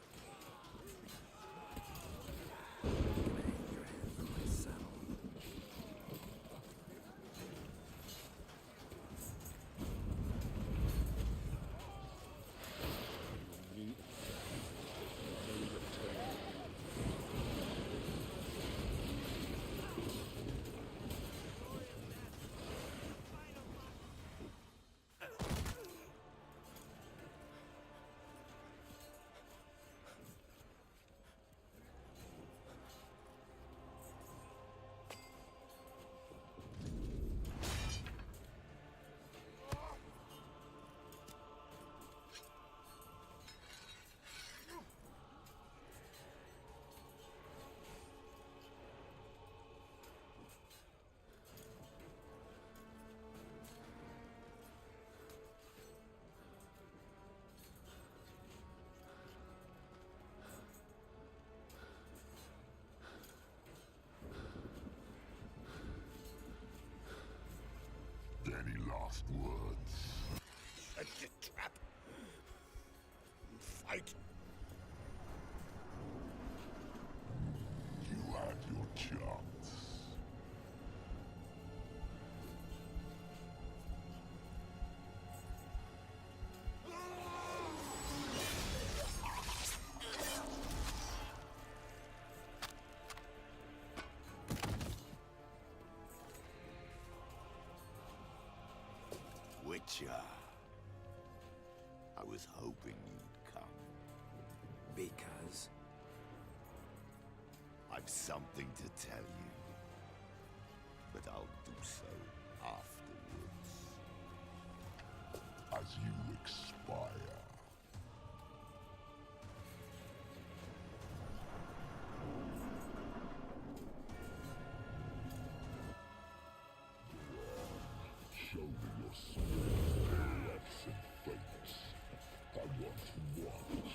Any last words? Set your trap. Fight. You had your chance. Witcher. I was hoping you'd come. Because? I've something to tell you. But I'll do so afterwards. As you expire. Show me your sweet payoffs and fates. I want to watch.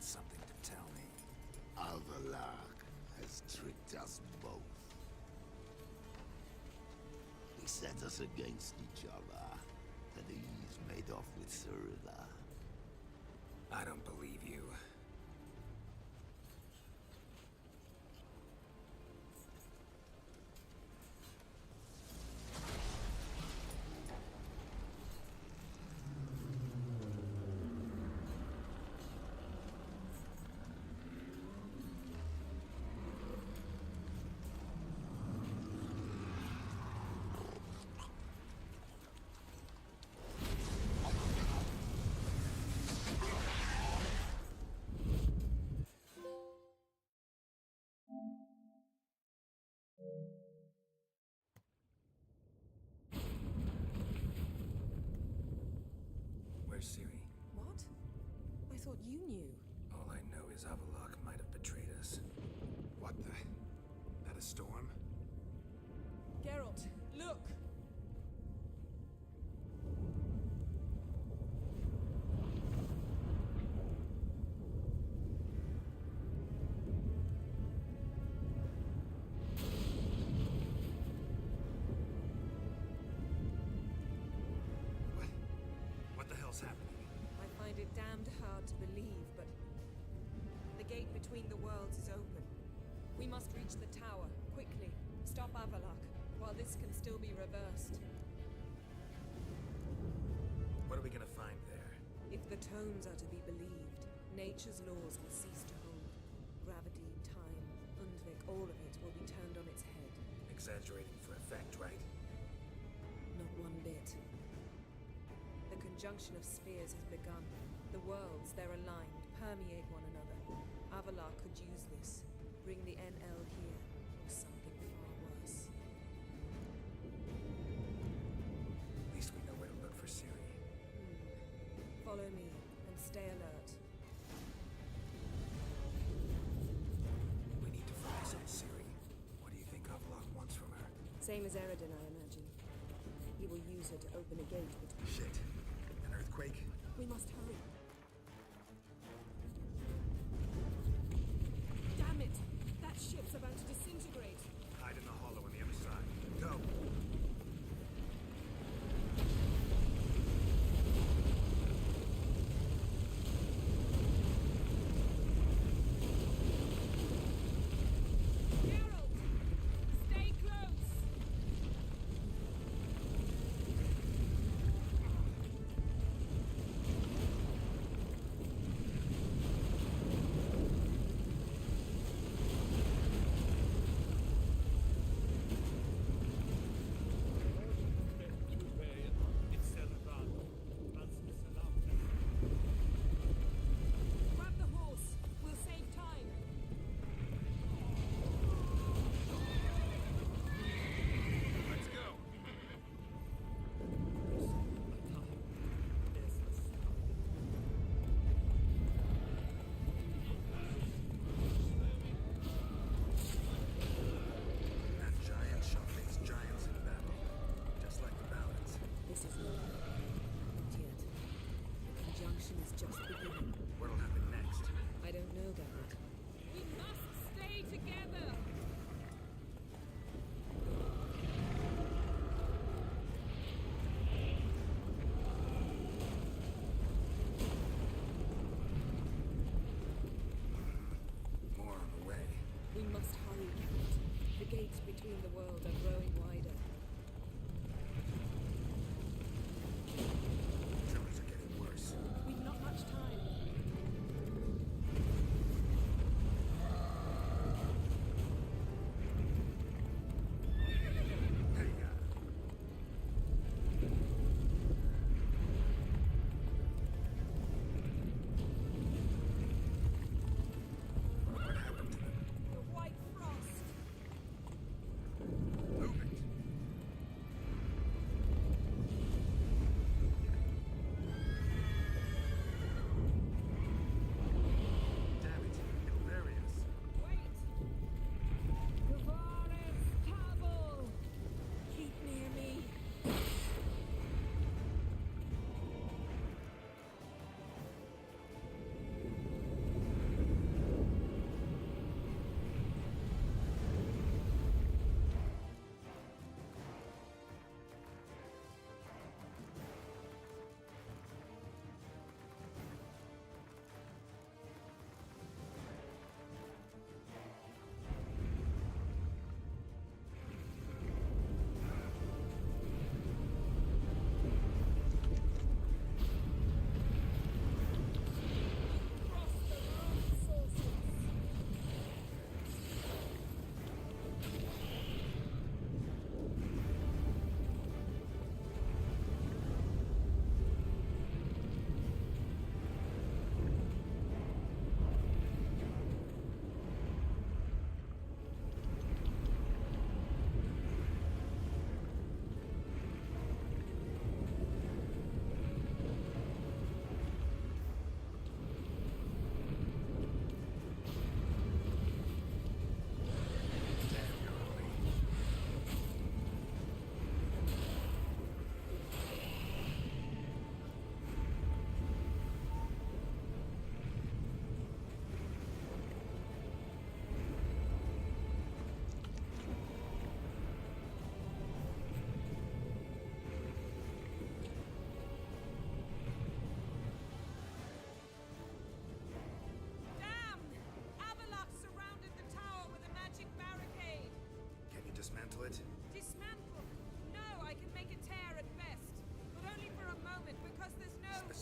something to tell me. Avallac'h has tricked us both. He set us against each other, and he's made off with Cyrilla. I don't believe you. Where's Ciri? What? I thought you knew. All I know is Avallac'h might have betrayed us. What the? That a storm? Geralt, look! What the hell's happening? I find it damned hard to believe, but the gate between the worlds is open. We must reach the tower, quickly. Stop Avallac'h, while this can still be reversed. What are we gonna find there? If the tomes are to be believed, nature's laws will cease to hold. Gravity, time, Undvik, all of it will be turned on its head. Exaggerating for effect, right? Not one bit. The conjunction of spheres has begun. The worlds, they're aligned, permeate one another. Avallac'h could use this. Bring the NL here, or something far worse. At least we know where to look for Ciri. Follow me, and stay alert. We need to focus on Ciri. What do you think Avallac'h wants from her? Same as Eredin, I imagine. He will use her to open a gate between... Shit. An earthquake? We must hurry. Damn it! That ship's about to disintegrate. Hide in the hollow on the other side. Go! Geralt! Stay close!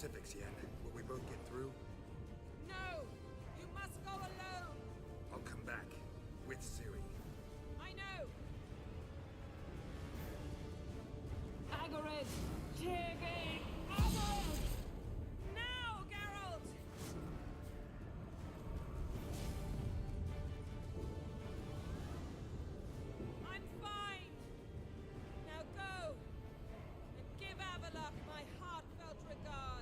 specifics, Yen? Will we both get through? No! You must go alone! I'll come back. With Ciri. I know! Agarid! Tiggy! Agarid! Now, Geralt! I'm fine! Now go! And give Avallac'h my heartfelt regards!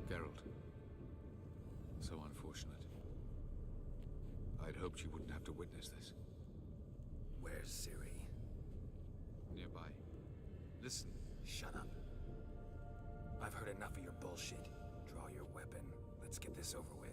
Geralt. So unfortunate. I'd hoped you wouldn't have to witness this. Where's Ciri? Nearby. Listen. Shut up. I've heard enough of your bullshit. Draw your weapon. Let's get this over with.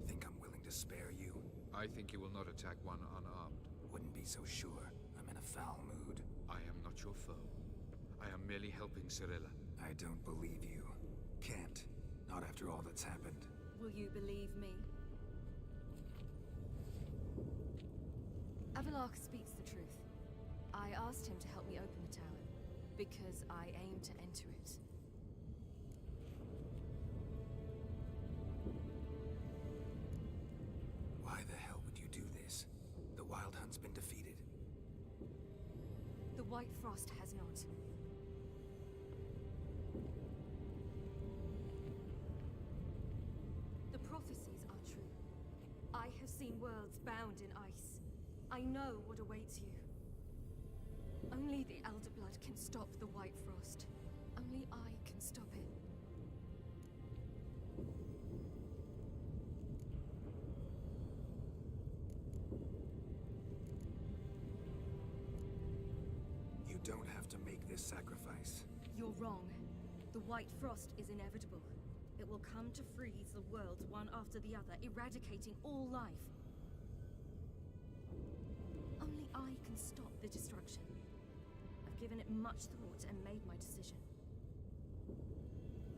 Think I'm willing to spare you? I think you will not attack one unarmed. Wouldn't be so sure. I'm in a foul mood. I am not your foe. I am merely helping Cirilla. I don't believe you. Can't. Not after all that's happened. Will you believe me? Avallac'h speaks the truth. I asked him to help me open the tower, because I aim to enter it. Why the hell would you do this? The Wild Hunt's been defeated. The White Frost has not. The prophecies are true. I have seen worlds bound in ice. I know what awaits you. Only the Elder Blood can stop the White Frost. Only I can stop it. You don't have to make this sacrifice. You're wrong. The White Frost is inevitable. It will come to freeze the worlds one after the other, eradicating all life. Only I can stop the destruction. I've given it much thought and made my decision.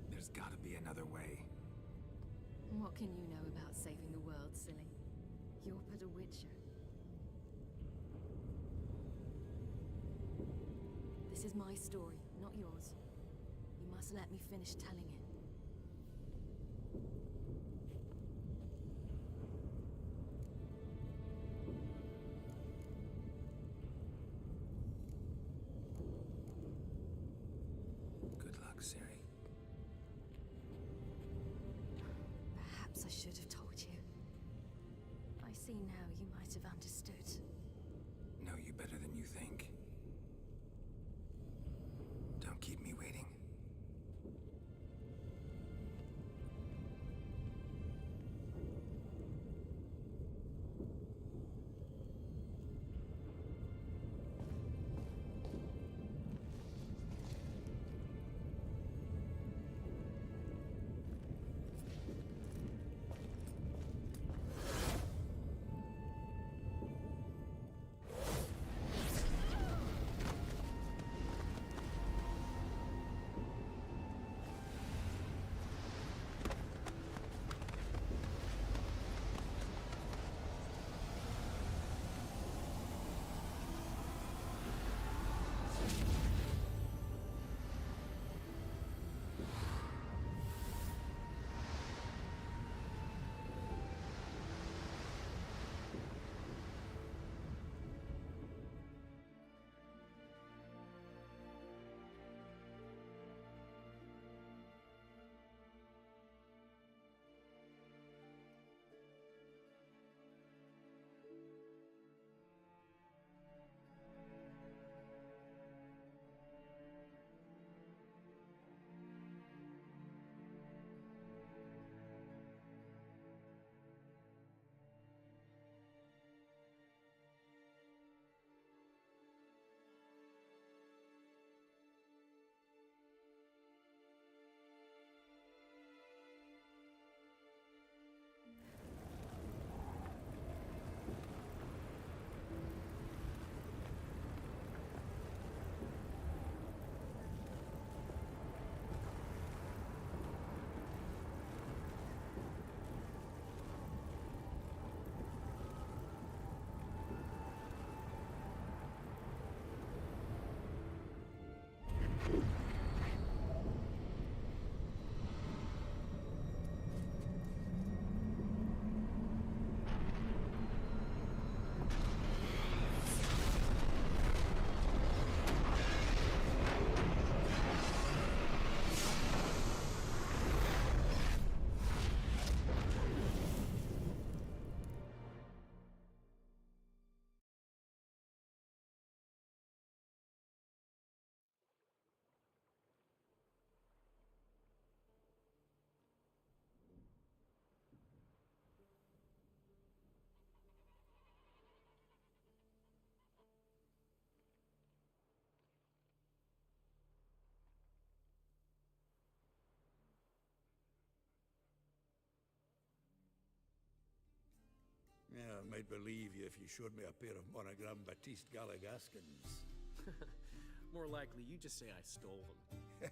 There's gotta be another way. What can you know about saving the world, silly? You're but a witcher. This is my story, not yours. You must let me finish telling it. Good luck, Ciri. Perhaps I should have told you. I see now you might have understood. Know you better than you think. Don't keep me waiting. Might believe you if you showed me a pair of monogram Batiste Galligaskins. More likely, you just say I stole them.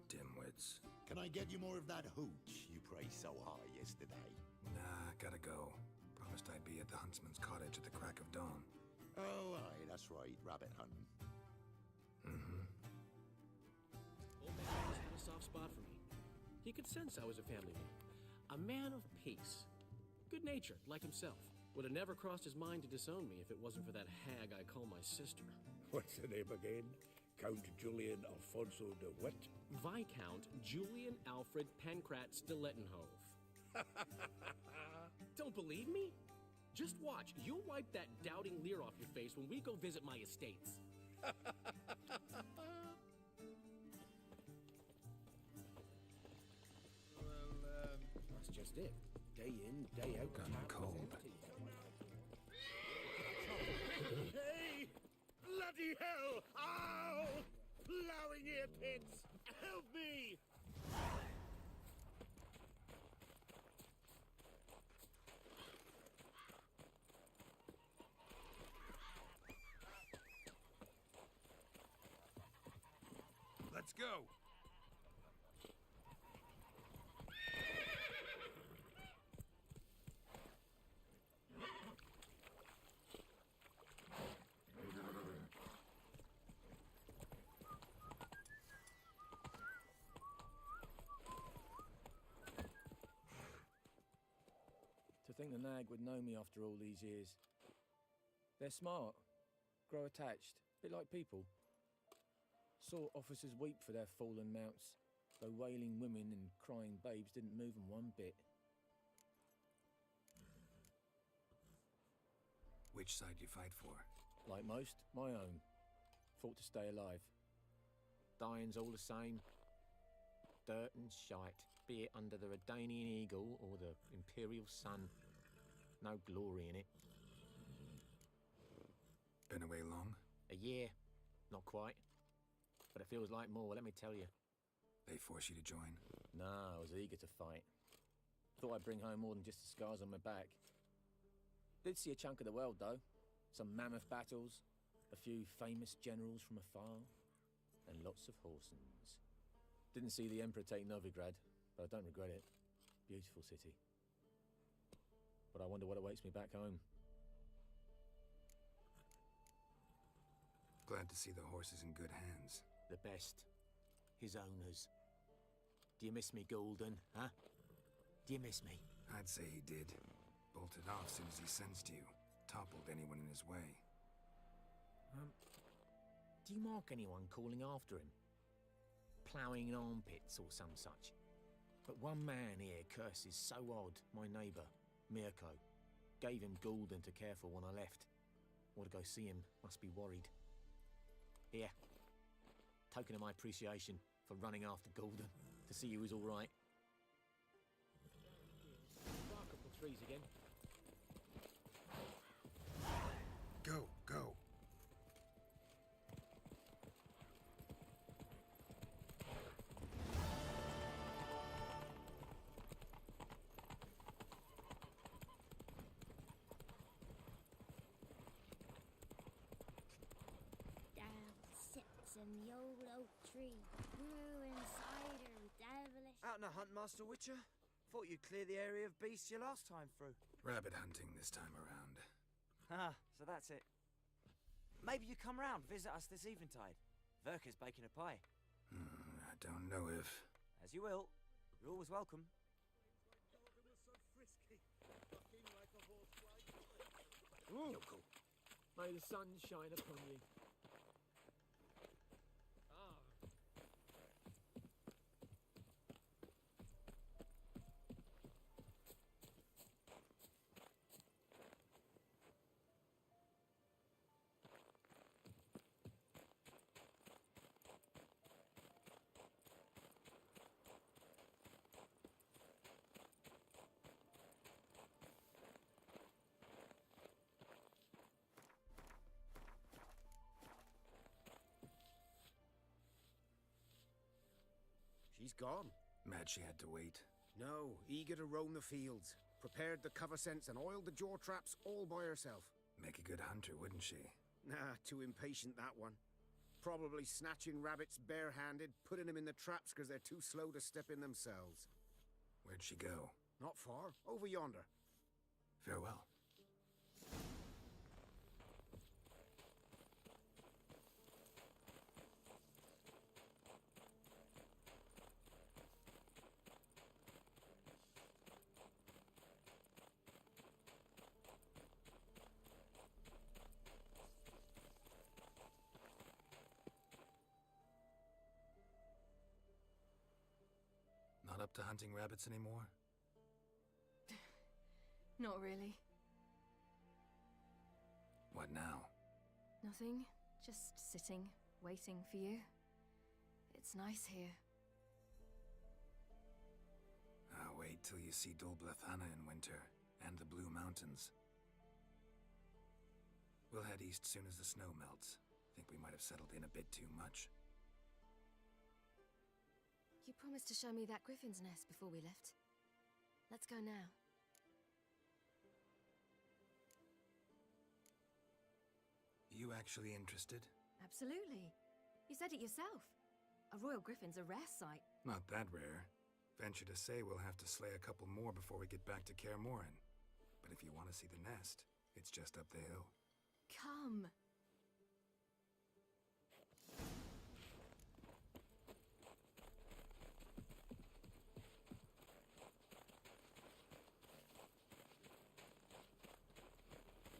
Dimwits. Can I get you more of that hooch you praised so high yesterday? Nah, gotta go. Promised I'd be at the huntsman's cottage at the crack of dawn. Oh, aye, that's right, rabbit hunting. Mm-hmm. Old man always had a soft spot for me. He could sense I was a family man. A man of peace. Good-natured, like himself. Would have never crossed his mind to disown me if it wasn't for that hag I call my sister. What's the name again? Count Julian Alfonso de Witt? Viscount Julian Alfred Pancratz de Lettenhove. Don't believe me? Just watch. You'll wipe that doubting leer off your face when we go visit my estates. That's just it. Day in, day out. Gone cold. Hey! Bloody hell! Ow! Plowing ear pits! Help me! Let's go. To think the nag would know me after all these years. They're smart, grow attached, a bit like people. Saw officers weep for their fallen mounts, though wailing women and crying babes didn't move them one bit. Which side you fight for? Like most, my own. Fought to stay alive. Dying's all the same. Dirt and shite, be it under the Redanian eagle or the Imperial sun. No glory in it. Been away long? A year. Not quite. But it feels like more, let me tell you. They force you to join? Nah, I was eager to fight. Thought I'd bring home more than just the scars on my back. Did see a chunk of the world, though. Some mammoth battles, a few famous generals from afar, and lots of horsens. Didn't see the Emperor take Novigrad, but I don't regret it. Beautiful city. But I wonder what awaits me back home. Glad to see the horses in good hands. The best. His owners. Do you miss me, Golden, huh? Do you miss me? I'd say he did. Bolted off soon as he sensed you. Toppled anyone in his way. Do you mark anyone calling after him? Ploughing armpits or some such? But one man here curses so odd, my neighbour, Mirko. Gave him Golden to care for when I left. Want to go see him, must be worried. Here. Token of my appreciation for running after Golden, to see he was all right. Bark up the trees again. Go, go. In the old oak tree, blue and cider, devilish. Out on a hunt, Master Witcher? Thought you'd clear the area of beasts your last time through. Rabbit hunting this time around. Ah, so that's it. Maybe you come round, visit us this eventide. Verka's baking a pie. I don't know if... As you will. You're always welcome. Yoko. May the sun shine upon you. She's gone. Mad she had to wait. No, eager to roam the fields. prepared the cover scents, and oiled the jaw traps all by herself. Make a good hunter, wouldn't she? Nah, too impatient, that one. Probably snatching rabbits barehanded, putting them in the traps because they're too slow to step in themselves. Where'd she go? Not far. Over yonder. Farewell. Not up to hunting rabbits anymore? Not really. What now? Nothing. Just sitting, waiting for you. It's nice here. Wait till you see Dol Blethana in winter, and the Blue Mountains. We'll head east soon as the snow melts. Think we might have settled in a bit too much. You promised to show me that griffin's nest before we left. Let's go now. You actually interested? Absolutely. You said it yourself. A royal griffin's a rare sight. Not that rare. Venture to say we'll have to slay a couple more before we get back to Kaer Morhen. But if you want to see the nest, it's just up the hill. Come.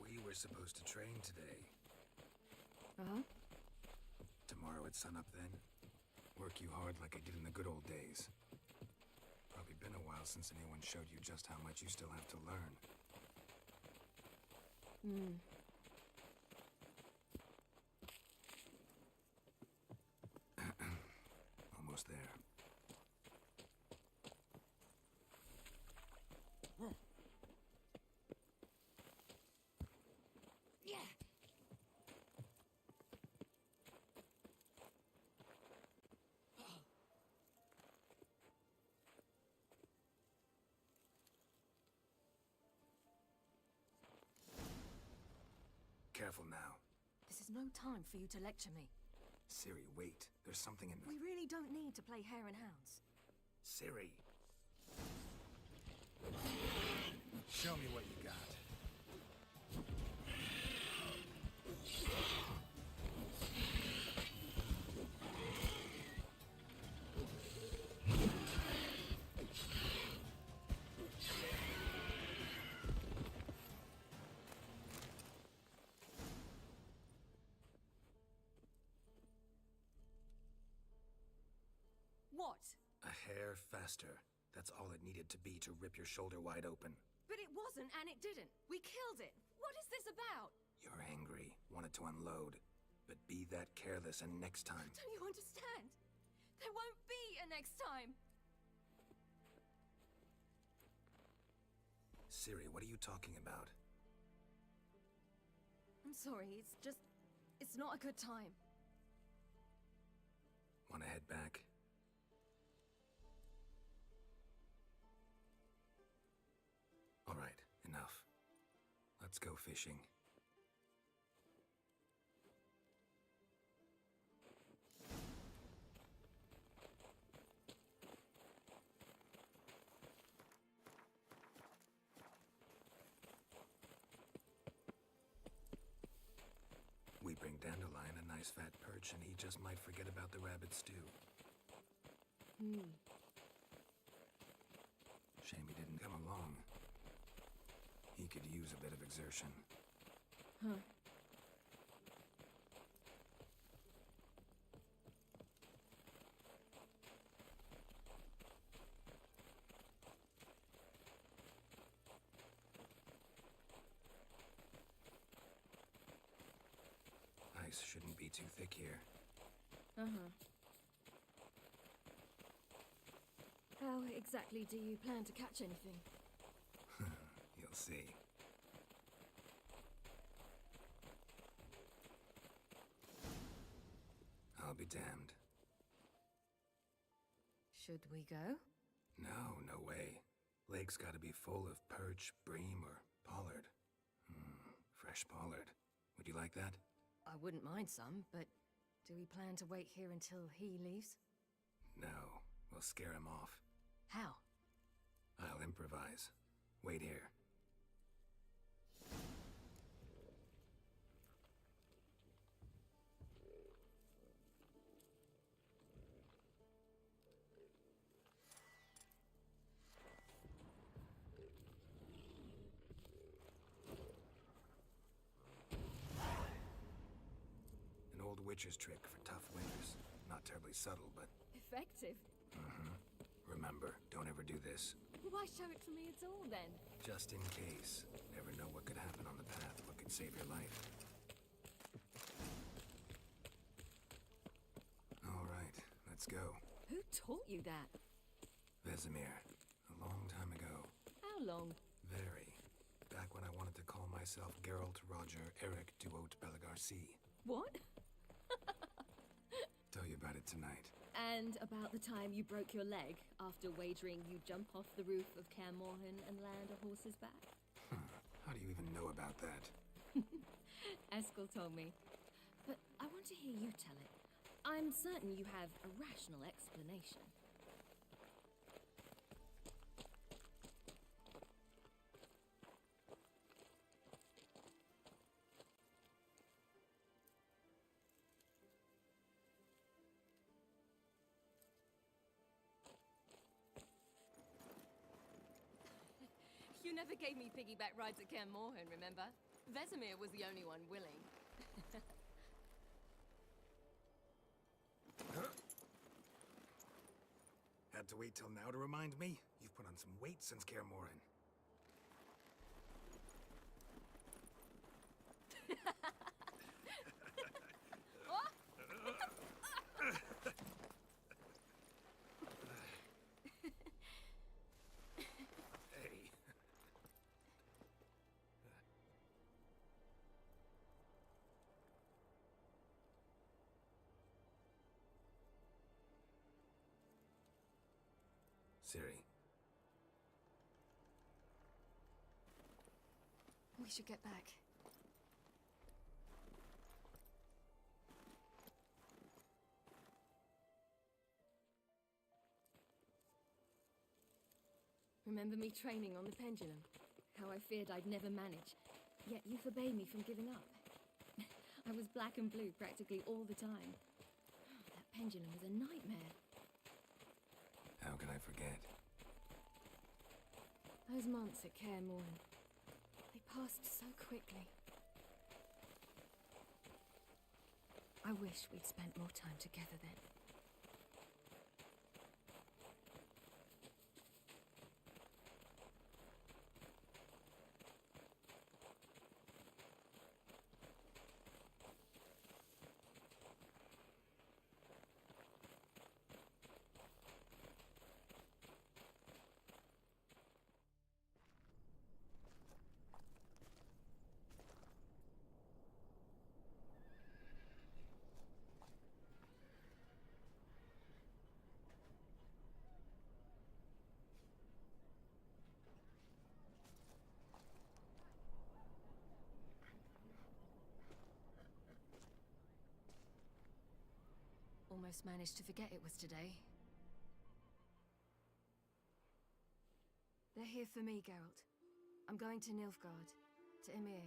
We were supposed to train today. Uh-huh. Tomorrow at sunup then. Work you hard like I did in the good old days. Probably been a while since anyone showed you just how much you still have to learn. Almost there. Yeah. Careful now. This is no time for you to lecture me. Ciri, wait. There's something in the... We really don't need to play hare and hounds. Ciri! Show me what you got. What? A hair faster. That's all it needed to be to rip your shoulder wide open. But it wasn't, and it didn't. We killed it. What is this about? You're angry, wanted to unload. But be that careless, and next time... Don't you understand? There won't be a next time. Ciri, what are you talking about? I'm sorry, it's just... It's not a good time. Want to head back? All right, enough. Let's go fishing. We bring Dandelion a nice fat perch, and he just might forget about the rabbit stew. Shame he didn't come along. He could use a bit of exertion. Huh. Ice shouldn't be too thick here. Uh-huh. How exactly do you plan to catch anything? You'll see. I'll be damned. Should we go? No, no way. Lake's gotta be full of perch, bream, or pollard. Fresh pollard. Would you like that? I wouldn't mind some, but do we plan to wait here until he leaves? No, we'll scare him off. How? I'll improvise. Wait here. An old witch's trick for tough winters. Not terribly subtle, but... Effective. Remember, don't ever do this. Why show it to me at all, then? Just in case. Never know what could happen on the path, what could save your life. All right, let's go. Who taught you that? Vesemir. A long time ago. How long? Very. Back when I wanted to call myself Geralt Roger Eric Duote Belagarcy. What? Tell you about it tonight. And about the time you broke your leg after wagering you jump off the roof of Kaer Morhen and land a horse's back? How do you even know about that? Eskel told me. But I want to hear you tell it. I'm certain you have a rational explanation. You never gave me piggyback rides at Kaer Morhen, remember? Vesemir was the only one willing. Had to wait till now to remind me? You've put on some weight since Kaer Morhen. Ciri. We should get back. Remember me training on the pendulum? How I feared I'd never manage, yet you forbade me from giving up. I was black and blue practically all the time. That pendulum was a nightmare. How can I forget? Those months at Kaer Morhen, they passed so quickly. I wish we'd spent more time together then. Almost managed to forget it was today. They're here for me, Geralt. I'm going to Nilfgaard, to Emhyr.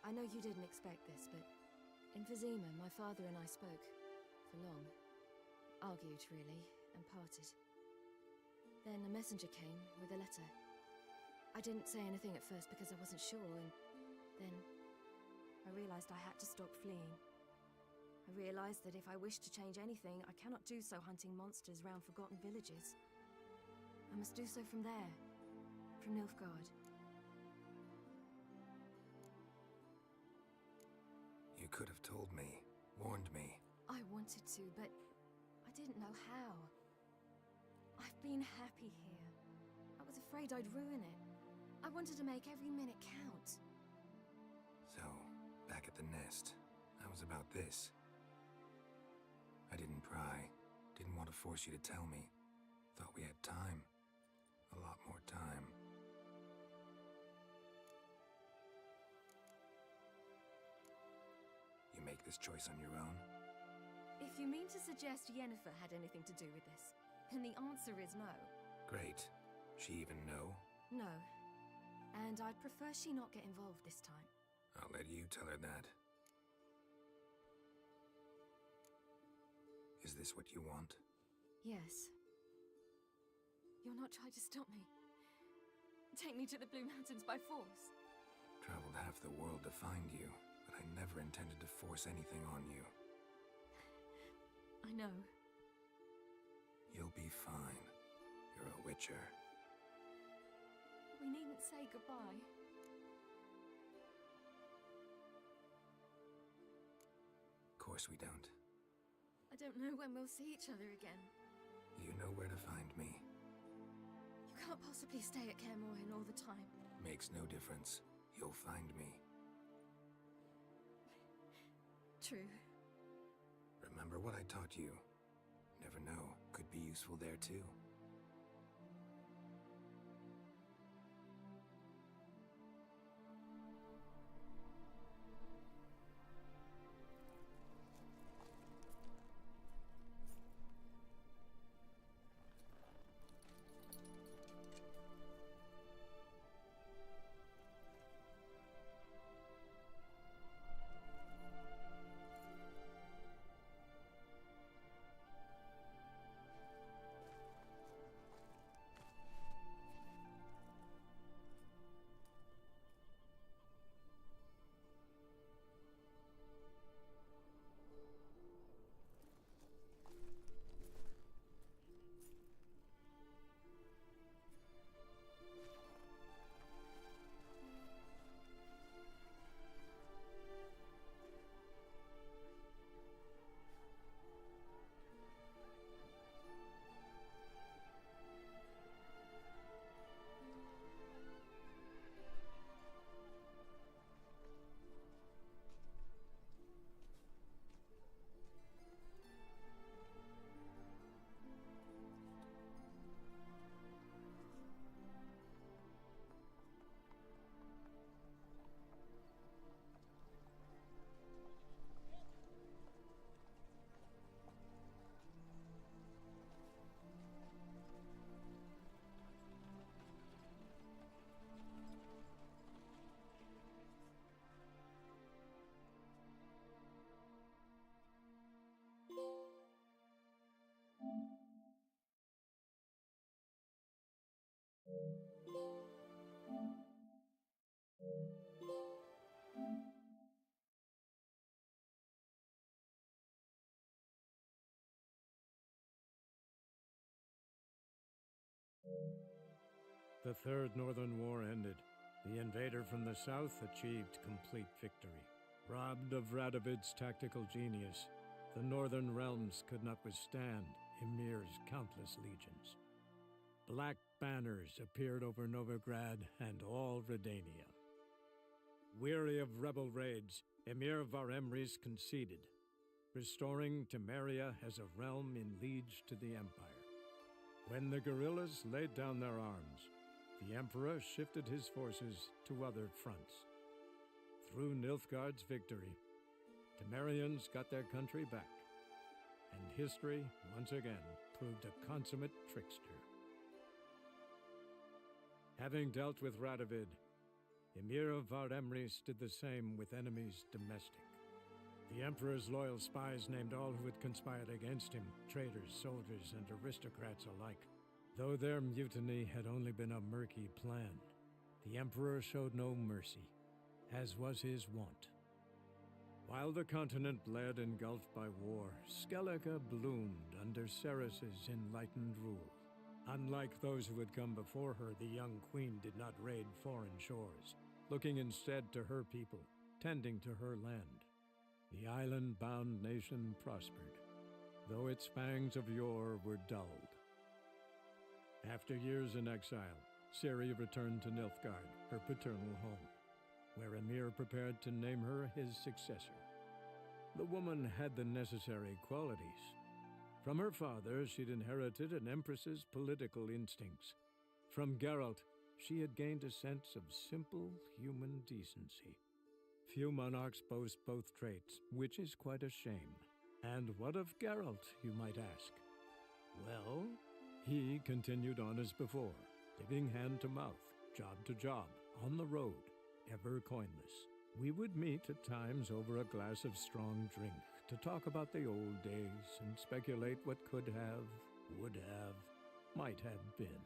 I know you didn't expect this, but in Vizima, my father and I spoke. For long. Argued, really, and parted. Then a messenger came with a letter. I didn't say anything at first because I wasn't sure, and then I realized I had to stop fleeing. I realized that if I wish to change anything, I cannot do so hunting monsters round forgotten villages. I must do so from there, from Nilfgaard. You could have told me, warned me. I wanted to, but I didn't know how. I've been happy here. I was afraid I'd ruin it. I wanted to make every minute count. So, back at the nest, I was about this. I didn't pry. Didn't want to force you to tell me. Thought we had time. a lot more time. You make this choice on your own? If you mean to suggest Yennefer had anything to do with this, then the answer is no. Great. She even know? No. And I'd prefer she not get involved this time. I'll let you tell her that. Is this what you want? Yes. You're not trying to stop me. Take me to the Blue Mountains by force. Traveled half the world to find you, but I never intended to force anything on you. I know. You'll be fine. You're a Witcher. We needn't say goodbye. Of course we don't. I don't know when we'll see each other again. You know where to find me. You can't possibly stay at Kaer Morhen all the time. Makes no difference. You'll find me. True. Remember what I taught you. Never know, could be useful there too. The Third Northern War ended. The invader from the south achieved complete victory. Robbed of Radovid's tactical genius, the Northern realms could not withstand Ymir's countless legions. Black banners appeared over Novigrad and all Redania. Weary of rebel raids, Emir Var-Emreis conceded, restoring Temeria as a realm in liege to the Empire. When the guerrillas laid down their arms, the Emperor shifted his forces to other fronts. Through Nilfgaard's victory, Temerians got their country back, and history once again proved a consummate trickster. Having dealt with Radovid, Emir Var-Emreis did the same with enemies domestic. The Emperor's loyal spies named all who had conspired against him, traitors, soldiers, and aristocrats alike. Though their mutiny had only been a murky plan, the Emperor showed no mercy, as was his wont. While the continent bled engulfed by war, Skellige bloomed under Ceres's enlightened rule. Unlike those who had come before her, the young queen did not raid foreign shores, looking instead to her people, tending to her land. The island-bound nation prospered, though its fangs of yore were dulled. After years in exile, Ciri returned to Nilfgaard, her paternal home, where Emir prepared to name her his successor. The woman had the necessary qualities. From her father, she'd inherited an empress's political instincts. From Geralt, she had gained a sense of simple human decency. Few monarchs boast both traits, which is quite a shame. And what of Geralt, you might ask? Well, he continued on as before, living hand to mouth, job to job, on the road, ever coinless. We would meet at times over a glass of strong drink to talk about the old days and speculate what could have, would have, might have been.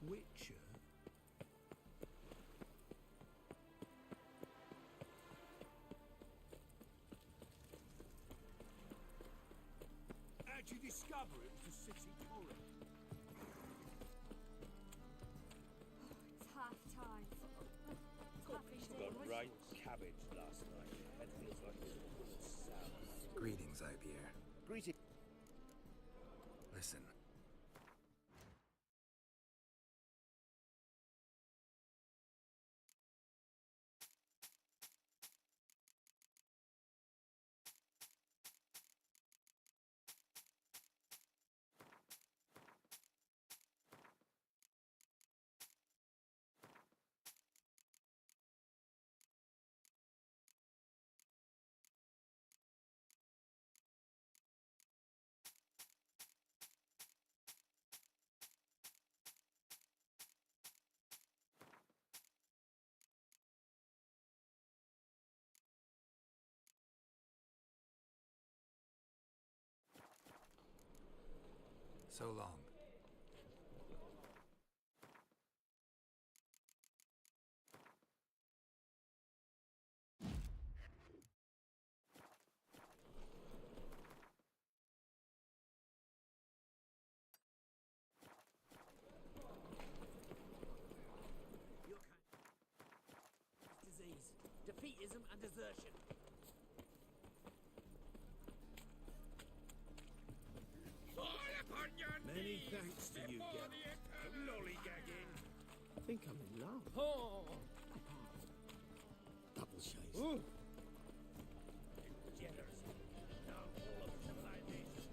Witcher? How'd you discover it was a city turret? It's half time. Got right cabbage last night. That feels like it's sour. Greetings, Ibier. Greetings. Listen. So long. Disease, defeatism, and desertion. Many thanks to you, Geralt. Lollygagging. I think I'm in love. Double chase. Degeneracy. Now all of civilization.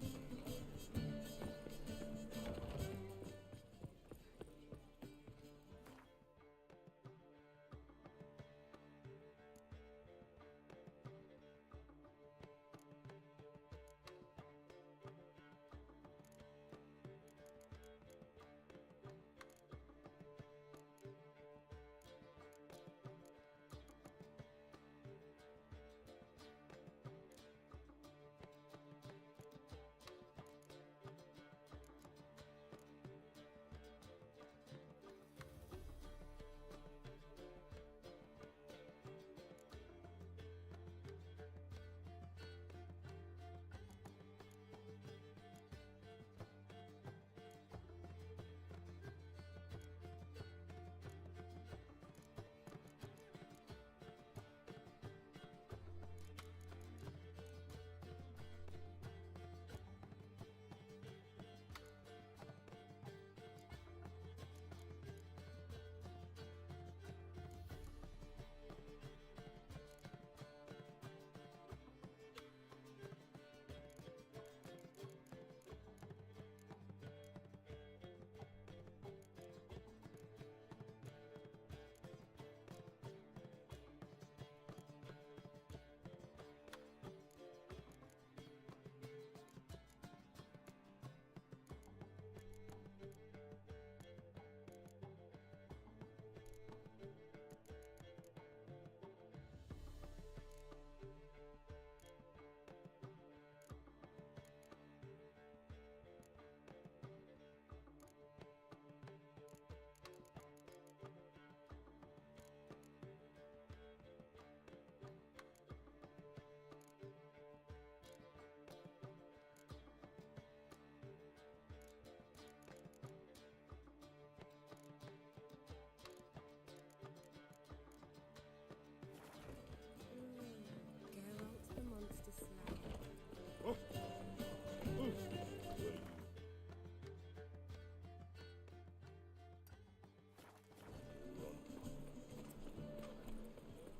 Geralt the Monster Slayer.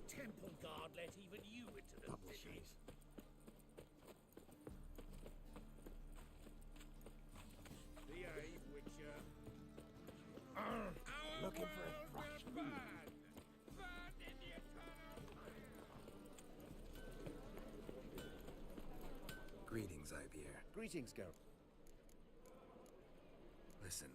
Temple Guard let even you into the city. Behave, Witcher. Looking for a fresh food. Greetings, Ivier. Greetings, Geralt. Listen,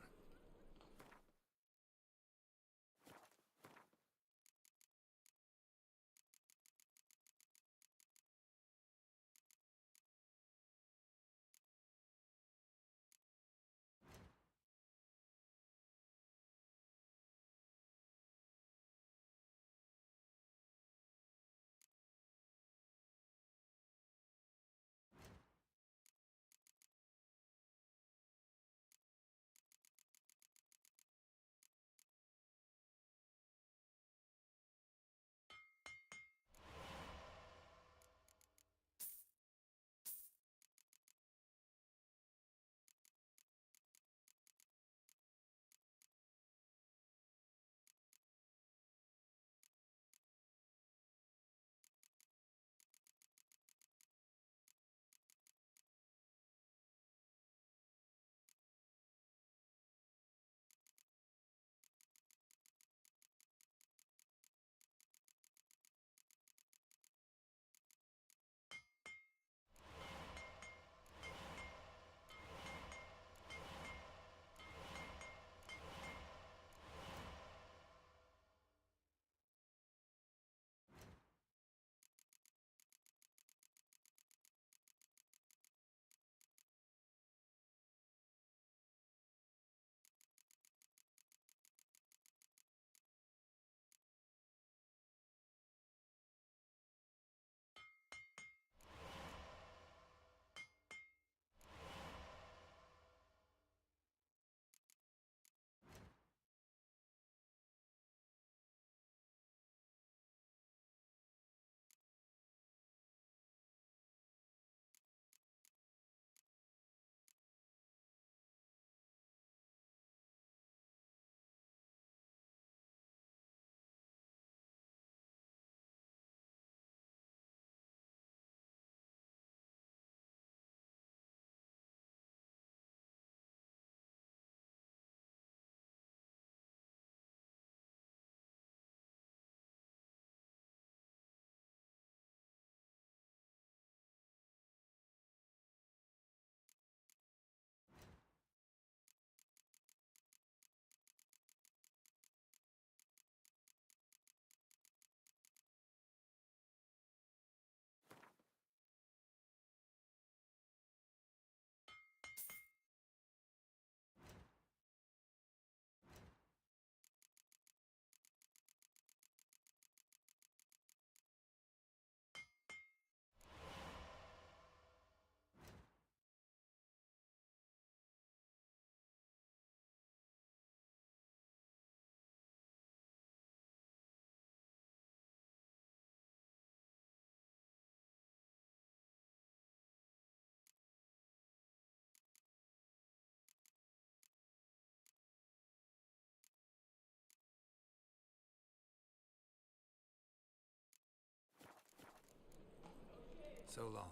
So long.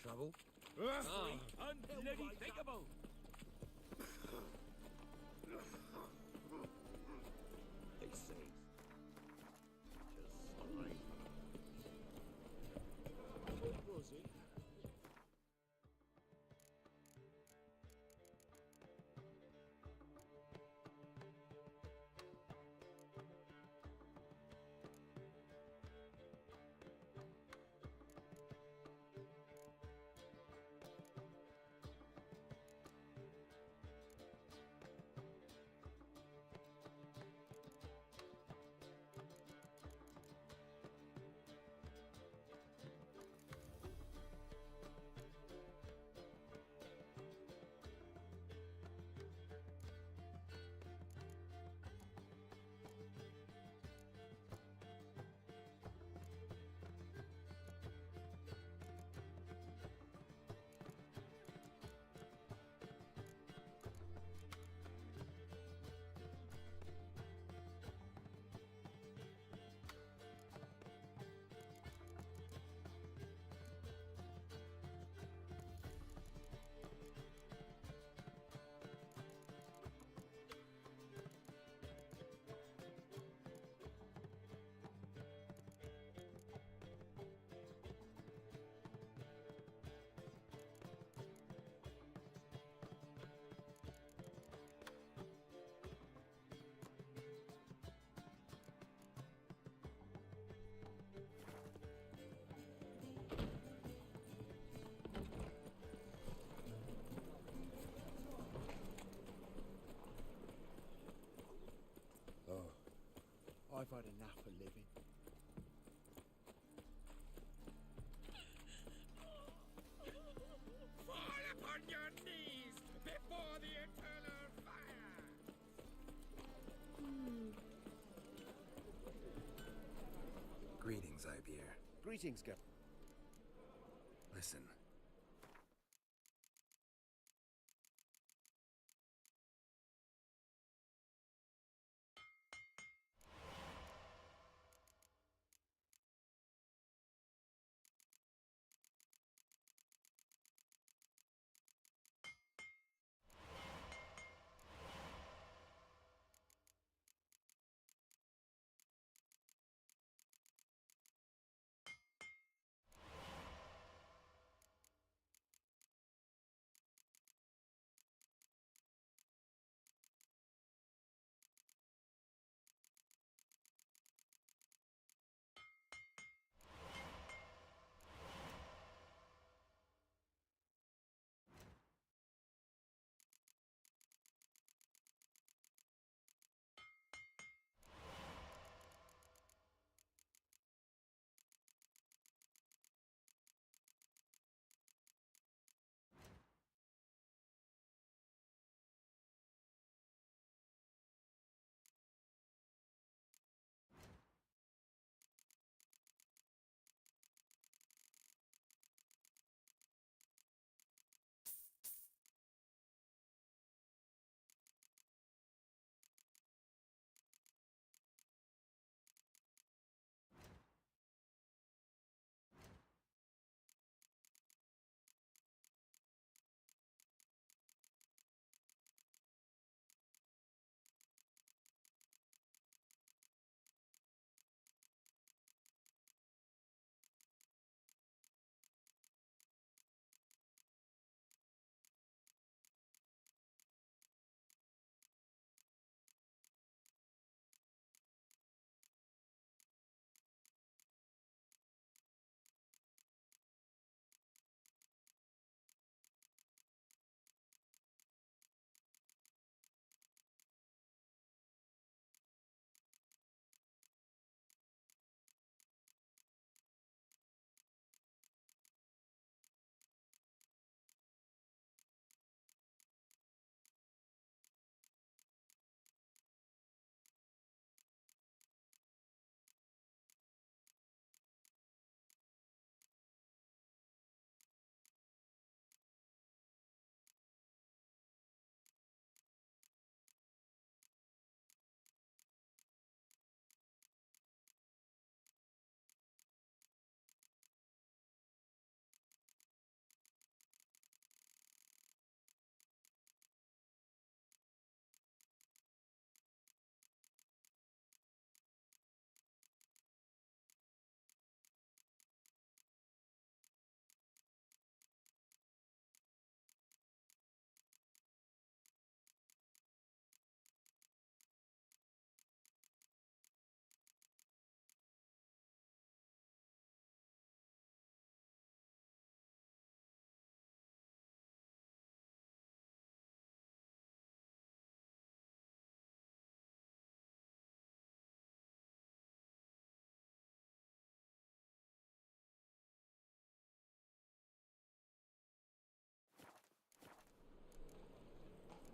Trouble? Unbloody thinkable! They say just fine. Rosie. I've had enough of living. Fall upon your knees before the eternal fire! Greetings, Ibeer. Greetings, Gap. Listen,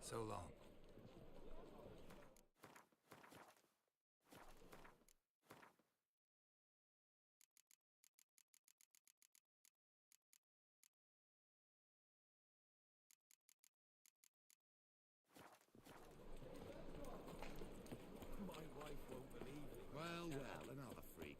So long. My wife won't believe it. Well, well, another freak.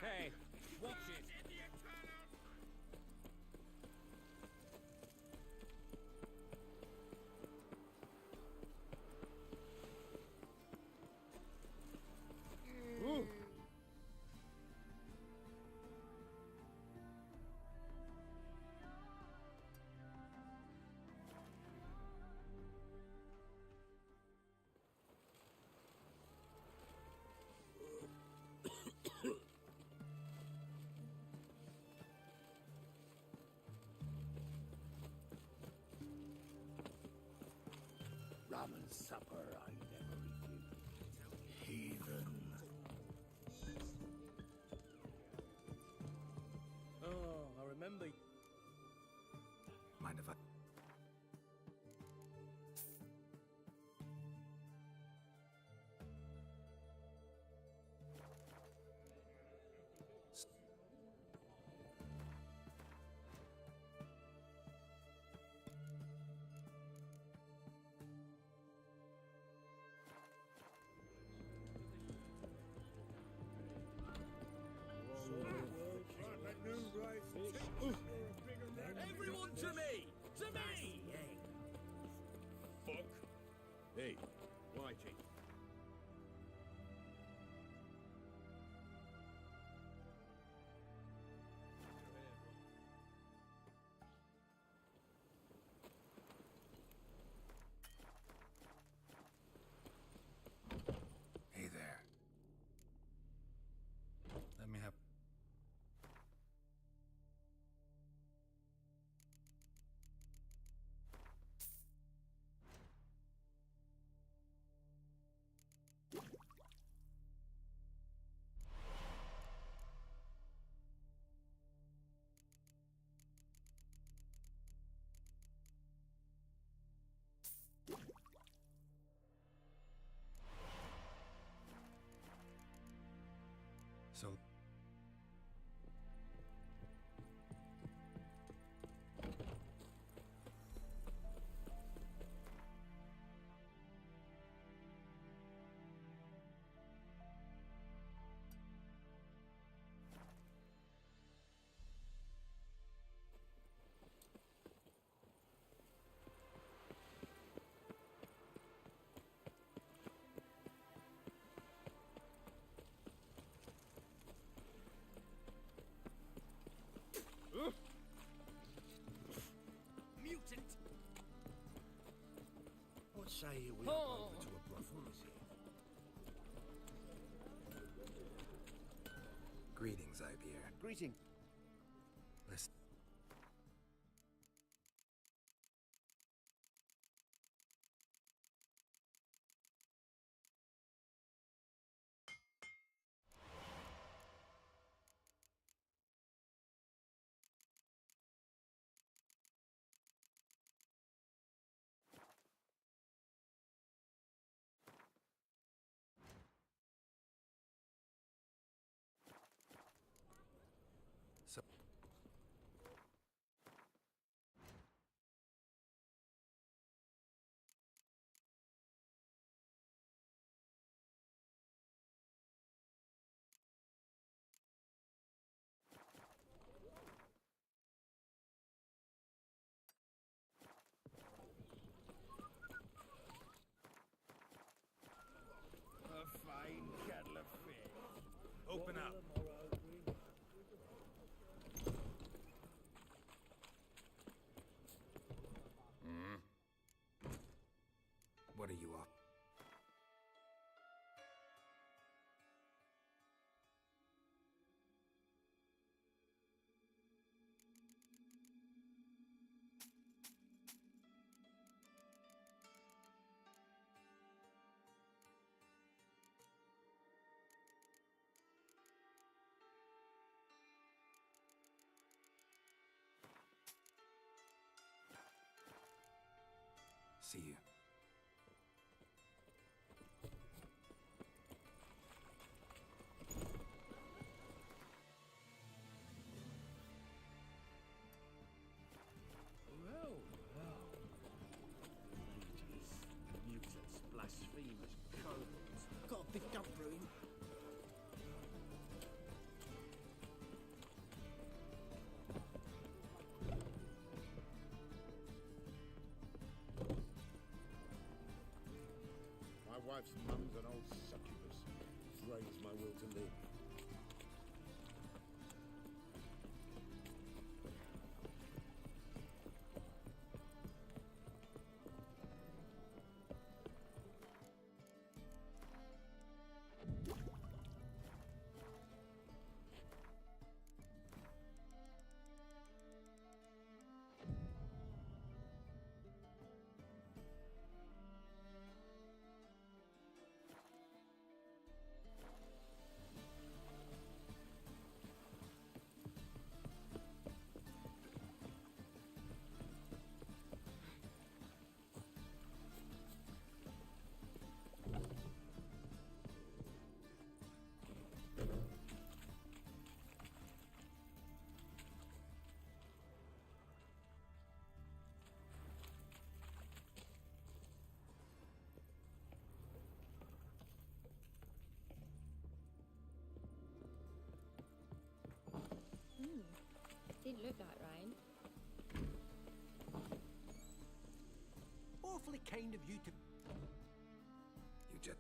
Hey, watch it. Rum and supper I never refuse. Heathen. Oh, I remember. Mind if I... Everyone to me! To me! Fuck. Hey, Whitey. Hey there. Let me have... So... Mutant! What say we hop over to a brothel this here? Greetings, Ivier. Greeting. Listen. Open up. What are you up? See you. Well, well. Legions, mutants, blasphemers, kobolds. Got a big dump brewing. My wife's mum's an old succubus. Drains my will to live. Didn't look like rain. Awfully kind of you to... You just...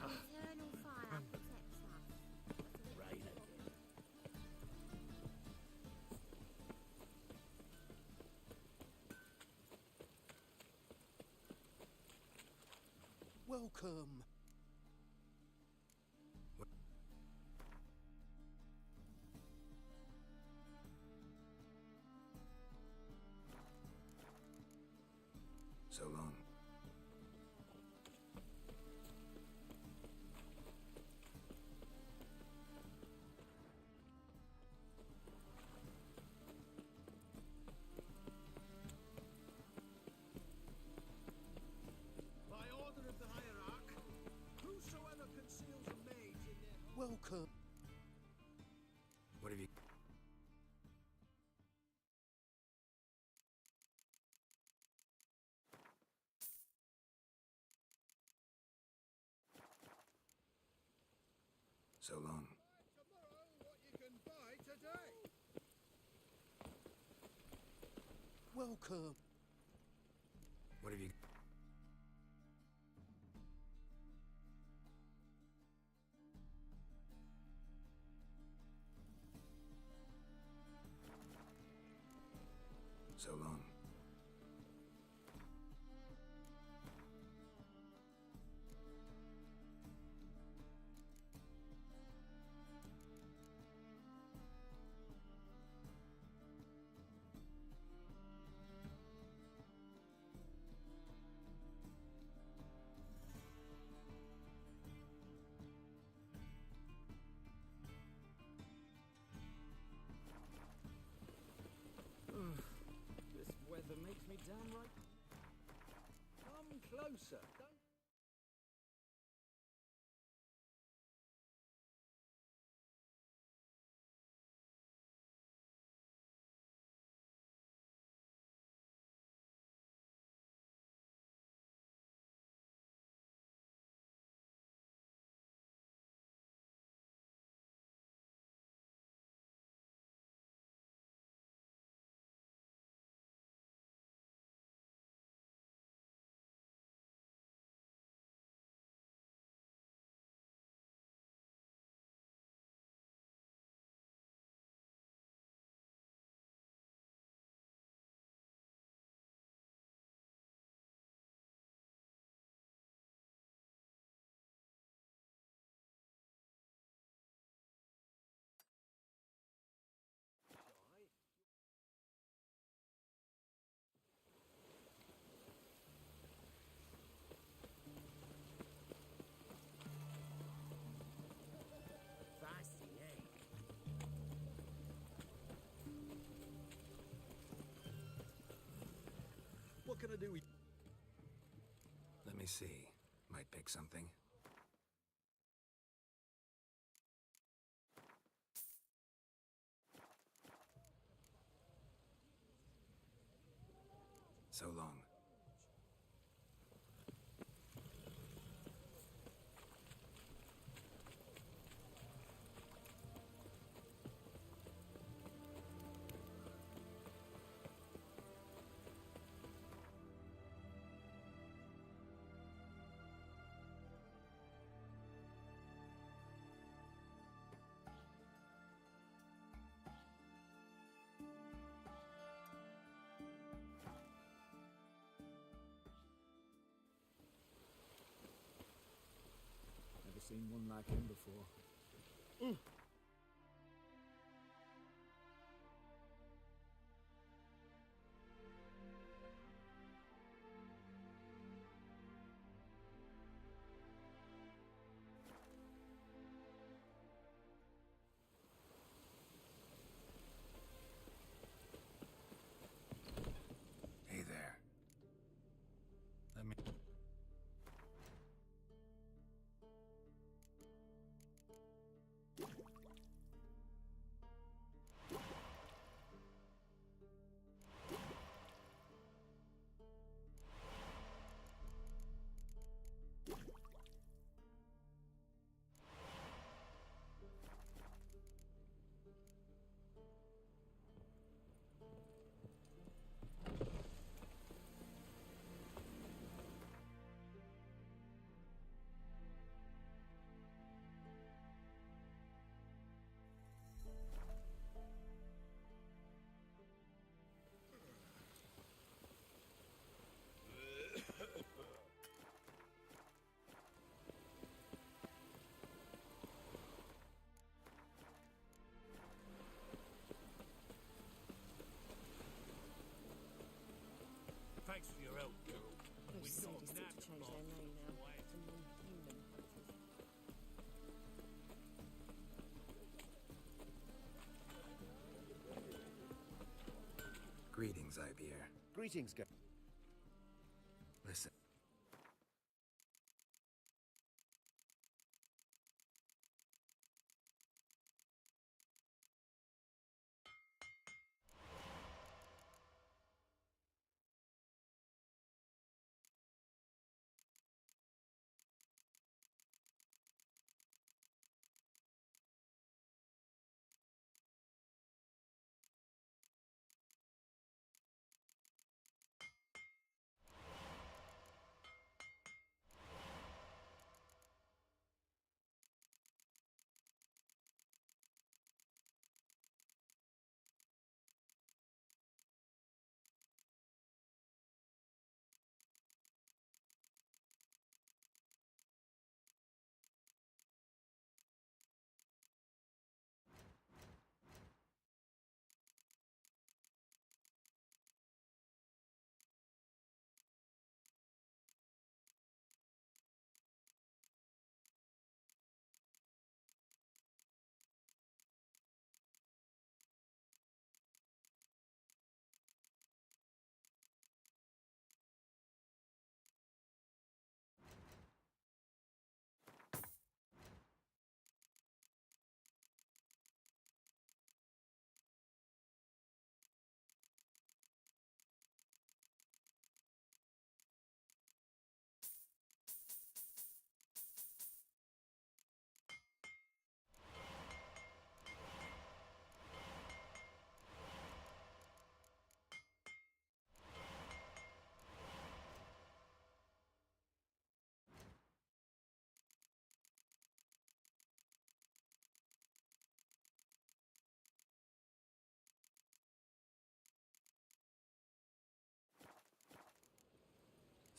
Eternal fire protects us. Rain Welcome. So long. By order of the hierarch, whosoever conceals a mage in their... Welcome. What have you... So long. Tomorrow, what you can buy today. welcome. What have you... So long. This weather makes me downright... Come closer. Don't... What can I do? Let me see. Might pick something. So long. Never seen one like him before. Hey there. Let me... Thanks for your help, girl. Those We cities don't seem have to change long. their name now to non-human hunters. Greetings, Ibeer. Greetings, guys. Listen.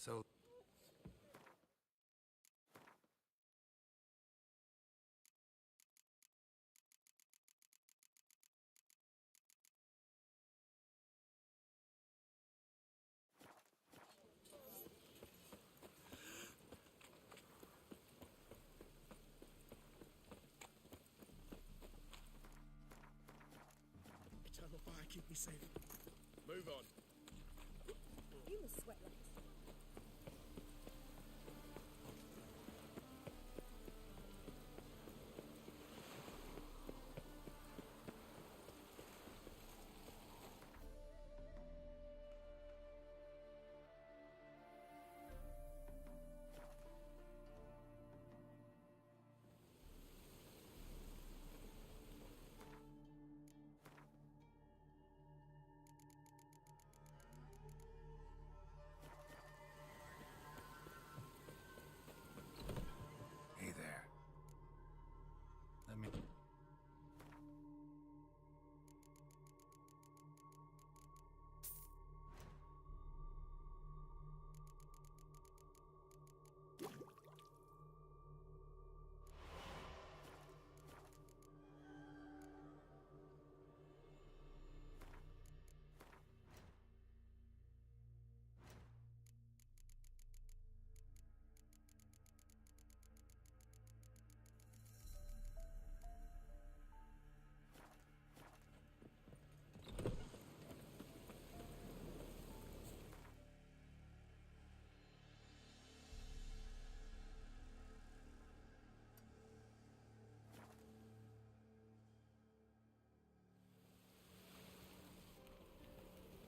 So... Eternal fire, keep me safe. Move on. You must sweat like this. Hey there. Let me...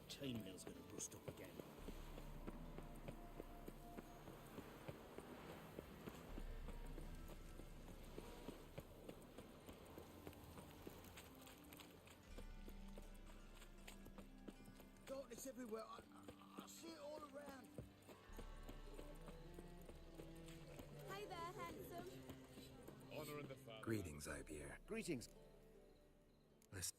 Chainmail's gonna rust up again. Darkness everywhere. I see it all around. Hey there, handsome. Honor in the family. Greetings, Ibier. Greetings. Listen.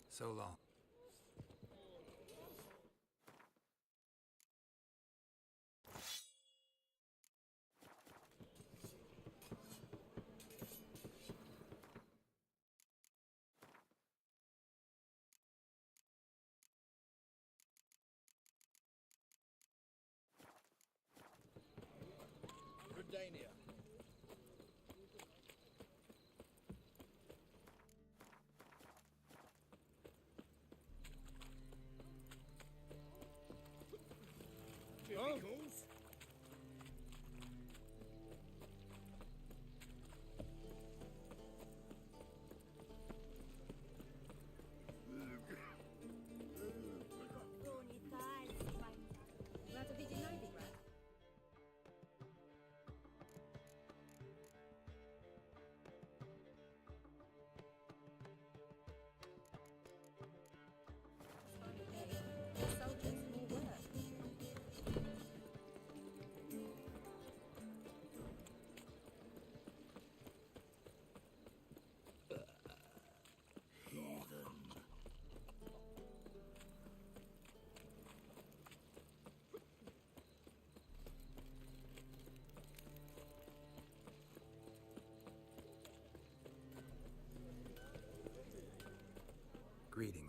So long. Redania.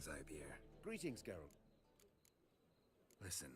Zybier. Greetings, Geralt. Listen.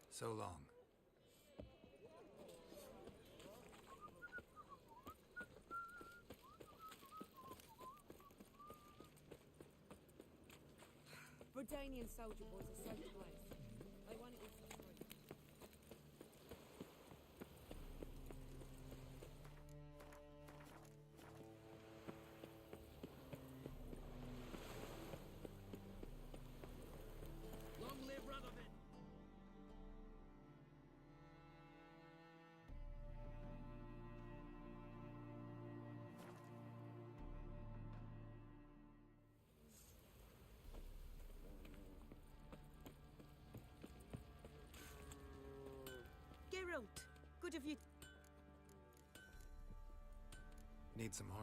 So long. Bredanian soldier boys are so close. They want it all for free. Long live Radovid! Geralt, good of you. Need some more?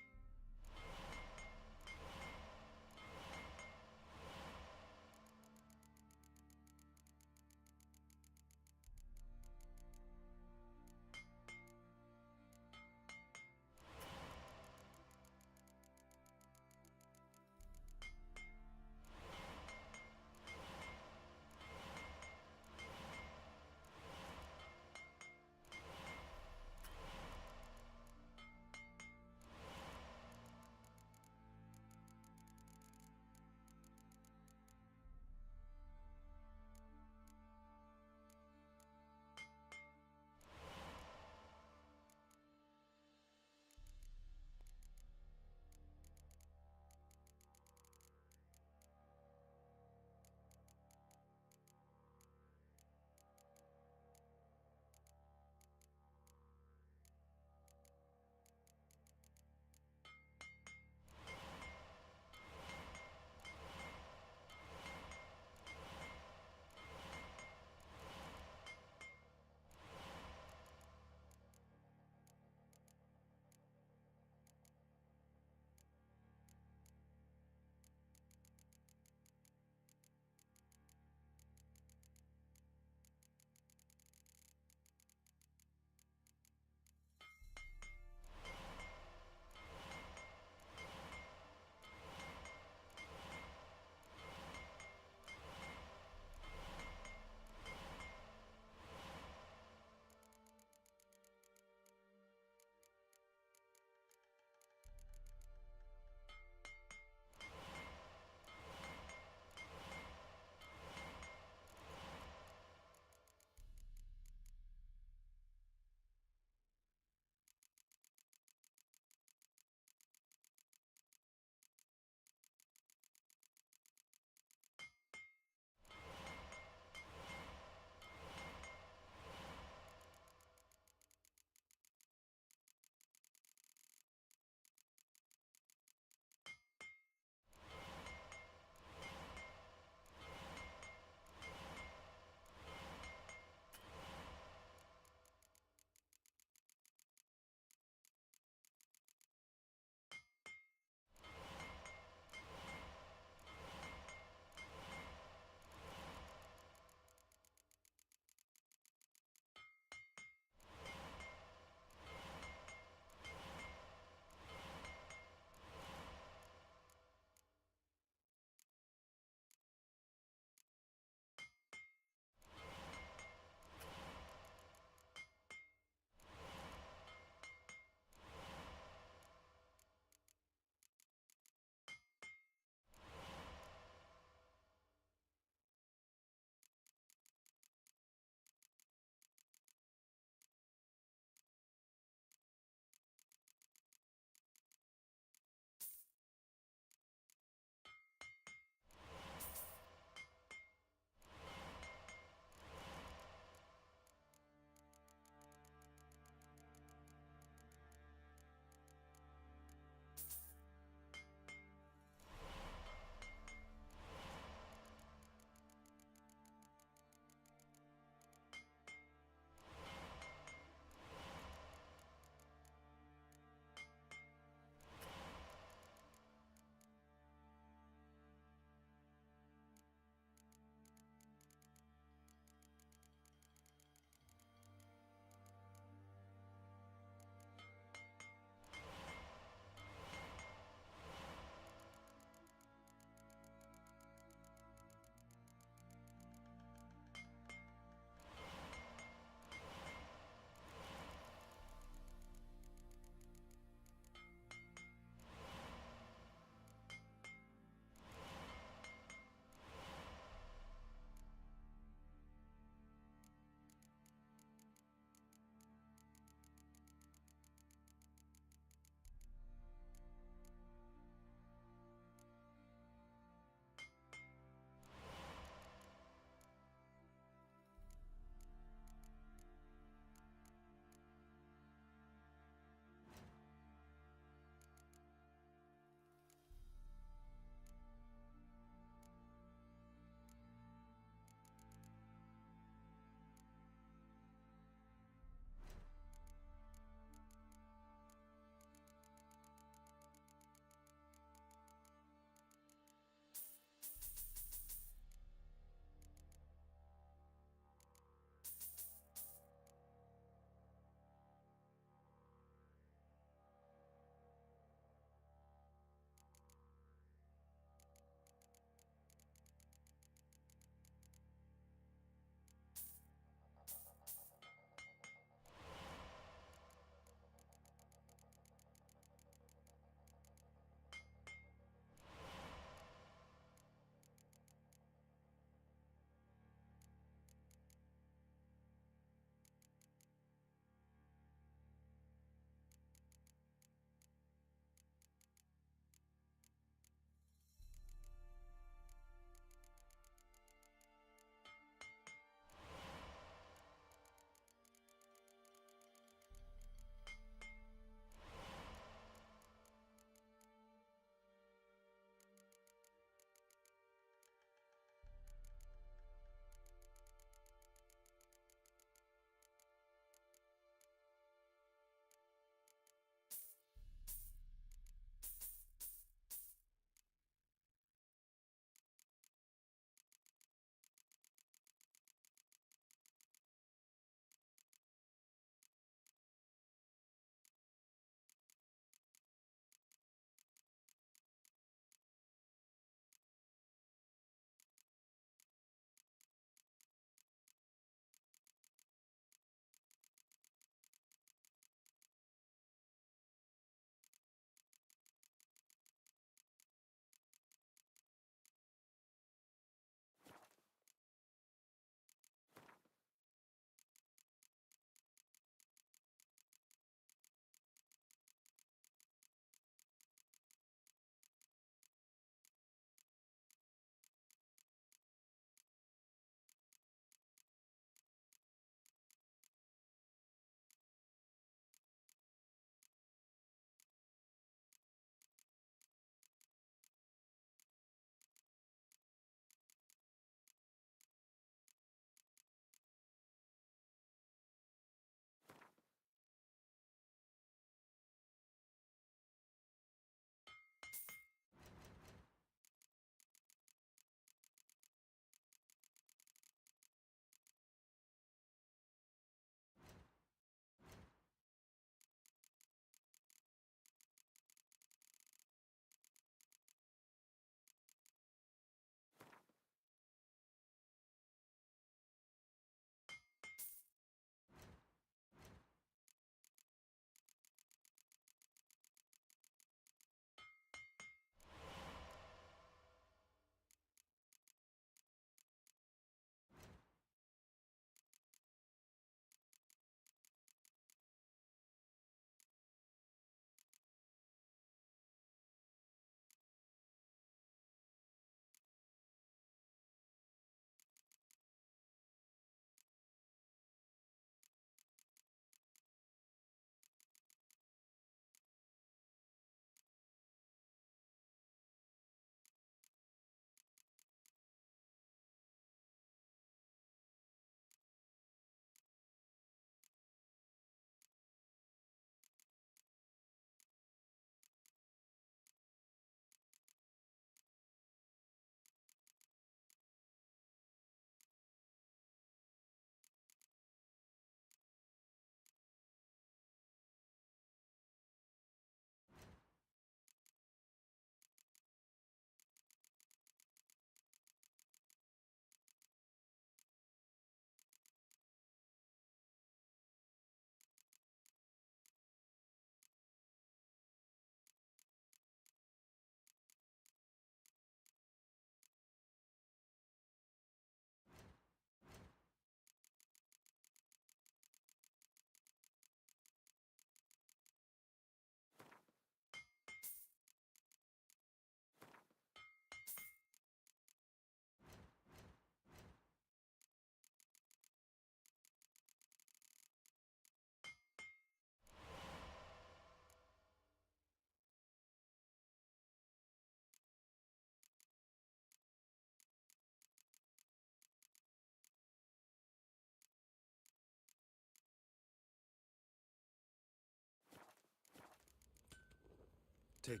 Take...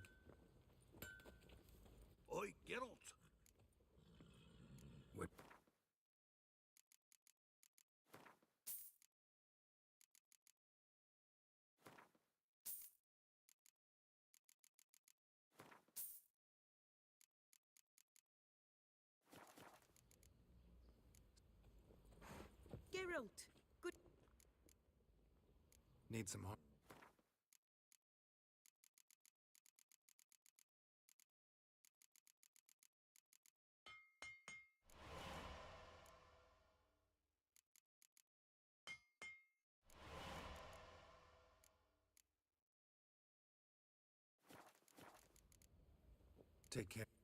Oi, Geralt! What? Geralt! Good. Need some help. Take care.